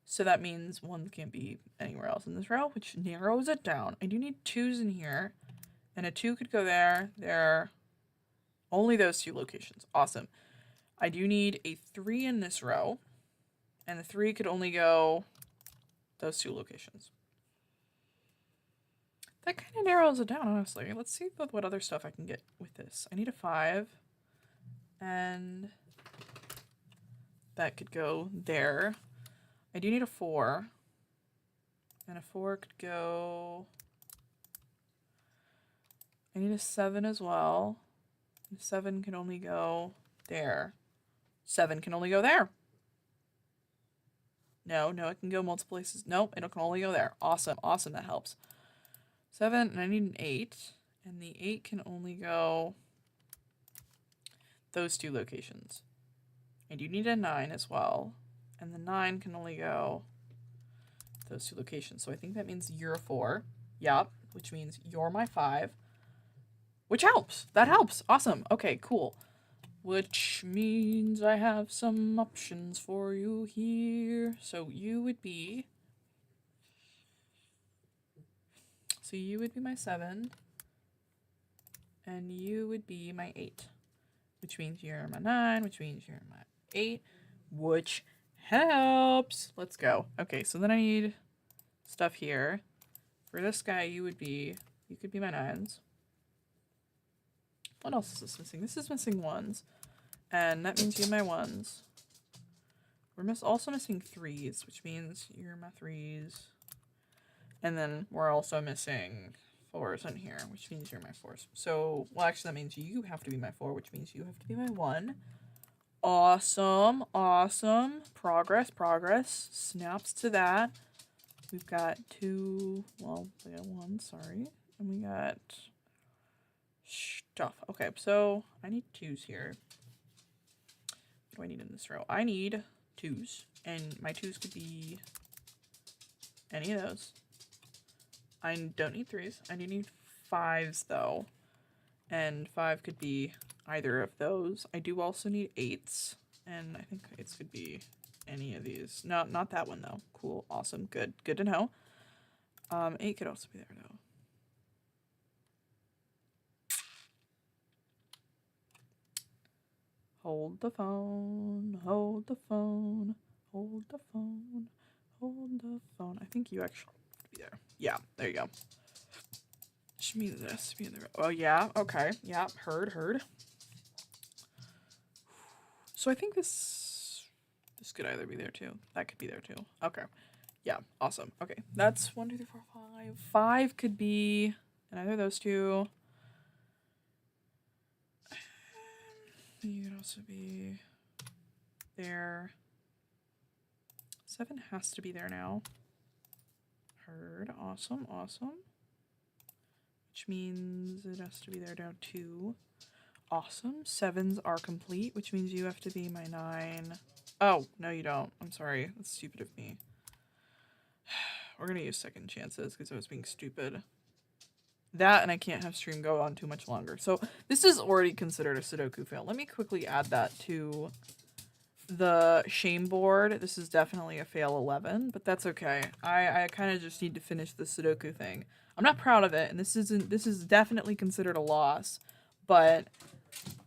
So that means 1 can't be anywhere else in this row, which narrows it down. I do need 2s in here. And a 2 could go there, there. Only those 2 locations. Awesome. I do need a 3 in this row. And the 3 could only go those 2 locations. That kind of narrows it down, honestly. Let's see what other stuff I can get with this. I need a 5. And that could go there. I do need a 4. And a 4 could go... I need a 7 as well. And 7 can only go there. 7 can only go there. No, it can go multiple places. Nope, it can only go there. Awesome, that helps. 7, and I need an 8. And the 8 can only go... those 2 locations. I do need a 9 as well. And the 9 can only go those 2 locations. So I think that means you're a 4. Yup. Which means you're my 5. Which helps. That helps. Awesome. Okay, cool. Which means I have some options for you here. So you would be... So you would be my 7. And you would be my 8. Which means you're my 9, which means you're my 8, which helps. Let's go. Okay, so then I need stuff here. For this guy, you could be my 9s. What else is this missing? This is missing 1s. And that means you're my 1s. We're also missing 3s, which means you're my 3s. And then we're also missing 4s in here, which means you're my 4s. So, well, actually, that means you have to be my 4, which means you have to be my 1. Awesome. Progress. Snaps to that. We've got 2, well, we got 1, sorry. And we got stuff. Okay, so I need 2s here. What do I need in this row? I need 2s, and my 2s could be any of those. I don't need 3s. I do need 5s, though. And 5 could be either of those. I do also need 8s. And I think 8s could be any of these. No, not that one, though. Cool. Awesome. Good. Good to know. 8 could also be there, though. Hold the phone. Hold the phone. Hold the phone. Hold the phone. I think you actually have to be there. Yeah, there you go. Which means this. Oh, yeah. Okay. Yeah. Heard. So I think this could either be there too. That could be there too. Okay. Yeah. Awesome. Okay. That's 1, 2, 3, 4, 5. 5 could be in either of those 2. You could also be there. 7 has to be there now. Heard. Awesome, awesome. Which means it has to be there now too. Awesome. 7s are complete, which means you have to be my 9. Oh, no you don't. I'm sorry. That's stupid of me. We're gonna use second chances because I was being stupid. That and I can't have stream go on too much longer. So this is already considered a Sudoku fail. Let me quickly add that to the shame board. This is definitely a fail 11, but that's okay. I kind of just need to finish the Sudoku thing. I'm not proud of it, and this is definitely considered a loss, but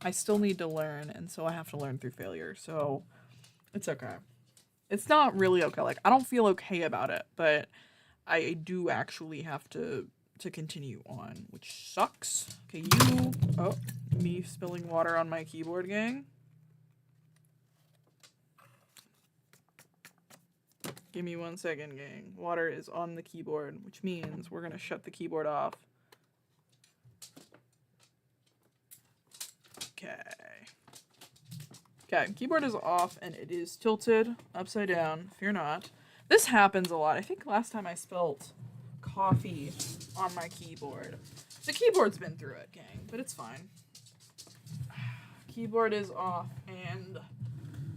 I still need to learn, and so I have to learn through failure. So it's okay. It's not really okay. Like, I don't feel okay about it, but I do actually have to continue on, which sucks. Okay, you... Oh, me spilling water on my keyboard, gang. Give me 1 second, gang. Water is on the keyboard, which means we're gonna shut the keyboard off. Okay. Okay, keyboard is off and it is tilted upside down. Fear not. This happens a lot. I think last time I spilled coffee on my keyboard. The keyboard's been through it, gang, but it's fine. Keyboard is off and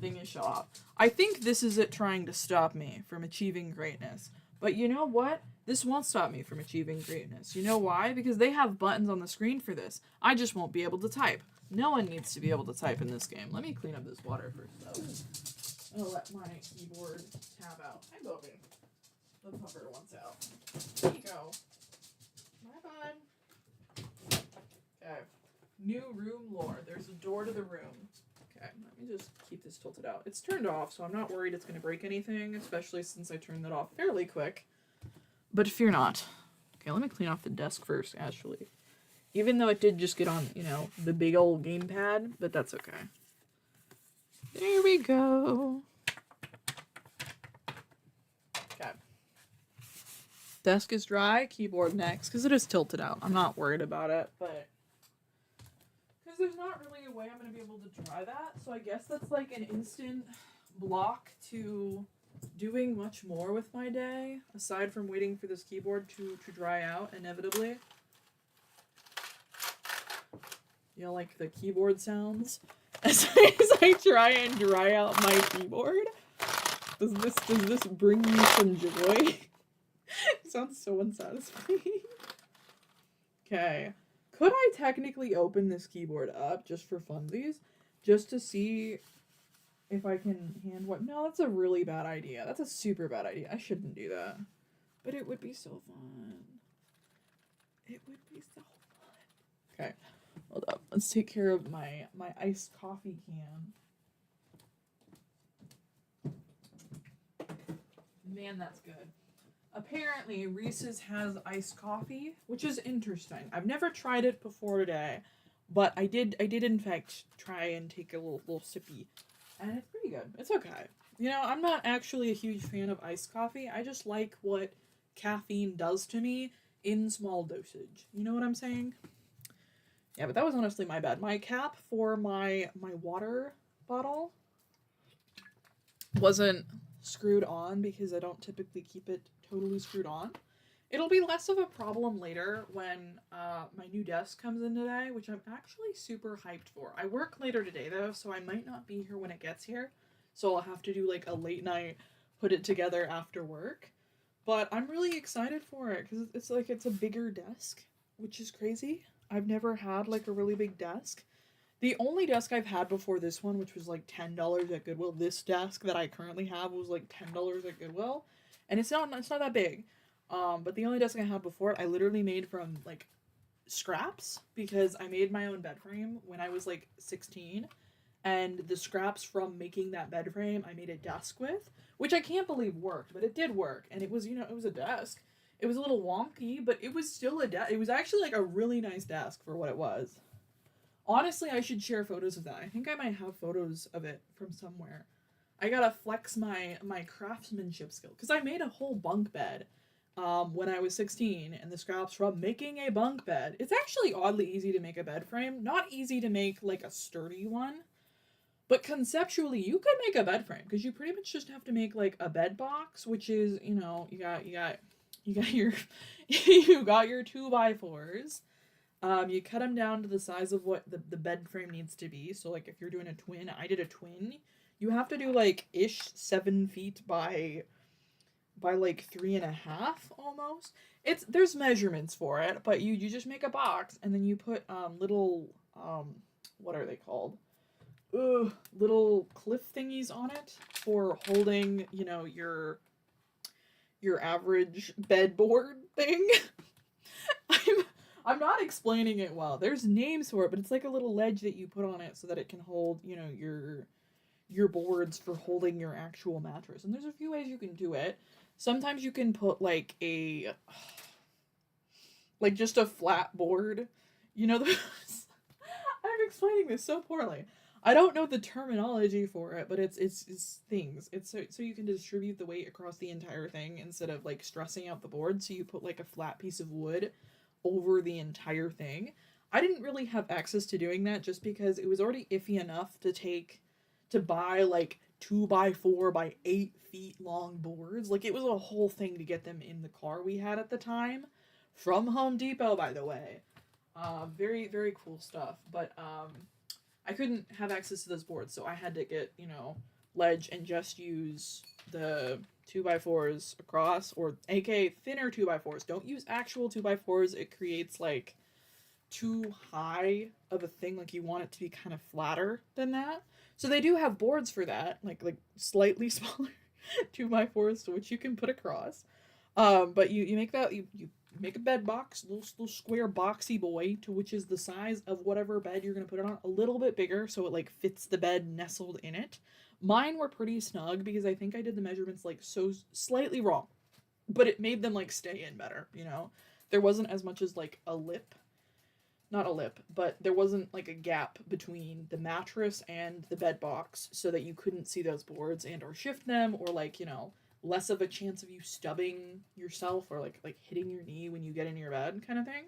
thing is shut off. I think this is it trying to stop me from achieving greatness. But you know what? This won't stop me from achieving greatness. You know why? Because they have buttons on the screen for this. I just won't be able to type. No one needs to be able to type in this game. Let me clean up this water first, though. I'll let my keyboard tab out. Hi, Bobby. The pupper wants out. There you go. Bye-bye. Okay. New room lore. There's a door to the room. Okay, let me just keep this tilted out. It's turned off, so I'm not worried it's going to break anything, especially since I turned that off fairly quick. But fear not. Okay, let me clean off the desk first, actually. Even though it did just get on, you know, the big old gamepad, but that's okay. There we go. Okay. Desk is dry, keyboard next, because it is tilted out. I'm not worried about it, but... because there's not really a way I'm going to be able to dry that, so I guess that's like an instant block to doing much more with my day, aside from waiting for this keyboard to dry out, inevitably. You know, like the keyboard sounds as I try and dry out my keyboard? Does this bring you some joy? It sounds so unsatisfying. Okay. Could I technically open this keyboard up just for funsies? Just to see if I can hand what? No, that's a really bad idea. That's a super bad idea. I shouldn't do that. But it would be so fun. It would be so fun. Okay. Hold up. Let's take care of my iced coffee can. Man, that's good. Apparently, Reese's has iced coffee, which is interesting. I've never tried it before today, but I did in fact try and take a little sippy, and it's pretty good. It's okay. You know, I'm not actually a huge fan of iced coffee. I just like what caffeine does to me in small dosage. You know what I'm saying? Yeah, but that was honestly my bad. My cap for my water bottle wasn't screwed on because I don't typically keep it totally screwed on. It'll be less of a problem later when my new desk comes in today, which I'm actually super hyped for. I work later today though, so I might not be here when it gets here. So I'll have to do like a late night, put it together after work. But I'm really excited for it because it's a bigger desk, which is crazy. I've never had like a really big desk. The only desk I've had before this one, which was like $10 at Goodwill, this desk that I currently have was like $10 at Goodwill, and it's not that big. But the only desk I had before it, I literally made from like scraps because I made my own bed frame when I was like 16, and the scraps from making that bed frame I made a desk with, which I can't believe worked, but it did work, and it was, you know, it was a desk. It was a little wonky, but it was still a desk. It was actually like a really nice desk for what it was. Honestly, I should share photos of that. I think I might have photos of it from somewhere. I gotta flex my craftsmanship skill. Because I made a whole bunk bed when I was 16, and the scraps from making a bunk bed. It's actually oddly easy to make a bed frame. Not easy to make like a sturdy one, but conceptually you could make a bed frame because you pretty much just have to make like a bed box, which is, you know, you got your you got your 2x4s. You cut them down to the size of what the bed frame needs to be. So like if you're doing a twin, I did a twin. You have to do like 7 feet by like 3.5 almost. There's measurements for it, but you just make a box and then you put little what are they called? Little cliff thingies on it for holding, you know, your average bedboard thing. I'm not explaining it well. There's names for it, but it's like a little ledge that you put on it so that it can hold, you know, your boards for holding your actual mattress. And there's a few ways you can do it. Sometimes you can put like just a flat board. You know, I'm explaining this so poorly. I don't know the terminology for it, but it's things. It's so you can distribute the weight across the entire thing instead of like stressing out the board. So you put like a flat piece of wood over the entire thing. I didn't really have access to doing that just because it was already iffy enough to buy like 2x4 by 8 feet long boards. Like it was a whole thing to get them in the car we had at the time, from Home Depot, by the way. Very, very cool stuff. But I couldn't have access to those boards, so I had to get, you know, ledge and just use the 2x4s across, or aka thinner 2x4s. Don't use actual 2x4s. It creates like too high of a thing. Like you want it to be kind of flatter than that. So they do have boards for that, like slightly smaller 2x4s to which you can put across. But you make that, you make a bed box, little square boxy boy, to which is the size of whatever bed you're gonna put it on, a little bit bigger so it like fits the bed nestled in it. Mine were pretty snug because I think I did the measurements like so slightly wrong, but it made them like stay in better, you know? There wasn't as much as like not a lip, but there wasn't like a gap between the mattress and the bed box so that you couldn't see those boards and or shift them, or like, you know, less of a chance of you stubbing yourself or like hitting your knee when you get in your bed kind of thing.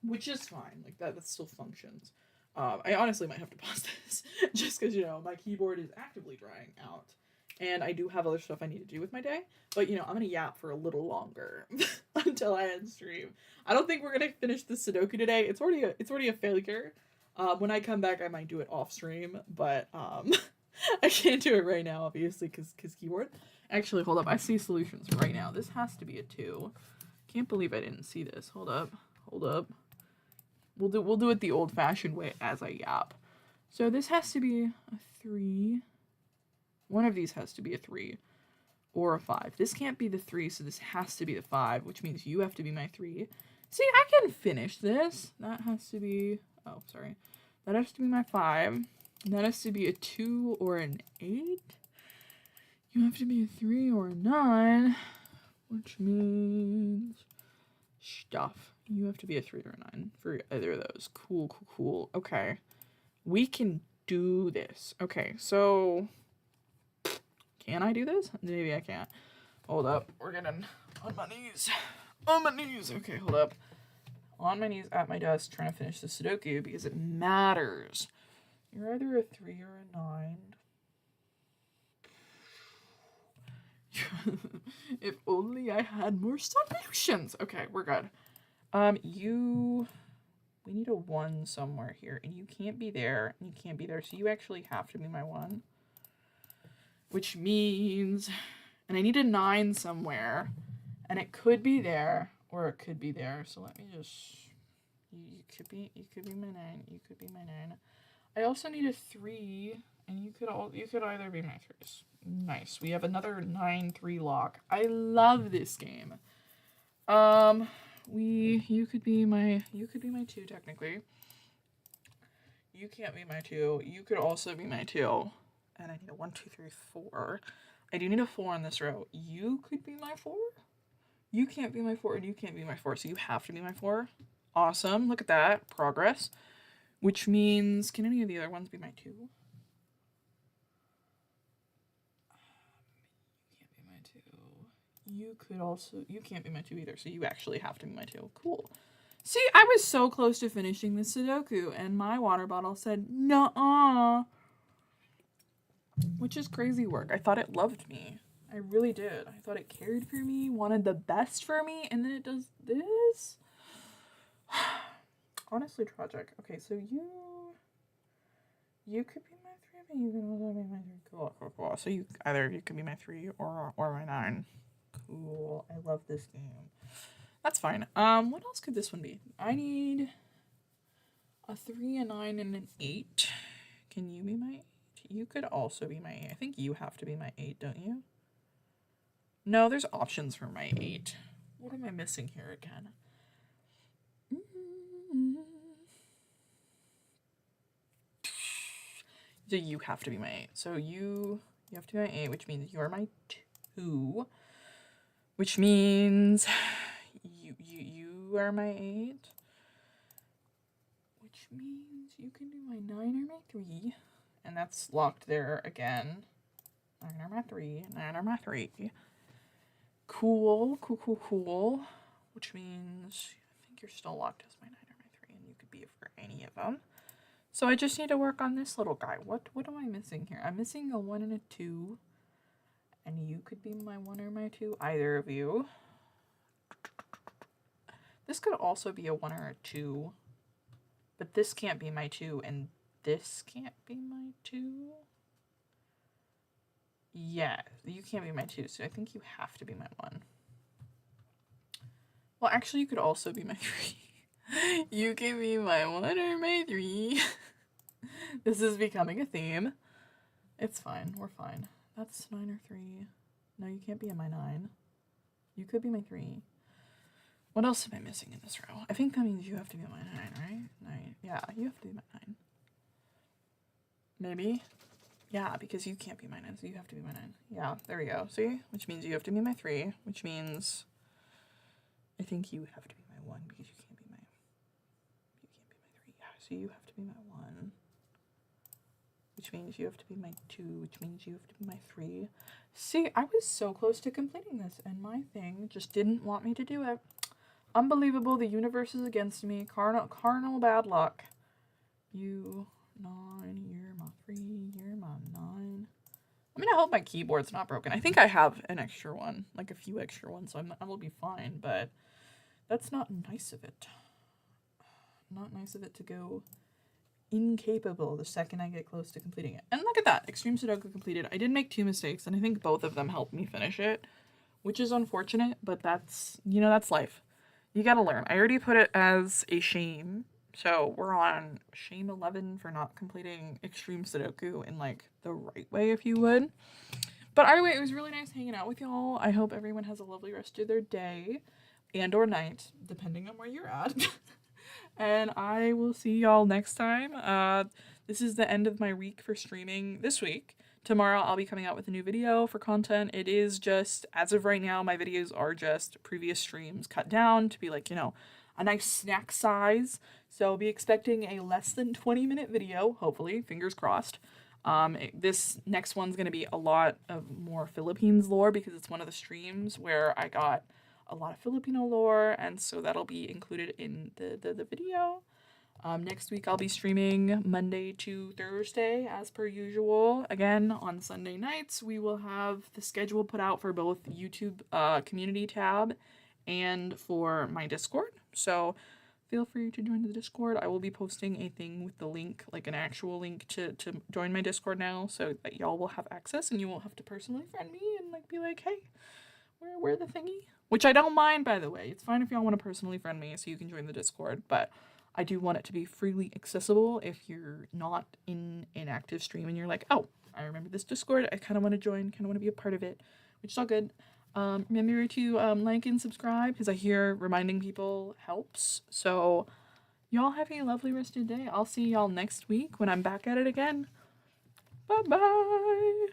Which is fine. Like that still functions. I honestly might have to pause this just because, you know, my keyboard is actively drying out and I do have other stuff I need to do with my day, but you know, I'm gonna yap for a little longer until I end stream. I don't think we're gonna finish the Sudoku today. It's already a failure. When I come back I might do it off stream, but I can't do it right now, obviously, because keyboard. Actually, hold up. I see solutions right now. This has to be a 2. Can't believe I didn't see this. Hold up. We'll do it the old-fashioned way as I yap. So this has to be a 3. One of these has to be a 3 or a 5. This can't be the 3, so this has to be the 5, which means you have to be my 3. See, I can finish this. That has to be... Oh, sorry. That has to be my 5. That has to be a 2 or an 8. You have to be a 3 or a 9, which means stuff. You have to be a 3 or a 9 for either of those. Cool. Okay. We can do this. Okay, so can I do this? Maybe I can't. Hold up. We're getting on my knees. On my knees. Okay, hold up. On my knees at my desk trying to finish the Sudoku because it matters. You're either a 3 or a 9. If only I had more solutions. Okay, we're good. We need a 1 somewhere here, and you can't be there, and you can't be there, so you actually have to be my 1. Which means, and I need a 9 somewhere, and it could be there, or it could be there, so let me just, you could be my 9, you could be my 9. I also need a 3, and you could either be my 3s. Nice. We have another 9-3 lock. I love this game. You could be my 2 technically. You can't be my 2. You could also be my 2. And I need a 1, 2, 3, 4. I do need a 4 on this row. You could be my 4. You can't be my 4, and you can't be my 4, so you have to be my 4. Awesome. Look at that. Progress. Which means, can any of the other ones be my 2? You can't be my 2. You could also, you can't be my 2 either, so you actually have to be my 2. Cool. See, I was so close to finishing the Sudoku, and my water bottle said, nuh-uh. Which is crazy work. I thought it loved me. I really did. I thought it cared for me, wanted the best for me, and then it does this? Honestly tragic. Okay, so you could be my 3, but you can also be my 3. Cool, cool, cool. So you, either of you could be my 3 or my 9. Cool. I love this game. That's fine. What else could this one be? I need a 3, a 9, and an 8. Can you be my 8? You could also be my 8. I think you have to be my 8, don't you? No, there's options for my 8. What am I missing here again? So you have to be my 8. So you have to be my 8, which means you're my 2. Which means you are my 8. Which means you can do my 9 or my 3. And that's locked there again. 9 or my 3. 9 or my 3. Cool, cool, cool, cool. Which means I think you're still locked as my 9 or my 3, and you could be for any of them. So I just need to work on this little guy. What am I missing here? I'm missing a 1 and a 2. And you could be my 1 or my 2, either of you. This could also be a 1 or a 2. But this can't be my 2, and this can't be my 2. Yeah, you can't be my 2, so I think you have to be my 1. Well, actually, you could also be my 3. You can be my 1 or my 3. This is becoming a theme. It's fine. We're fine. That's 9 or 3. No, you can't be in my 9. You could be my 3. What else am I missing in this row? I think that means you have to be my 9, right? 9. Yeah, you have to be my 9. Maybe? Yeah, because you can't be my 9, so you have to be my 9. Yeah, there we go. See? Which means you have to be my 3, which means I think you have to be my 1 because you can't be my 3. Yeah, so you have to be my 1. Which means you have to be my 2, which means you have to be my 3. See, I was so close to completing this, and my thing just didn't want me to do it. Unbelievable, the universe is against me. Carnal bad luck. You, 9, you're my 3, you're my 9. I mean, I hope my keyboard's not broken. I think I have an extra one, like a few extra ones, so I will be fine, but that's not nice of it. Not nice of it to go incapable the second I get close to completing it. And look at that, Extreme Sudoku completed. I did make 2 mistakes, and I think both of them helped me finish it, which is unfortunate, but that's, you know, that's life. You gotta learn. I already put it as a shame, so we're on shame 11 for not completing Extreme Sudoku in, like, the right way, if you would. But anyway, it was really nice hanging out with y'all. I hope everyone has a lovely rest of their day and or night, depending on where you're at. And I will see y'all next time. This is the end of my week for streaming this week. Tomorrow I'll be coming out with a new video for content. It is just, as of right now, my videos are just previous streams cut down to be like, you know, a nice snack size. So I'll be expecting a less than 20-minute video, hopefully, fingers crossed. This next one's going to be a lot of more Philippines lore because it's one of the streams where I got a lot of Filipino lore, and so that'll be included in the video. Next week I'll be streaming Monday to Thursday as per usual. Again, on Sunday nights we will have the schedule put out for both YouTube community tab and for my Discord. So feel free to join the Discord. I will be posting a thing with the link, like an actual link to join my Discord now, so that y'all will have access and you won't have to personally friend me and like be like, hey, where the thingy? Which I don't mind, by the way. It's fine if y'all want to personally friend me so you can join the Discord, but I do want it to be freely accessible if you're not in an active stream and you're like, oh, I remember this Discord. I kind of want to join, kind of want to be a part of it, which is all good. Remember to like and subscribe because I hear reminding people helps. So y'all have a lovely rest of your day. I'll see y'all next week when I'm back at it again. Bye-bye.